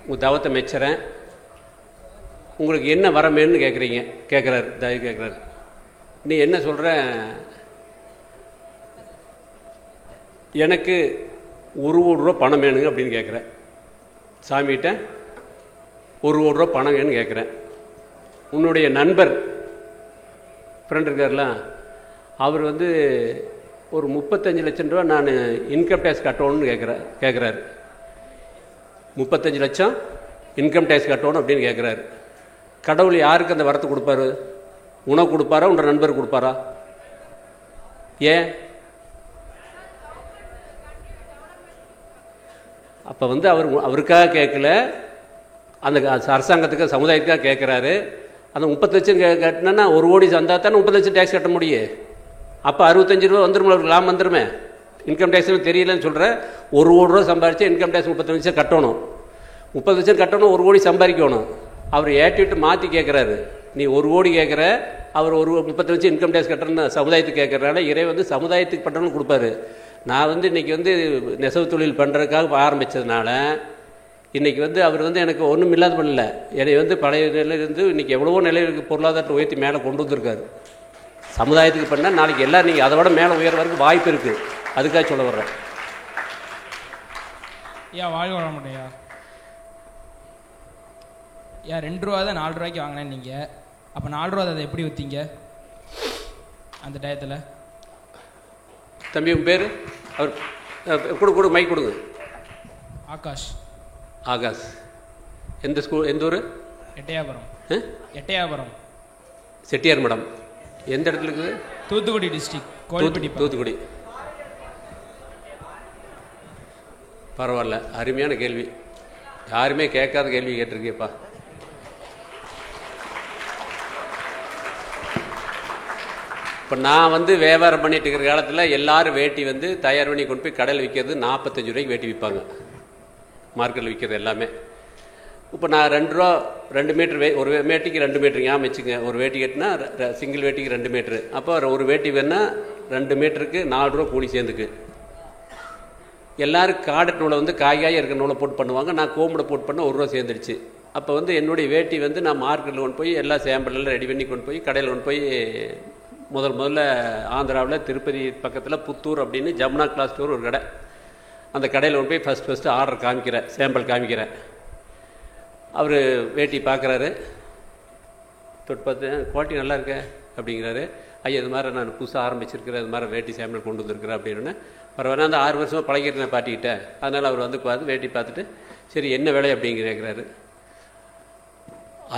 உங்கள் தவத்தை மெச்சுறேன், உங்களுக்கு என்ன வரமேன்னு கேட்குறாரு. தயவு கேட்குறாரு. நீ என்ன சொல்கிற? எனக்கு 1 கோடி ரூபா பணம் வேணுங்க அப்படின்னு கேட்குறேன். சாமிகிட்ட 1 கோடி ரூபா பணம் வேணும்னு கேட்குறேன். உன்னுடைய நண்பர் ஃப்ரெண்ட் இருக்கார்லாம், அவர் வந்து ஒரு 35 லட்சம் ரூபா நான் இன்கம் டேக்ஸ் கட்டணும்னு கேட்குறாரு. 35 லட்சம் இன்கம் டேக்ஸ் கட்டணும் அப்படின்னு கேட்குறாரு. கடவுள் யாருக்கு அந்த வரத்தை கொடுப்பாரு? உனக்கு கொடுப்பாரா, உன்னோட நண்பர் கொடுப்பாரா? ஏன்? அப்போ வந்து அவருக்காக கேட்கல, அந்த அரசாங்கத்துக்கு சமுதாயத்துக்காக கேட்குறாரு. அந்த 30 லட்சம் கட்டினா 1 கோடி வந்தால் தானே 30 லட்சம் டேக்ஸ் கட்ட முடியும். அப்போ 65 ரூபா வந்துடும், அவருக்கு லாபம் வந்துடுமே. இன்கம் டேக்ஸ் தெரியலன்னு சொல்கிற. 1 கோடி ரூபா சம்பாரிச்சு இன்கம் டேக்ஸ் 30 லட்சம் கட்டணும். 30 லட்சம் கட்டணும், 1 கோடி சம்பாதிக்கணும். அவர் ஏற்றிட்டு மாற்றி கேட்குறாரு. நீ 1 கோடி கேட்குற, அவர் 30 லட்சம் இன்கம் டேக்ஸ் கட்டணும்னு சமுதாயத்துக்கு கேட்குறதுனால இறை வந்து சமுதாயத்துக்கு பண்ணுறன்னு கொடுப்பாரு. நான் வந்து இன்றைக்கி வந்து நெசவு தொழில் பண்ணுறதுக்காக ஆரம்பித்ததுனால இன்றைக்கி வந்து அவர் வந்து எனக்கு ஒன்றும் இல்லாத பண்ணல, என்னை வந்து பழைய நிலையிலேருந்து இன்றைக்கி எவ்வளவோ நிலையிற்கு பொருளாதாரத்தை உயர்த்தி மேலே கொண்டு வந்திருக்காரு. சமுதாயத்துக்கு பண்ணால் நாளைக்கு எல்லோரும் நீங்கள் அதை விட மேலே உயர்வதற்கு வாய்ப்பு இருக்குது. அதுக்காக சொல்ல வர்றேன். ஐயா வாழ்க வர மாட்டேயா. ஐயா 2 ரூபா தான் 4 ரூபாய்க்கு வாங்கினேன் நீங்கள். அப்போ 4 ரூபா அதை எப்படி விற்றீங்க அந்த டயத்தில்? தம்பி உங்கள் பேர்? அவர் கொடு மைக் கொடுங்க. ஆகாஷ். ஆகாஷ். எந்த ஸ்கூல், எந்த ஊர்? எட்டயாபுரம். எட்டயாபுரம் செட்டியார் மடம். எந்த இடத்துல இருக்குது? தூத்துக்குடி டிஸ்ட்ரிக்ட், கோயில்பட்டி. தூத்துக்குடி. பரவாயில்ல, அருமையான கேள்வி. யாருமே கேட்காத கேள்வி கேட்டிருக்கேப்பா. இப்போ நான் வந்து வியாபாரம் பண்ணிட்டு இருக்கிற காலத்தில் எல்லாரும் வேட்டி வந்து தயார் பண்ணி கொண்டு போய் கடையில் விற்கிறது 45 ரூபாய்க்கு வேட்டி விற்பாங்க. மார்க்கெட்டில் விற்கிறது எல்லாமே. இப்போ நான் 2 ரூபா 2 மீட்டர் ஒரு வேட்டிக்கு 2 மீட்டர் ஞாபகம் வச்சுங்க. ஒரு வேட்டி கட்டினா சிங்கிள் வேட்டிக்கு 2 மீட்ரு. அப்போ ஒரு வேட்டி வேணால் 2 மீட்டருக்கு 4 ரூபா கூலி சேர்ந்துக்கு. எல்லோரும் காடட் நூலை வந்து காயாக இருக்கிற நூலை போட்டு பண்ணுவாங்க. நான் கோம்புடை போட்டு பண்ண 1 ரூபா சேர்ந்துருச்சு. அப்போ வந்து என்னுடைய வேட்டி வந்து நான் மார்க்கெட்டில் கொண்டு போய் எல்லா சாம்பிளெல்லாம் ரெடி பண்ணி கொண்டு போய் கடையில் கொண்டு போய் முதல்ல ஆந்திராவில் திருப்பதி பக்கத்தில் புத்தூர் அப்படின்னு ஜமுனா கிளாஸ் ஸ்டோர் ஒரு கடை. அந்த கடையில் கொண்டு போய் ஃபஸ்ட்டு ஆர்டர் காமிக்கிறேன், சாம்பிள் காமிக்கிறேன். அவர் வேட்டி பார்க்குறாரு, தொட்டு பார்த்து குவாலிட்டி நல்லா இருக்கே அப்படிங்கிறாரு. ஐயா இது மாதிரி நான் புதுசாக ஆரம்பிச்சிருக்கிறேன், இது மாதிரி வேட்டி சாம்பிள் கொண்டு வந்திருக்கிறேன் அப்படின்னு. பரவாயில்ல, அந்த 6 வருஷமாக பழகிட்டு நான் பாட்டிக்கிட்டேன். அதனால் அவர் வந்து பார்த்து வேட்டி பார்த்துட்டு சரி என்ன விலை அப்படின்னு கேட்குறாரு.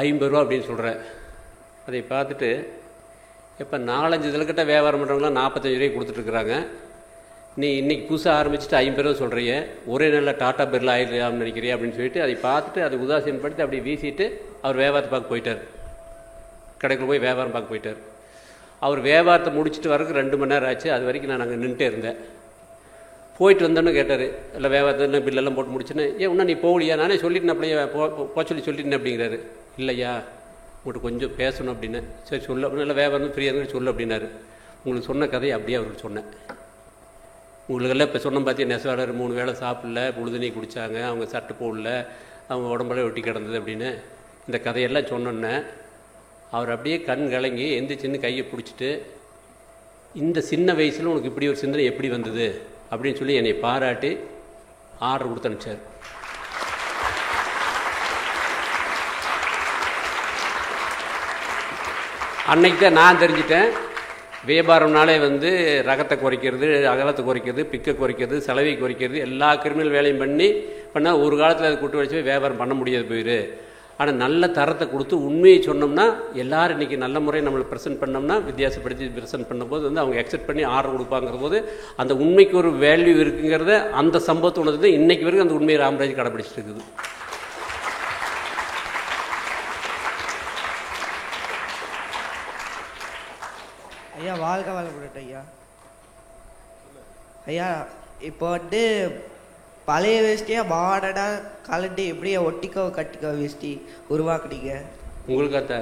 50 ரூபா அப்படின்னு சொல்கிறேன். அதை பார்த்துட்டு இப்போ 4-5 இதில்கிட்ட வியாபாரம் பண்ணுறவங்களாம் 45 ரூபாய்க்கு கொடுத்துட்ருக்குறாங்க. நீ இன்றைக்கி புதுசாக ஆரம்பிச்சுட்டு 50 ரூபா சொல்கிறிய, ஒரே நாளில் டாட்டா பிர்லா ஆயிடலாம்னு நினைக்கிறியா அப்படின்னு சொல்லிட்டு அதை பார்த்துட்டு அதை உதாசீனப்படுத்தி அப்படி வீசிட்டு அவர் வியாபாரத்தை பார்க்க போயிட்டார். கடைக்குள்ள போய் வியாபாரம் பார்க்க போயிட்டார். அவர் வியாபாரத்தை முடிச்சுட்டு வரக்கு 2 மணி நேரம் ஆச்சு. அது வரைக்கும் நான் அங்கே நின்றுட்டே இருந்தேன். போயிட்டு வந்தோன்னு கேட்டார், இல்லை வியாபாரத்தில் பில்லெல்லாம் போட்டு முடிச்சுன்னு. ஏன் இன்னும் நீ போகலையா? நானே சொல்லிட்டேன் அப்படியே சொல்லிட்டேன் அப்படிங்கிறாரு. இல்லையா உங்கள்கிட்ட கொஞ்சம் பேசணும் அப்படின்னு. சரி சொல்ல, நல்ல வியாபாரம் ஃப்ரீயாக சொல்லு அப்படின்னாரு. உங்களுக்கு சொன்ன கதையை அப்படியே அவருக்கு சொன்னேன். உங்களுக்கெல்லாம் இப்போ சொன்ன பார்த்தியா, நெசவாளர் 3 வேளை சாப்பிடல, பொழுதுனி குடித்தாங்க, அவங்க சட்டை போடல, அவங்க உடம்பெல்லாம் ஒட்டி கிடந்தது அப்படின்னு இந்த கதையெல்லாம் சொன்னோன்னே அவர் அப்படியே கண் கலங்கி எந்திரிச்சின்னு கையை பிடிச்சிட்டு, இந்த சின்ன வயசில் உனக்கு இப்படி ஒரு சிந்தனை எப்படி வந்தது அப்படின்னு சொல்லி என்னை பாராட்டி ஆர்டர் கொடுத்து அனுப்பிச்சார். அன்னைக்கு தான் நான் தெரிஞ்சிட்டேன், வியாபாரம்னாலே வந்து ரகத்தை குறைக்கிறது, அகலத்தை குறைக்கிறது, பிக்கை குறைக்கிறது, செலவை குறைக்கிறது, எல்லா கிரிமினல் வேலையும் பண்ணால் ஒரு காலத்தில் அதை கூட்டு வச்சு வியாபாரம் பண்ண முடியாது போயிரு. ஆனால் நல்ல தரத்தை கொடுத்து உண்மையை சொன்னோம்னா, எல்லோரும் இன்றைக்கி நல்ல முறையை நம்மளை ப்ரெசென்ட் பண்ணோம்னா, வித்தியாசப்படுத்தி ப்ரெசென்ட் பண்ணும்போது வந்து அவங்க அக்செப்ட் பண்ணி ஆர்டர் கொடுப்பாங்கிற போது அந்த உண்மைக்கு ஒரு வேல்யூ இருக்குங்கிறத அந்த சம்பவத்தை உணர்ந்து இன்றைக்கு வரைக்கும் அந்த உண்மையை ராமராஜ் கடைப்பிடிச்சிட்டு இருக்குது. ஐயா வாழ்க வளமுடன் ஐயா. ஐயா இப்போ வந்து பழைய வேஷ்டியா மாடர்னாக கலட்டி எப்படியா ஒட்டிக்கோ கட்டிக்கோ வேஷ்டி உருவாக்குனீங்க? உங்களுக்கு அத்த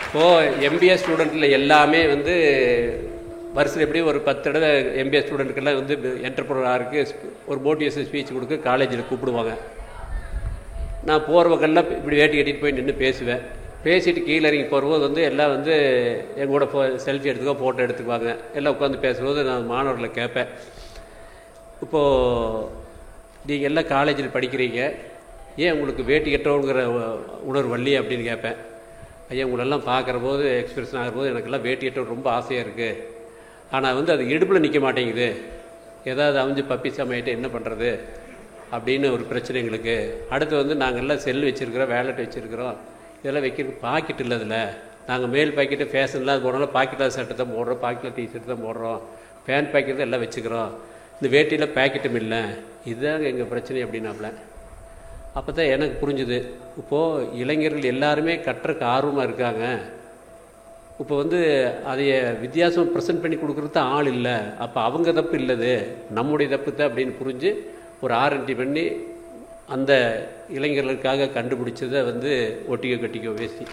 இப்போது எம்பிஏ ஸ்டூடெண்ட்டில் எல்லாமே வந்து வருஷத்தில் எப்படியும் ஒரு 10 தடவை எம்பிஏ ஸ்டூடெண்ட்டுக்கெல்லாம் வந்து என்டர்பிரனருக்கு ஒரு மோட்டிவேஷன் ஸ்பீச் கொடுக்க காலேஜில் கூப்பிடுவாங்க. நான் போகிற பக்கம்லாம் இப்படி வேட்டி கட்டிட்டு போய் நின்று பேசுவேன். பேசிட்டு கீழே இறங்கி போகும்போது வந்து எல்லாம் வந்து எங்கள் கூட செல்ஃபி எடுத்துக்கோ, ஃபோட்டோ எடுத்துக்குவாங்க. எல்லாம் உட்காந்து பேசும்போது நான் மாணவர்களை கேட்பேன், இப்போது நீங்கள் எல்லாம் காலேஜில் படிக்கிறீங்க, ஏன் உங்களுக்கு வேட்டி கட்டணுங்கிற உணர்வு வரலையே அப்படின்னு கேட்பேன். ஐயா உங்களெல்லாம் பார்க்குற போது எக்ஸ்பிரஷன் ஆகிற போது எனக்கெல்லாம் வேட்டி கட்ட ரொம்ப ஆசையாக இருக்குது. ஆனால் வந்து அது இடுப்பில் நிற்க மாட்டேங்குது, ஏதாவது அமைஞ்சு பப்பி சமையிட்டு என்ன பண்ணுறது அப்படின்னு ஒரு பிரச்சனை எங்களுக்கு. அடுத்து வந்து நாங்கள்லாம் செல் வச்சுருக்கிறோம், வேலெட் வச்சுருக்கிறோம், இதெல்லாம் வைக்கிறதுக்கு பாக்கெட் இல்லை. அதில் நாங்கள் மேல் பாக்கெட்டு ஃபேஷன்லாம் அது போடுறோம், பாக்கெட்டில் ஷர்ட்டு தான் போடுறோம், பாக்கெட்டில் டிஷர்ட் தான் போடுறோம், பேண்ட் பாக்கெட் தான் எல்லாம் வச்சுக்கிறோம், இந்த வேட்டியில் பேக்கெட்டும் இல்லை, இதுதாங்க எங்கள் பிரச்சனை அப்படின்னாப்புல. அப்போ தான் எனக்கு புரிஞ்சுது, இப்போது இளைஞர்கள் எல்லாருமே கட்டுறக்கு ஆர்வமாக இருக்காங்க. இப்போ வந்து அதைய வித்தியாசம் ப்ரெசென்ட் பண்ணி கொடுக்குறது தான் ஆள் இல்லை, அப்போ அவங்க தப்பு இல்லது, நம்முடைய தப்பு தான் அப்படின்னு புரிஞ்சு ஒரு ஆர்என்டி பண்ணி அந்த இளைஞர்களுக்காக கண்டுபிடிச்சதை வந்து ஒட்டிக்கோ கட்டிக்கோ வேஷ்டி.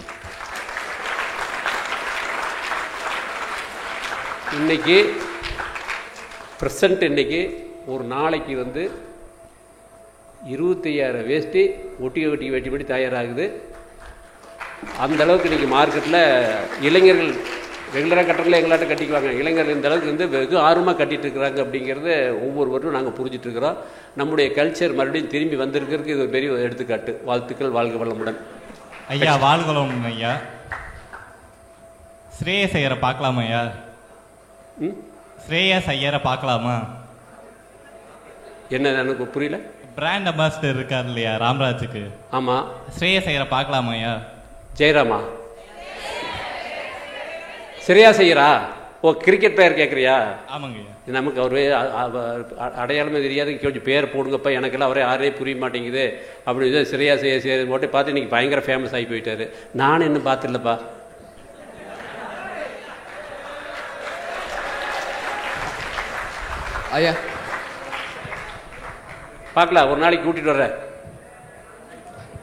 இன்னைக்கு ப்ரெசண்ட் இன்றைக்கி ஒரு நாளைக்கு வந்து 25,000 வேஷ்டி வெட்டி தயாராகுது. அந்த அளவுக்கு இன்றைக்கி மார்க்கெட்டில் இளைஞர்கள் ரெகுலராக கட்டுறதுல எங்களாட்ட கட்டிக்குவாங்க. இளைஞர்கள் இந்த அளவுக்கு வந்து வெகு ஆர்வமாக கட்டிகிட்டு இருக்கிறாங்க அப்படிங்கிறத ஒவ்வொரு வருடம் நாங்கள் புரிஞ்சிட்ருக்கிறோம். நம்முடைய கல்ச்சர் மறுபடியும் திரும்பி வந்திருக்கிறதுக்கு இது ஒரு பெரிய எடுத்துக்காட்டு. வாழ்த்துக்கள், வாழ்க வளமுடன். ஐயா வாழ்க வளமுடன் ஐயா. ஸ்ரேயஸ் ஐயரை பார்க்கலாமா ஐயா? ஸ்ரேயஸ் ஐயரை பார்க்கலாமா? என்ன எனக்கு புரியல. பிராண்ட் அம்பாசிடர் இருக்கார் இல்லையா ராம்ராஜுக்கு? ஆமாம். ஸ்ரேயஸ் ஐயரை பார்க்கலாமா ஐயா? ஜெயராமா? சரியா செய்யறா? ஓ, கிரிக்கெட் பிளேயர் கேட்குறியா? ஆமாங்க. நமக்கு அவரு அடையாளமே தெரியாது, கொஞ்சம் பேர் போடுங்கப்பா, எனக்கெல்லாம் அவரே யாரே புரிய மாட்டேங்குது அப்படி சரியா செய்ய போட்டு பார்த்து இன்னைக்கு பயங்கர ஃபேமஸ் ஆகி போயிட்டாரு. நான் இன்னும் பார்த்துலப்பா. ஐயா பார்க்கலாம், ஒரு நாளைக்கு கூட்டிட்டு வர்றேன்.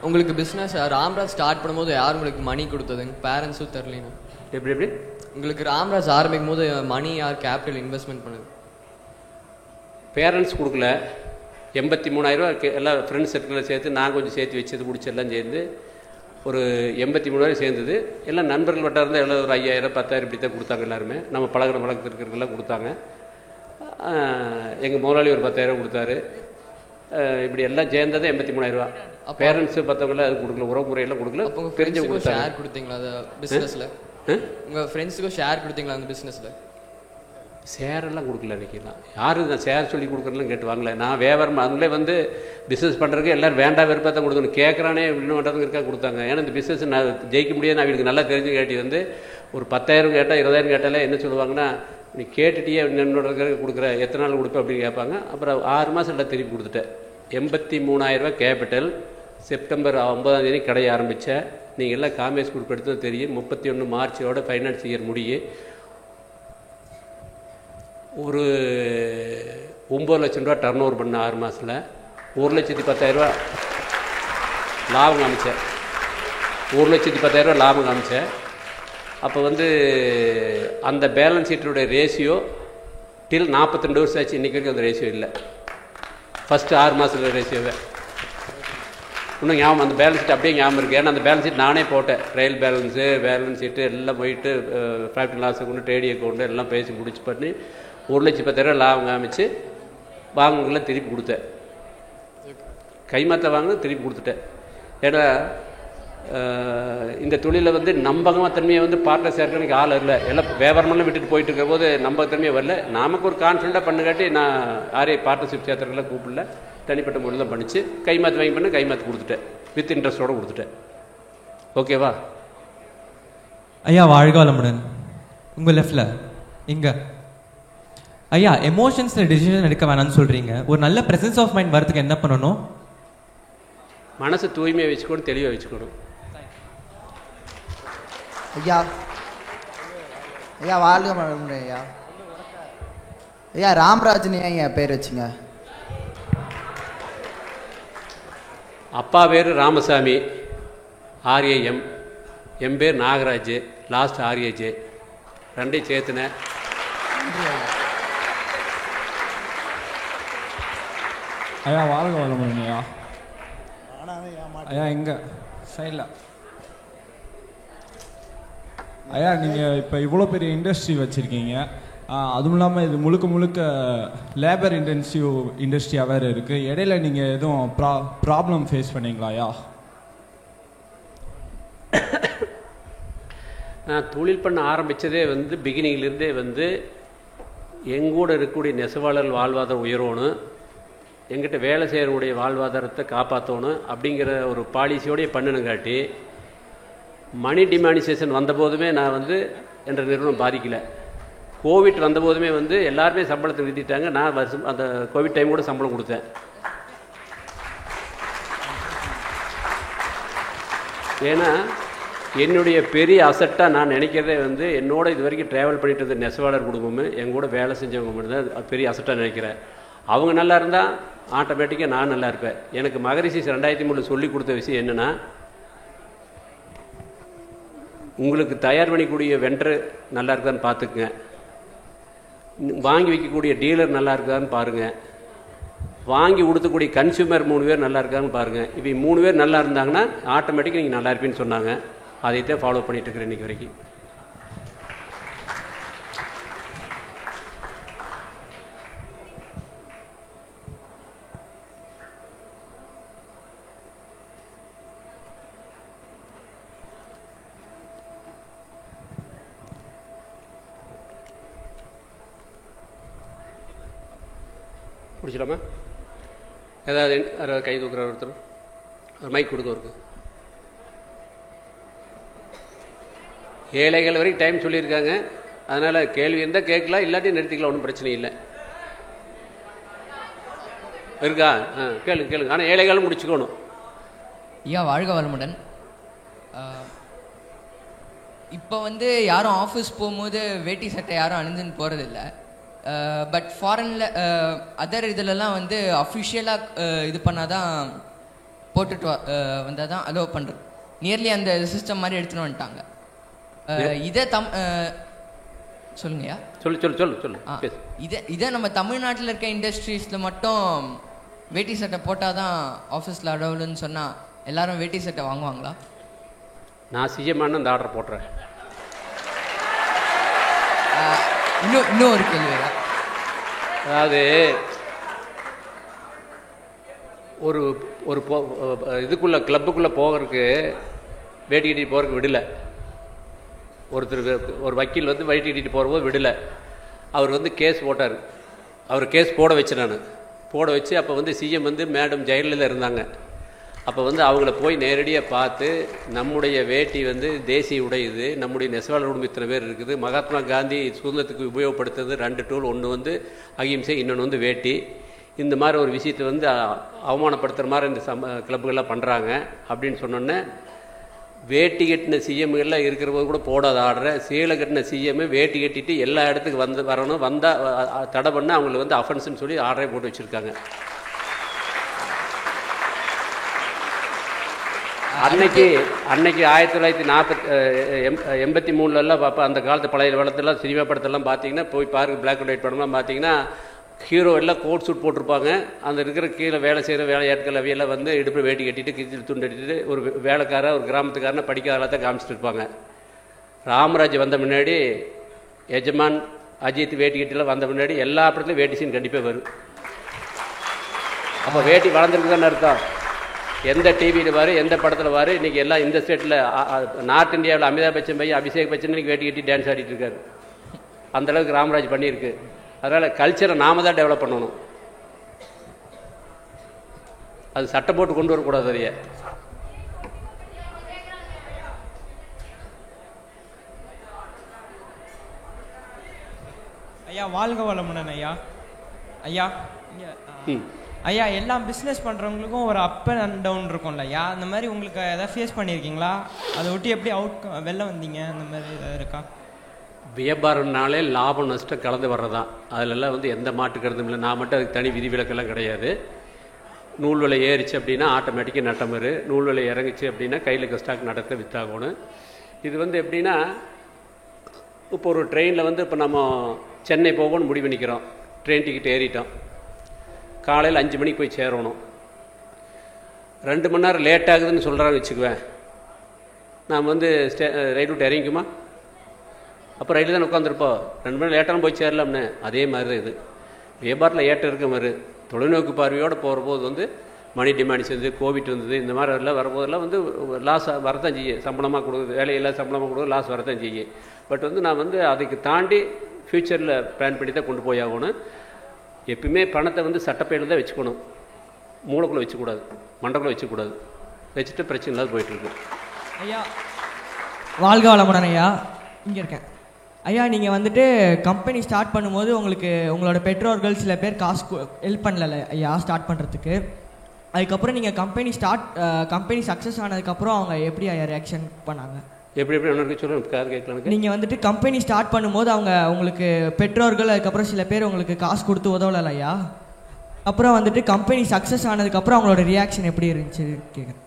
உங்களுக்கு பிஸ்னஸ் ராம்ராஜ் ஸ்டார்ட் பண்ணும்போது யார் உங்களுக்கு மணி கொடுத்ததுங்க? பேரண்ட்ஸும் தெரிலீங்க. எப்படி எப்படி உங்களுக்கு ராம்ராஜ் ஆரம்பிக்கும் போது மணி யார் கேபிட்டல் இன்வெஸ்ட்மெண்ட் பண்ணுது? பேரண்ட்ஸ் கொடுக்கல. 83,000 ரூபா எல்லாம் ஃப்ரெண்ட்ஸ் சர்க்கிளில் சேர்த்து நான் கொஞ்சம் சேர்த்து வச்சது பிடிச்சி எல்லாம் சேர்ந்து ஒரு 83,000 சேர்ந்தது. எல்லாம் நண்பர்கள் வட்டாரம் எல்லாம் ஒரு 5,000 10,000 இப்படி தான் கொடுத்தாங்க. எல்லாருமே நம்ம பழக்கத்தில் இருக்கிறவங்கெல்லாம் கொடுத்தாங்க. எங்கள் முதலாளி ஒரு 10,000 கொடுத்தாரு. இப்படி எல்லாம் சேர்ந்தது 83,000 ரூபா. பேரண்ட்ஸு மற்றவங்களாம் அது கொடுக்கல, உறவு முறையெல்லாம் கொடுக்கல. தெரிஞ்சவங்க ஷேர் கொடுத்தீங்களா அந்த பிஸ்னஸில்? உங்கள் ஃப்ரெண்ட்ஸுக்கும் ஷேர் கொடுத்தீங்களா அந்த பிஸ்னஸில்? ஷேரெல்லாம் கொடுக்கல. இன்றைக்கெல்லாம் யாரும் நான் ஷேர் சொல்லி கொடுக்குறதுலாம் கேட்டு வாங்கல. நான் வியாபாரம் அவங்களே வந்து பிஸ்னஸ் பண்ணுறதுக்கு எல்லோரும் வேண்டாம் வெறுப்பாக தான் கொடுக்கணும். கேட்குறானே இப்படின்னு பண்ணுறதுங்கிறக்கா கொடுத்தாங்க. ஏன்னா இந்த பிஸ்னஸ் நான் ஜெயிக்க முடியாது. நான் அவங்களுக்கு நல்லா தெரிஞ்சு கேட்டி வந்து ஒரு 10,000 கேட்டால் 20,000 கேட்டாலே என்ன சொல்லுவாங்கன்னா, நீ கேட்டுட்டியே என்னோட கொடுக்குற, எத்தனை நாள் கொடுப்பேன் அப்படின்னு கேட்பாங்க. அப்புறம் 6 மாதம் எல்லாம் திருப்பி கொடுத்துட்டேன். 83,000 ரூபா கேபிட்டல். செப்டம்பர் 9ஆம் கடையை ஆரம்பித்தேன். நீங்கள் எல்லாம் காமேஸ் குரூப் எடுத்தது தெரியும். 31 மார்ச்சோட ஃபைனான்ஸ் இயர் முடியும். ஒரு 9 லட்சம் ரூபா டர்ன் ஓவர் பண்ண 6 மாதத்தில் 1,10,000 ரூபா லாபம் காமிச்சேன். 1,10,000 ரூபா லாபம் காமிச்சேன். அப்போ வந்து அந்த பேலன்ஸ் ஷீட்டோடைய ரேஷியோ டில் 42 வருஷம் ஆச்சு. இன்றைக்கி வரைக்கும் அந்த ரேஷியோ இல்லை. ஃபஸ்ட்டு 6 மாதத்தில் ரேஷியோவை இன்னும் ஞாபகம். அந்த பேலன்ஸ் ஷீட் அப்படியே ஞாபகம் இருக்குது. ஏன்னா அந்த பேலன்ஸ் ஷீட் நானே போட்டேன். ட்ரையல் பேலன்ஸ் ஷீட்டு எல்லாம் போயிட்டு profit and loss account, trading account எல்லாம் பேசி முடிச்சு பண்ணி 1,10,000 ரூபா லாபம் காமிச்சு வாங்குங்கெல்லாம் திருப்பி கொடுத்தேன். கைமாற்ற வாங்கினது திருப்பி கொடுத்துட்டேன். ஏன்னா இந்த தொழிலில் வந்து நம்பகத்தன்மையை வந்து பார்ட்னர் சேர்க்கறதுக்கு ஆள் இல்லை. எல்லாம் வியாபாரமெல்லாம் விட்டுட்டு போயிட்டு இருக்கிற போது நம்பகத்தன்மையை வரல. நமக்கு ஒரு கான்ஃபிடண்ட்டாக பண்ணுகாட்டி நான் யாரையும் பார்ட்னர்ஷிப் சேர்த்துறதுலாம் கூப்பிடல. தனிப்பட்ட முறையில் தான் பண்ணிச்சு. கைமாற்று வாங்கி பண்ண கைமாற்று கொடுத்துட்டேன். வித் இன்ட்ரெஸ்ட்டோடு கொடுத்துட்டேன். ஓகேவா? ஐயா வாழ்க வளமுடன். உங்கள் லெஃப்டில் இங்கே ஐயா எமோஷன்ஸில் டிசிஷன் எடுக்க வேணாம்னு சொல்கிறீங்க. ஒரு நல்ல ப்ரெசன்ஸ் ஆஃப் மைண்ட் வரதுக்கு என்ன பண்ணணும்? மனசு தூய்மையை வச்சுக்கணும், தெளிவாக வச்சுக்கணும். ஐயா ஐயா வாழ்க வளமுடன். ஐயா ஐயா ராம்ராஜ்னு ஏன் என் பேர் வச்சுங்க? அப்பா பேர் ராமசாமி, RAM. என் பேர் நாகராஜ், லாஸ்ட் RAJ. ரெண்டையும் சேர்த்துனேன். ஐயா வாழ்க வளமுடன். ஐயா ஐயா எங்க சைடில் ஐயா நீங்கள் இப்போ இவ்வளோ பெரிய இண்டஸ்ட்ரி வச்சுருக்கீங்க. அதுவும் இல்லாமல் இது முழுக்க முழுக்க லேபர் இன்டென்சிவ் இண்டஸ்ட்ரியாக வேறு இருக்குது. இடையில நீங்கள் எதுவும் ப்ராப்ளம் ஃபேஸ் பண்ணீங்களா ஐயா? நான் தொழில் பண்ண ஆரம்பித்ததே வந்து பிகினிங்லேருந்தே வந்து எங்கூட இருக்கக்கூடிய நெசவாளர்கள் வாழ்வாதாரம் உயரணும், எங்கிட்ட வேலை செய்கிறவங்களுடைய வாழ்வாதாரத்தை காப்பாற்றணும் அப்படிங்கிற ஒரு பாலிசியோடைய பண்ணணுங்காட்டி மணி டிமானிசேஷன் வந்தபோதுமே நான் வந்து என்ற நிறுவனம் பாதிக்கலை. கோவிட் வந்தபோதுமே வந்து எல்லாருமே சம்பளத்தை நிறுத்திட்டாங்க. நான் வருஷம் அந்த கோவிட் டைம் கூட சம்பளம் கொடுத்தேன். ஏன்னா என்னுடைய பெரிய அசட்டாக நான் நினைக்கிறதே வந்து என்னோட இது வரைக்கும் ட்ராவல் பண்ணிட்டு இருந்த நெசவாளர் குடும்பமும் எங்கூட வேலை செஞ்சவங்க மட்டும் தான் பெரிய அசட்டாக நினைக்கிறேன். அவங்க நல்லா இருந்தால் ஆட்டோமேட்டிக்காக நான் நல்லா இருப்பேன். எனக்கு மகரிஷி 2003 சொல்லி கொடுத்த விஷயம் என்னென்னா, உங்களுக்கு தயார் பண்ணிக்கூடிய வெண்டர் நல்லா இருக்கான்னு பார்த்துக்குங்க. வாங்கி வைக்கக்கூடிய டீலர் நல்லா இருக்கான்னு பாருங்கள், வாங்கி கொடுத்தக்கூடிய கன்சியூமர் 3 பேர் நல்லா இருக்கான்னு பாருங்கள். இப்போ 3 பேர் நல்லா இருந்தாங்கன்னா ஆட்டோமேட்டிக்காக நீங்கள் நல்லா இருப்பீன்னு சொன்னாங்க. அதைத்தான் ஃபாலோ பண்ணிகிட்டு இருக்கிறேன் இன்றைக்கி வரைக்கும். பிடிச்சிடாமா? ஏதாவது கை தூக்குற ஒருத்தர் ஒரு மைக் கொடுக்கவருக்கு. ஏழைகள் வரைக்கும் டைம் சொல்லியிருக்காங்க. அதனால் கேள்வி இருந்தால் கேட்கலாம், இல்லாட்டி நிறுத்திக்கலாம், ஒன்றும் பிரச்சனை இல்லை. இருக்கா? கேளுங்க கேளுங்க. ஆனால் ஏழைகளும் முடிச்சுக்கணும். ஐயா வாழ்க வளமுடன். இப்போ வந்து யாரும் ஆஃபீஸ் போகும்போது வேட்டி சட்டை யாரும் அணிஞ்சுன்னு போகிறதில்ல. பட் ஃபாரினில் அதர் இதிலலாம் வந்து அஃபிஷியலாக இது பண்ணால் தான் போட்டுட்டு வந்தால் தான் அலோவ் பண்ணுறது. நியர்லி அந்த சிஸ்டம் மாதிரி எடுத்துன்னு வந்துட்டாங்க. இதை சொல்லுங்கய்யா. சொல்லு. இதை நம்ம தமிழ்நாட்டில் இருக்க இண்டஸ்ட்ரீஸில் மட்டும் வேட்டி சட்டை போட்டால் தான் ஆஃபீஸில் அலோவ்டுன்னு சொன்னால் எல்லாரும் வேட்டி சட்டை வாங்குவாங்களா? நான் சிஎம்மான இந்த ஆர்டர் போட்டுறேன். இன்னும் ஒரு கேள்வி. அதாவது ஒரு ஒரு இதுக்குள்ளே கிளப்புக்குள்ளே போகிறதுக்கு வேட்டி கட்டிட்டு போகிறதுக்கு விடலை. ஒரு வக்கீல் வந்து வேட்டி கட்டிட்டு போகிறபோது விடலை. அவர் வந்து கேஸ் போட்டார். அவர் கேஸ் போட வச்சு நான் போட வச்சு அப்போ வந்து சிஎம் வந்து மேடம் ஜெயலலிதா இருந்தாங்க. அப்போ வந்து அவங்கள போய் நேரடியாக பார்த்து நம்முடைய வேட்டி வந்து தேசிய உடை, இது நம்முடைய நெசவாளர் குடும்பம் இத்தனை பேர் இருக்குது, மகாத்மா காந்தி சுதந்திரத்துக்கு உபயோகப்படுத்துறது 2 டூல், ஒன்று வந்து அகிம்சை, இன்னொன்று வந்து வேட்டி. இந்த மாதிரி ஒரு விஷயத்தை வந்து அவமானப்படுத்துகிற மாதிரி இந்த கிளப்புகள்லாம் பண்ணுறாங்க அப்படின்னு சொன்னோன்னே, வேட்டி கட்டின சிஎம்கள்லாம் இருக்கிற போது கூட போடாத ஆர்டரை சீலை கட்டின சிஎம் வேட்டி கட்டிட்டு எல்லா இடத்துக்கு வரணும், வந்தால் தடை பண்ண அவங்களை வந்து அஃபென்ஸ்ன்னு சொல்லி ஆர்டரே போட்டு வச்சுருக்காங்க. அன்னைக்கு 1983 பார்ப்பா, அந்த காலத்து பழைய வளர்த்தெல்லாம் சினிமா படத்தெல்லாம் பார்த்தீங்கன்னா போய் பாருங்கள், பிளாக் அண்ட் ஒயிட் படம்லாம் பார்த்தீங்கன்னா ஹீரோ எல்லாம் கோட் சூட் போட்டிருப்பாங்க. அந்த இருக்கிற கீழே வேலை செய்கிற வேலையாட்கள் அவையெல்லாம் வந்து இடுப்பு வேட்டி கட்டிட்டு கிழிச்சிட்டு துண்டு கட்டிட்டு ஒரு வேலைக்கார ஒரு கிராமத்துக்காரனை படிக்காத தான் காமிச்சிட்டு இருப்பாங்க. ராமராஜ் வந்த முன்னாடி எஜமான் அஜித் வேட்டி கட்டிலாம் வந்த முன்னாடி எல்லா படத்துலையும் வேட்டி சீன் கண்டிப்பாக வரும். அப்போ வேட்டி வளர்ந்துருக்குதான்னு அர்த்தம். எந்த டிவியில் வாரு, எந்த படத்தில் வாரு, இன்றைக்கி எல்லாம் இந்த ஸ்டேட்டில் நார்த் இந்தியாவில் அமிதாப் பச்சன் பையன் அபிஷேக் பச்சன் இன்றைக்கி வேட்டி கட்டி டான்ஸ் ஆடிட்டு இருக்காரு. அந்தளவுக்கு ராமராஜ் பண்ணியிருக்கு. அதனால் கல்ச்சரை நாம தான் டெவலப் பண்ணணும். அது சட்டம் போட்டு கொண்டு வரக்கூடாது. அதைய ஐயா வாழ்க வளமுடன். ஐயா ஐயா ஐயா எல்லாம் பிஸ்னஸ் பண்ணுறவங்களுக்கும் ஒரு அப் அண்ட் டவுன் இருக்கும்ல ஐயா, அந்த மாதிரி உங்களுக்கு எதாவது ஃபேஸ் பண்ணியிருக்கீங்களா? அதை ஒட்டி எப்படி வெளில வந்தீங்க? அந்த மாதிரி ஏதாவது இருக்கா? வியாபாரம்னாலே லாபம் நஷ்டம் கலந்து வர்றதான். அதிலெல்லாம் வந்து எந்த மாட்டு கருதும் இல்லை. நான் மட்டும் அதுக்கு தனி விதிவிலக்கெல்லாம் கிடையாது. நூல் விலை ஏறிச்சு அப்படின்னா ஆட்டோமேட்டிக்காக நட்டம் வரும். நூல் விலை இறங்குச்சு அப்படின்னா கையில் ஸ்டாக் நடத்த வித்தாகணும். இது வந்து எப்படின்னா, இப்போ ஒரு ட்ரெயினில் வந்து இப்போ நம்ம சென்னை போகணும்னு முடிவு பண்ணிக்கிறோம். ட்ரெயின் டிக்கெட் ஏறிட்டோம். காலையில் 5 மணிக்கு போய் சேரணும். 2 மணி நேரம் லேட் ஆகுதுன்னு சொல்கிறான்னு வச்சுக்குவேன். நாம் வந்து ரயில் விட்டு இறங்கிக்குமா? அப்போ ரயில் தானே உட்காந்துருப்போம். 2 மணி லேட்டாக போய் சேரலாம்னு. அதே மாதிரி தான் இது வியாபாரத்தில் ஏற்றம் இருக்க மாதிரி. தொலைநோக்கு பார்வையோடு போகிற போது வந்து மணி டிமாண்ட்ஸ் வந்து கோவிட் வந்தது, இந்த மாதிரி எல்லாம் வரும்போதெல்லாம் வந்து லாஸ் வரத்தான் செய்யும். சம்பளமாக கொடுக்குது, வேலையெல்லாம் சம்பளமாக கொடுக்குது, லாஸ் வரத்தான் செய்யும். பட் வந்து நான் வந்து அதுக்கு தாண்டி ஃப்யூச்சரில் பிளான் பண்ணி தான் கொண்டு போய் ஆகணும். எப்பவுமே பணத்தை வந்து சட்டப்பையில் தான் வச்சுக்கணும். மூளைக்குள்ளே வச்சுக்கூடாது, மண்டக்குள்ளே வச்சுக்கூடாது. வச்சுட்டு பிரச்சனை இல்லாத போயிட்டுருக்கு. ஐயா வாழ்க வளமுடன். ஐயா இங்கே இருக்கேன். ஐயா நீங்கள் வந்துட்டு கம்பெனி ஸ்டார்ட் பண்ணும்போது உங்களுக்கு உங்களோட பெற்றோர்கள் சில பேர் காசு ஹெல்ப் பண்ணல ஐயா ஸ்டார்ட் பண்ணுறதுக்கு. அதுக்கப்புறம் நீங்கள் கம்பெனி சக்ஸஸ் ஆனதுக்கப்புறம் அவங்க எப்படி ஐயா ரியாக்ஷன் பண்ணாங்க? எப்படி சொல்லுங்க. நீங்கள் வந்துட்டு கம்பெனி ஸ்டார்ட் பண்ணும்போது அவங்க உங்களுக்கு பெற்றோர்கள் அதுக்கப்புறம் சில பேர் உங்களுக்கு காசு கொடுத்து உதவலை ஐயா. அப்புறம் வந்துட்டு கம்பெனி சக்ஸஸ் ஆனதுக்கப்புறம் அவங்களோட ரியாக்ஷன் எப்படி இருந்துச்சு கேட்குறேன்.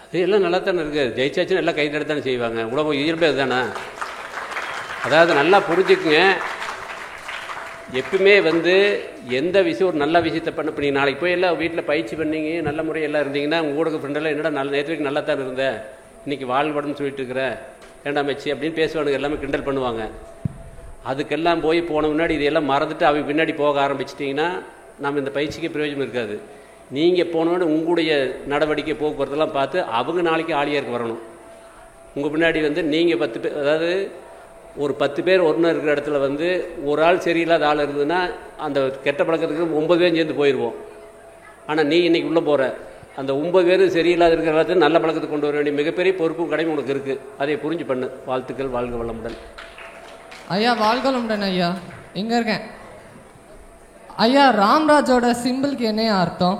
அது எல்லாம் நல்லா தானே இருக்குது. ஜெயிச்சாச்சுன்னு எல்லாம் கை தட்டி தானே செய்வாங்க. உலகம் இயல்பே தானே. அதாவது நல்லா புரிஞ்சுக்குங்க. எப்பவுமே வந்து எந்த விஷயம் ஒரு நல்ல விஷயத்தை பண்ண இப்போ நீங்கள் நாளைக்கு போய் எல்லாம் வீட்டில் பயிற்சி பண்ணீங்க நல்ல முறையெல்லாம் இருந்தீங்கன்னா உங்கள் ஊடக ஃப்ரெண்டெல்லாம் என்னடா நேற்றுக்கு நல்லா தான் இருந்தேன் இன்றைக்கி வாழ்வடம்னு சொல்லிட்டு இருக்கிறேன் ஏண்டாம் வச்சு அப்படின்னு பேசுவானுங்க, எல்லாமே கிண்டல் பண்ணுவாங்க. அதுக்கெல்லாம் போன முன்னாடி இதையெல்லாம் மறந்துட்டு அவங்க பின்னாடி போக ஆரம்பிச்சிட்டிங்கன்னா நம்ம இந்த பயிற்சிக்கு பிரயோஜனம் இருக்காது. நீங்கள் போனோன்னு உங்களுடைய நடவடிக்கை போக்குவரத்தெல்லாம் பார்த்து அவங்க நாளைக்கு ஆளியாருக்கு வரணும். உங்கள் பின்னாடி வந்து நீங்கள் 10 பேர், அதாவது ஒரு 10 பேர் ஒன்று இருக்கிற இடத்துல வந்து ஒரு ஆள் சரியில்லாத ஆள் இருந்ததுன்னா அந்த கெட்ட பழக்கத்துக்கு 9 பேரும் சேர்ந்து போயிடுவோம். ஆனால் நீ இன்றைக்கி உள்ளே போகிற அந்த 9 பேர் சரியில்லாத இருக்கிற இடத்துல நல்ல பழக்கத்தை கொண்டு வர வேண்டிய மிகப்பெரிய பொறுப்பும் கடமை உனக்கு இருக்குது. அதை புரிஞ்சு பண்ணு. வாழ்த்துக்கள். வாழ்க வளமுடன். ஐயா வாழ்க வளமுடன். ஐயா இங்கே இருக்கேன். ஐயா ராம்ராஜோட சிம்பிளுக்கு என்ன அர்த்தம்?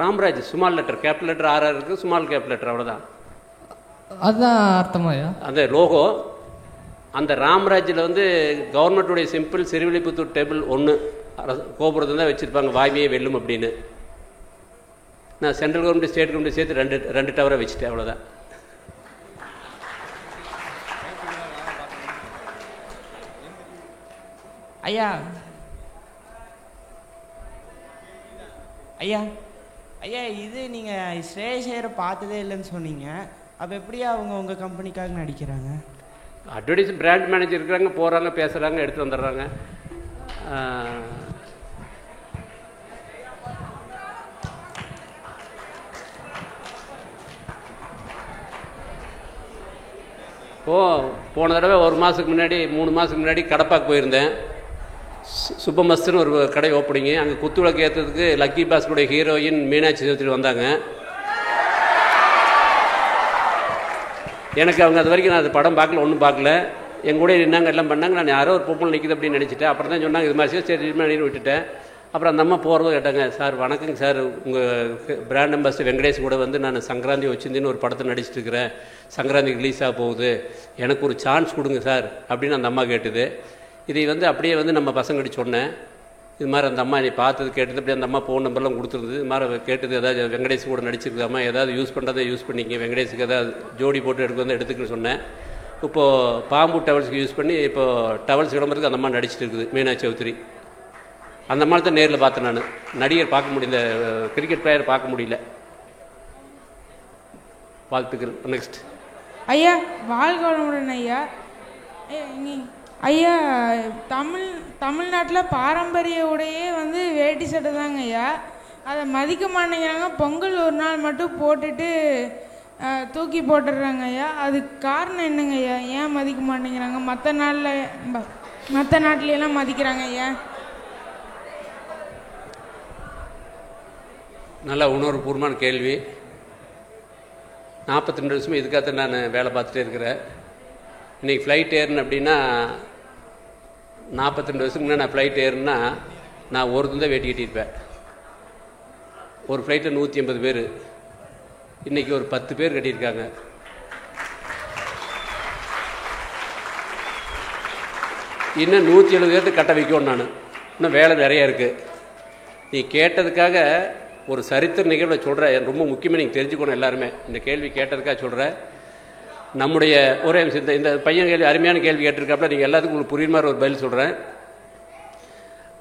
Ramraj small letter, capital letter RR இருக்குது, ஸ்மால் கேபிட்டல் லெட்டர், அவ்வளோதான். அதுதான் அர்த்தமாயா? அந்த லோகோ அந்த ராம்ராஜில் வந்து கவர்மெண்ட்டுடைய சிம்பிள் சிறுவிழிப்புத்தூர் டேபிள் 1 கோபுரத்தை தான் வச்சுருப்பாங்க, வாய்மையை வெல்லும் அப்படின்னு. நான் சென்ட்ரல் கவர்மெண்ட் ஸ்டேட் கவர்மெண்ட் சேர்த்து ரெண்டு டவரை வச்சுட்டேன், அவ்வளோதான். ஐயா ஐயா ஐயா இது நீங்கள் ஸ்ரேஷையரை பார்த்ததே இல்லைன்னு சொன்னீங்க. அப்போ எப்படியா அவங்க உங்கள் கம்பெனிக்காக நடிக்கிறாங்க? அட்வர்டைஸ் பிராண்ட் மேனேஜர் இருக்கிறாங்க, போகிறாங்க, பேசுகிறாங்க, எடுத்து வந்துடுறாங்க. போன தடவை 1 மாதத்துக்கு முன்னாடி 3 மாதத்துக்கு முன்னாடி கடப்பாக்கு போயிருந்தேன். சுப்பமஸ்துன்னு ஒரு கடை ஓப்பனிங்கு. அங்கே குத்துவிளக்கு ஏற்றதுக்கு லக்கி பாஸ்கருடைய ஹீரோயின் மீனாட்சி சௌத்ரி வந்தாங்க. எனக்கு அவங்க அது வரைக்கும் நான் அது படம் பார்க்கல, ஒன்றும் பார்க்கல. எங்கள் கூட நின்னாங்க, எல்லாம் பண்ணாங்க. நான் யாரோ ஒரு பொம்பளை நிற்கிது அப்படின்னு நினச்சிட்டேன். அப்புறம் தான் சொன்னாங்க இது மாதிரி, சரி நீர் விட்டுட்டேன். அப்புறம் அந்த அம்மா போகிறதும் கேட்டாங்க, சார் வணக்கங்க சார், உங்கள் பிராண்ட் அம்பாசிடர் வெங்கடேஷ் கூட வந்து நான் சங்கராந்தி வச்சிருந்தேன்னு ஒரு படத்தை நடிச்சிட்டு இருக்கிறேன், சங்கராந்தி ரிலீஸ் ஆக போகுது, எனக்கு ஒரு சான்ஸ் கொடுங்க சார் அப்படின்னு அந்த அம்மா கேட்டுது. இதை வந்து அப்படியே வந்து நம்ம பசங்கள்கிட்ட சொன்னேன். இது மாதிரி அந்த அம்மா என்னை பார்த்தது கேட்டது, அப்படி அந்த அம்மா ஃபோன் நம்பர்லாம் கொடுத்துருந்தது. இது மாதிரி கேட்டது, ஏதாவது வெங்கடேஷ் கூட நடிச்சிருக்காமா, ஏதாவது யூஸ் பண்ணுறதை யூஸ் பண்ணிங்க, வெங்கடேஷுக்கு ஏதாவது ஜோடி போட்டு எடுக்க வந்து எடுத்துக்கன்னு சொன்னேன். இப்போது பாம்பு டவல்ஸுக்கு யூஸ் பண்ணி இப்போது டவல்ஸ் விளம்பரத்துக்கு அந்த அம்மா நடிச்சிட்டு இருக்குது, மீனாட்சி சௌத்ரி. அந்த மாதிரி தான் நேரில் பார்த்தேன் நான். நடிகர் பார்க்க முடியல, கிரிக்கெட் பிளேயர் பார்க்க முடியல. வாழ்த்துக்கள். நெக்ஸ்ட். ஐயா வாழ்க வளமுடன். ஐயா ஐயா தமிழ்நாட்டில் பாரம்பரிய உடையே வந்து வேட்டி சட்டை தாங்க ஐயா. அதை மதிக்க மாட்டேங்கிறாங்க. பொங்கல் ஒரு நாள் மட்டும் போட்டுட்டு தூக்கி போட்டுடுறாங்க ஐயா. அதுக்கு காரணம் என்னங்க ஐயா? ஏன் மதிக்க மாட்டேங்கிறாங்க? மற்ற நாட்டிலெல்லாம் மதிக்கிறாங்க ஐயா. நல்ல உணர்வுபூர்வமான கேள்வி. 42 வருஷமாக இதுக்காக நான் வேலை பார்த்துட்டே இருக்கிறேன். இன்றைக்கி ஃப்ளைட் ஏறினேன் அப்படின்னா, 42 வருஷத்துக்கு முன்னாடி நான் ஃப்ளைட் ஏறுனா நான் ஒருத்தன் தான் வேட்டி கட்டியிருப்பேன். ஒரு ஃப்ளைட்டில் 180 பேர், இன்றைக்கி ஒரு 10 பேர் கட்டியிருக்காங்க. இன்னும் 170 பேர்த்து கட்ட வைக்கணும். நான் இன்னும் வேலை நிறையா இருக்குது. நீ கேட்டதுக்காக ஒரு சரித்திர நிகழ்வை சொல்கிறேன், ரொம்ப முக்கியமாக நீங்கள் தெரிஞ்சுக்கணும் எல்லாருமே. இந்த கேள்வி கேட்டதுக்காக சொல்கிறேன். நம்முடைய ஒரே இந்த பையன் கேள்வி அருமையான கேள்வி கேட்டிருக்காப்புல, நீங்கள் எல்லாத்துக்கும் உங்களுக்கு புரியுற மாதிரி ஒரு பதில் சொல்கிறேன்.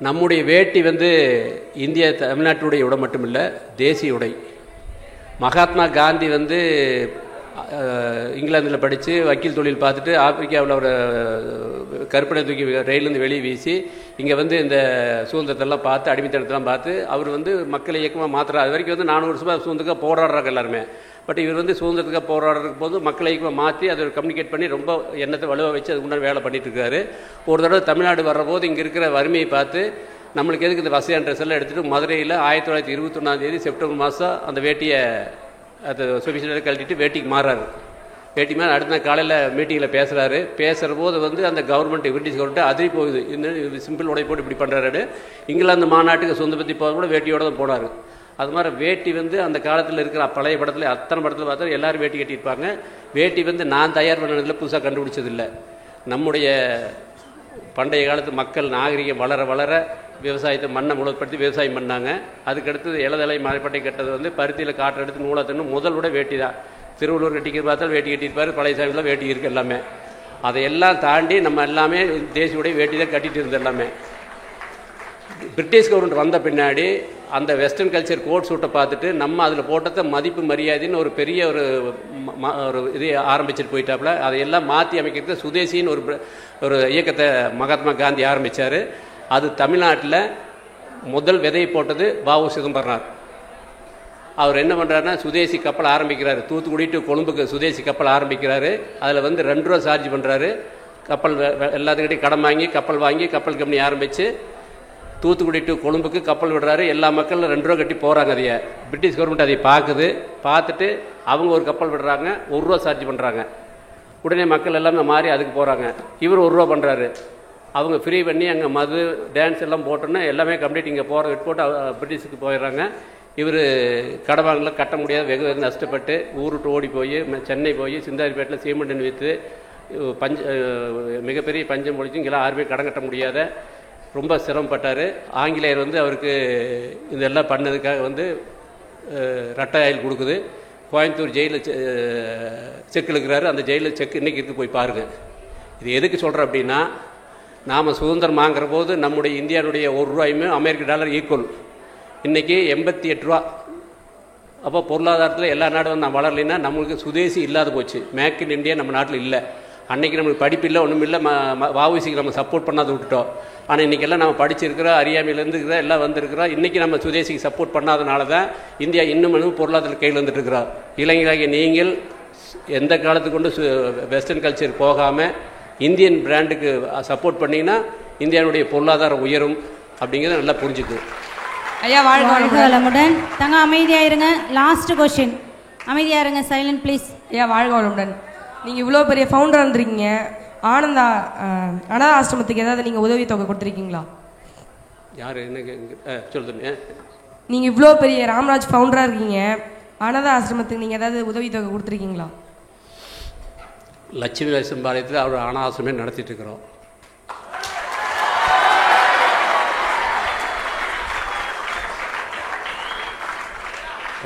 நம்முடைய வேட்டி வந்து இந்திய தமிழ்நாட்டுடைய உடை மட்டும் இல்லை, தேசிய உடை. மகாத்மா காந்தி வந்து இங்கிலாந்தில் படித்து வக்கீல் தொழில் பார்த்துட்டு ஆப்பிரிக்காவில் ஒரு கருப்பனை தூக்கி ரயிலேருந்து வெளியே வீசி இங்கே வந்து இந்த சுதந்திரத்தெல்லாம் பார்த்து, அடிமைத்தனத்தெல்லாம் பார்த்து அவர் வந்து மக்களை இயக்கமாக மாற்றுறாரு. அது வரைக்கும் வந்து 400 வருஷமாக சுதந்திரத்துக்காக போராடுறாங்க எல்லாருமே. பட் இவர் வந்து சுதந்திரத்துக்காக போராடுறதுக்கு போது மக்களை இயக்கமாக மாற்றி அதை கம்யூனிகேட் பண்ணி ரொம்ப எண்ணத்தை வலுவாக வச்சு அதுக்கு முன்னாடி வேலை பண்ணிட்டு இருக்காரு. ஒரு தடவை தமிழ்நாடு வர்றபோது இங்கே இருக்கிற வறுமையை பார்த்து நம்மளுக்கு எதுக்கு இந்த வசதியான ட்ரெஸ் எல்லாம் எடுத்துகிட்டு மதுரையில் 1921 செப்டம்பர் மாதம் அந்த வேட்டியை அது சொபிஷனாக கழட்டிட்டு வேட்டிக்கு மாறாரு. வேட்டி மேலே அடுத்த நாள் காலையில் மீட்டிங்கில் பேசுகிற போது வந்து அந்த கவர்மெண்ட் பிரிட்டிஷ் கவர்மெண்ட்டு அதிரி போகுது, இன்னும் சிம்பிள் உடை போட்டு இப்படி பண்ணுறாரு. இங்கிலாந்து மாநாட்டுக்கு சொந்த பற்றி போக கூட வேட்டியோடு தான் போனார். அது மாதிரி வேட்டி வந்து அந்த காலத்தில் இருக்கிற பழைய படத்தில் அத்தனை படத்தில் பார்த்தா எல்லோரும் வேட்டி கட்டியிருப்பாங்க. வேட்டி வந்து நான் தயார் பண்ணதில்லை, புதுசாக கண்டுபிடிச்சதில்லை. நம்முடைய பண்டைய காலத்து மக்கள் நாகரிகம் வளர வளர விவசாயத்தை மண்ணை முழுப்படுத்தி விவசாயம் பண்ணாங்க. அதுக்கடுத்தது இளதலை மலைப்பட்டை கட்டது வந்து பருத்தியில் காற்று எடுத்து நூலாத்தன்னு முதல் விட வேட்டி தான். திருவள்ளுவர் கட்டிக்கிற பார்த்தாலும் வேட்டி கட்டியிருப்பார், பழைய சாமியில் வேட்டி இருக்குது எல்லாமே. அதையெல்லாம் தாண்டி நம்ம எல்லாமே தேசியுடைய வேட்டி தான் கட்டிகிட்டு இருந்தோம் எல்லாமே. பிரிட்டிஷ் கவர்மெண்ட் வந்த பின்னாடி அந்த வெஸ்டர்ன் கல்ச்சர் கோட் சூட்டை பார்த்துட்டு நம்ம அதில் போட்டத மதிப்பு மரியாதைன்னு ஒரு பெரிய ஒரு இது ஆரம்பிச்சுட்டு போயிட்டாப்புல. அதையெல்லாம் மாற்றி அமைக்கிறதுக்கு சுதேசின்னு ஒரு இயக்கத்தை மகாத்மா காந்தி ஆரம்பித்தார். அது தமிழ்நாட்டில் முதல் விதை போட்டது வ.உ. சிதம்பரனார். அவர் என்ன பண்ணுறாருன்னா சுதேசி கப்பல் ஆரம்பிக்கிறாரு. தூத்துக்குடி டு கொழும்புக்கு சுதேசி கப்பல் ஆரம்பிக்கிறாரு. அதில் வந்து 2 ரூபா சார்ஜ் பண்ணுறாரு. கப்பல் எல்லாத்துக்கிட்டையும் கடன் வாங்கி கப்பல் கம்பெனி ஆரம்பித்து தூத்துக்குடி டு கொழும்புக்கு கப்பல் விடுறாரு. எல்லா மக்களும் 2 ரூபா கட்டி போகிறாங்க. அதைய பிரிட்டிஷ் கவர்மெண்ட் அதை பார்த்துட்டு அவங்க ஒரு கப்பல் விடுறாங்க, 1 ரூபா சார்ஜ் பண்ணுறாங்க. உடனே மக்கள் எல்லாமே மாறி அதுக்கு போகிறாங்க. இவர் 1 ரூபா பண்ணுறாரு. அவங்க ஃப்ரீ பண்ணி அங்கே மது டான்ஸ் எல்லாம் போட்டோன்னா எல்லாமே கம்ப்ளீட் இங்கே போட்டு பிரிட்டிஷுக்கு போயிடுறாங்க. இவர் கடை வாங்கல கட்ட முடியாது, வெகு நஷ்டப்பட்டு ஊருட்டு ஓடி போய் சென்னை போய் சிந்தாரிப்பேட்டில் சீமெண்ட் விற்று மிகப்பெரிய பஞ்சம் பொழிச்சு இங்கெல்லாம் யாருமே கடன் கட்ட முடியாத ரொம்ப சிரமப்பட்டார். ஆங்கிலேயர் வந்து அவருக்கு இதெல்லாம் பண்ணதுக்காக வந்து ரட்ட ஆயில் கொடுக்குது. கோயம்புத்தூர் ஜெயிலில் செக் இழுக்கிறாரு. அந்த ஜெயிலில் செக் இன்றைக்கி இருக்குது, போய் பாருங்கள். இது எதுக்கு சொல்கிறேன் அப்படின்னா, நாம் சுதந்திரம் வாங்குற போது நம்முடைய இந்தியாவுடைய 1 ரூபாயுமே அமெரிக்க டாலர் ஈக்குவல். இன்றைக்கி 88 ரூபா. அப்போ பொருளாதாரத்தில் எல்லா நாடும் வந்து நான் வளரலைன்னா நம்மளுக்கு சுதேசி இல்லாத போச்சு. மேக் இன் இந்தியா நம்ம நாட்டில் இல்லை. அன்றைக்கி நம்மளுக்கு படிப்பு இல்லை, ஒன்றும் இல்லை. வ.உ.சிக்கு நம்ம சப்போர்ட் பண்ணாத விட்டுட்டோம். ஆனால் இன்றைக்கெல்லாம் நம்ம படிச்சிருக்கிறோம், அறியாமையிலேருந்து இருக்கிறோம், எல்லாம் வந்திருக்கிறோம். இன்றைக்கி நம்ம சுதேசிக்கு சப்போர்ட் பண்ணாதனால தான் இந்தியா இன்னும் பொருளாதார கையில் வந்துட்டு இருக்கிறோம். இளைஞராகிய நீங்கள் எந்த காலத்துக்கு கொண்டு வெஸ்டர்ன் கல்ச்சர் போகாமல் இந்தியன் பிராண்டுக்கு சப்போர்ட் பண்ணிங்கன்னா இந்தியாவுடைய பொருளாதாரம் உயரும் அப்படிங்கிறத நல்லா புரிஞ்சுக்கு. ஐயா வாழ்க வளமுடன். தங்க அமைதியாக இருங்க. Last question. அமைதியாக இருங்க. Silent please. ஐயா வாழ்க வளமுடன். நீங்கள் இவ்வளோ பெரிய ஃபவுண்டராக இருந்திருக்கீங்க. ஆனந்தா அனாத ஆசிரமத்துக்கு ஏதாவது நீங்கள் உதவித்தொகை கொடுத்துருக்கீங்களா? யார் என்ன சொல்லுங்க. நீங்கள் இவ்வளோ பெரிய ராம்ராஜ் ஃபவுண்டராக இருக்கீங்க, அனாத ஆசிரமத்துக்கு நீங்கள் ஏதாவது உதவித்தொகை கொடுத்துருக்கீங்களா? லட்சுமி லட்சம்பாளையத்தில் அவர் அனாசிரமே நடத்திட்டு இருக்கிறோம்.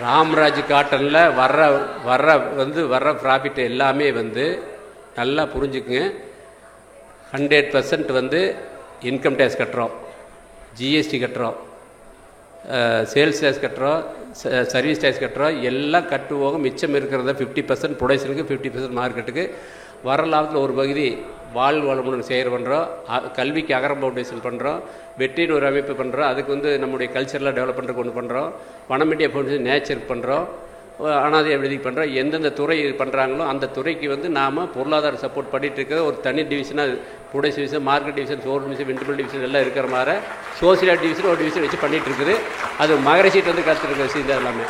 ராம்ராஜ் காட்டனில் வர்ற ப்ராஃபிட் எல்லாமே வந்து நல்லா புரிஞ்சுக்குங்க. 100% வந்து இன்கம் டேக்ஸ் கட்டுறோம், ஜிஎஸ்டி கட்டுறோம், சேல்ஸ் டேக்ஸ் கட்டுறோம், சர்வீஸ் டேக்ஸ் கட்டுறோம். எல்லாம் கட்டுவோங்க. மிச்சம் இருக்கிறத 50% ப்ரொடக்ஷனுக்கு, 50% மார்க்கெட்டுக்கு. வர லாபத்தில் ஒரு பகுதி வாழ்வு வளமுடன் செயல் பண்ணுறோம். கல்விக்கு அகரம் ஃபவுண்டேஷன் பண்ணுறோம். வெற்றின்னு ஒரு அமைப்பு பண்ணுறோம். அதுக்கு வந்து நம்முடைய கல்ச்சரெலாம் டெவலப் பண்ணுறதுக்கு ஒன்று பண்ணுறோம். வனம் இண்டியா ஃபவுண்டேஷன் நேச்சருக்கு பண்ணுறோம். அனாதை விடுதிக்கு பண்ணுறோம். எந்தெந்த துறை பண்ணுறாங்களோ அந்த துறைக்கு வந்து நாம் பொருளாதார சப்போர்ட் பண்ணிகிட்டு இருக்கிற ஒரு தனி டிவிஷனாக production division, market division, showroom division, விண்டபிள் டிவிஷன் எல்லாம் இருக்கிற மாதிரி சோசியல் டிவிஷன் ஒரு டிவிஷன் வச்சு பண்ணிகிட்டு இருக்குது. அது மகரிஷிட்டு வந்து கற்றுருக்க விஷயம் தான். எல்லாமே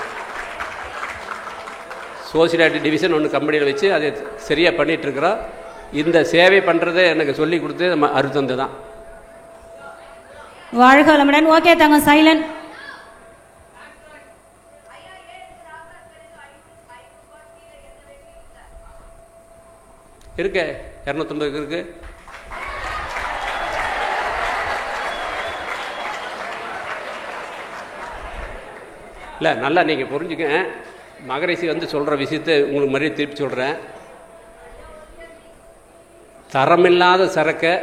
சோசியல் டிவிஷன் ஒன்று கம்பெனியில் வச்சு அதை சரியாக பண்ணிகிட்ருக்குறோம். இந்த சேவை பண்ணுறதை எனக்கு சொல்லி கொடுத்து நம்ம அருத்தந்தை தான். வாழ்க வளமுடன். ஓகே தங்க சைலண்ட். இருக்கு 250 இருக்கு. இல்லை நல்லா நீங்கள் புரிஞ்சுக்க. மகரிஷி வந்து சொல்கிற விஷயத்தை உங்களுக்கு மறுபடியும் திருப்பி சொல்கிறேன். தரமில்லாத சரக்கை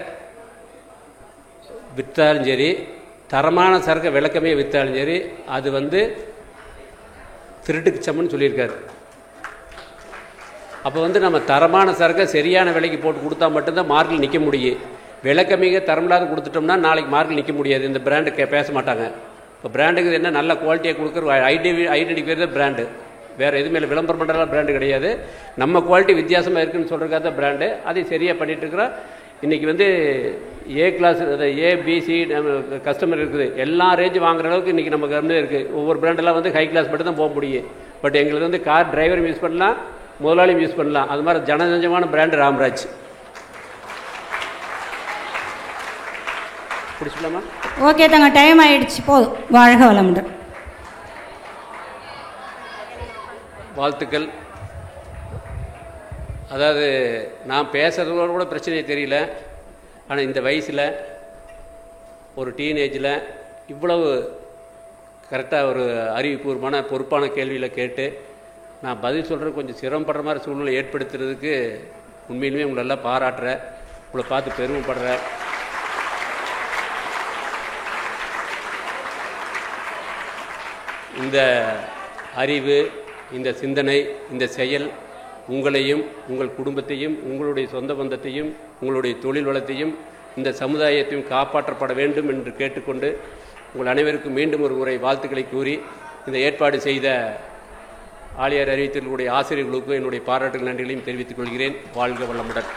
விற்றாலும் சரி, தரமான சரக்கை விளக்கமே விற்றாலும் சரி, அது வந்து திருட்டுக்கு சமன்னு சொல்லியிருக்காரு. அப்போ வந்து நம்ம தரமான சரக்கை சரியான விலைக்கு போட்டு கொடுத்தா மட்டும்தான் மார்க்கில் நிற்க முடியும். விளக்கமிக தரமில்லாத கொடுத்துட்டோம்னா நாளைக்கு மார்க்கில் நிற்க முடியாது. இந்த பிராண்டு பேச மாட்டாங்க. இப்போ பிராண்டுக்கு என்ன நல்ல குவாலிட்டியாக கொடுக்குற ஐடென்டி பேர் தான் பிராண்டு. வேறு எதுவுமே இல்லை. விளம்பரம் பண்ணுறதா பிராண்டு கிடையாது. நம்ம குவாலிட்டி வித்தியாசமாக இருக்குதுன்னு சொல்கிறதுக்காக தான் பிராண்டு. அதை சரியாக பண்ணிகிட்ருக்குறோம். இன்றைக்கி வந்து ஏ கிளாஸ், ஏபிசி கஸ்டமர் இருக்குது. எல்லா ரேஞ்சு வாங்குற அளவுக்கு இன்றைக்கி நம்ம கம்பெனி இருக்குது. ஒவ்வொரு பிராண்டெல்லாம் வந்து ஹை கிளாஸ் மட்டும் தான் போக முடியும். பட் எங்களுக்கு வந்து கார் டிரைவரும் யூஸ் பண்ணலாம், முதலாளியும் யூஸ் பண்ணலாம். அது மாதிரி ஜனஜமான பிராண்டு ராம்ராஜ். பிடிச்சிக்கலாமா? ஓகே தங்க, டைம் ஆயிடுச்சு, போதும். வாழ்க வளமுடன். வாழ்த்துக்கள். அதாவது நான் பேசுகிறதோட கூட பிரச்சனையே தெரியல. ஆனால் இந்த வயசில் ஒரு டீனேஜில் இவ்வளவு கரெக்டாக ஒரு அறிவுபூர்வமான பொறுப்பான கேள்வியில் கேட்டு நான் பதில் சொல்கிறது கொஞ்சம் சிரமப்படுற மாதிரி சூழ்நிலை ஏற்படுத்துறதுக்கு உண்மையிலுமே உங்களை எல்லாம் பாராட்டுறேன், உங்களை பார்த்து பெருமைப்படுறேன். இந்த அறிவு, இந்த சிந்தனை, இந்த செயல் உங்களையும் உங்கள் குடும்பத்தையும் உங்களுடைய சொந்த பந்தத்தையும் உங்களுடைய தொழில் வளத்தையும் இந்த சமுதாயத்தையும் காப்பாற்றப்பட வேண்டும் என்று கேட்டுக்கொண்டு உங்கள் அனைவருக்கும் மீண்டும் ஒரு முறை வாழ்த்துக்களை கூறி இந்த ஏற்பாடு செய்த ஆலியார் அறிவித்தலுடைய ஆசிரியர்களுக்கும் என்னுடைய பாராட்டுகள் நன்றிகளையும் தெரிவித்துக் கொள்கிறேன். வாழ்க வளமுடன்.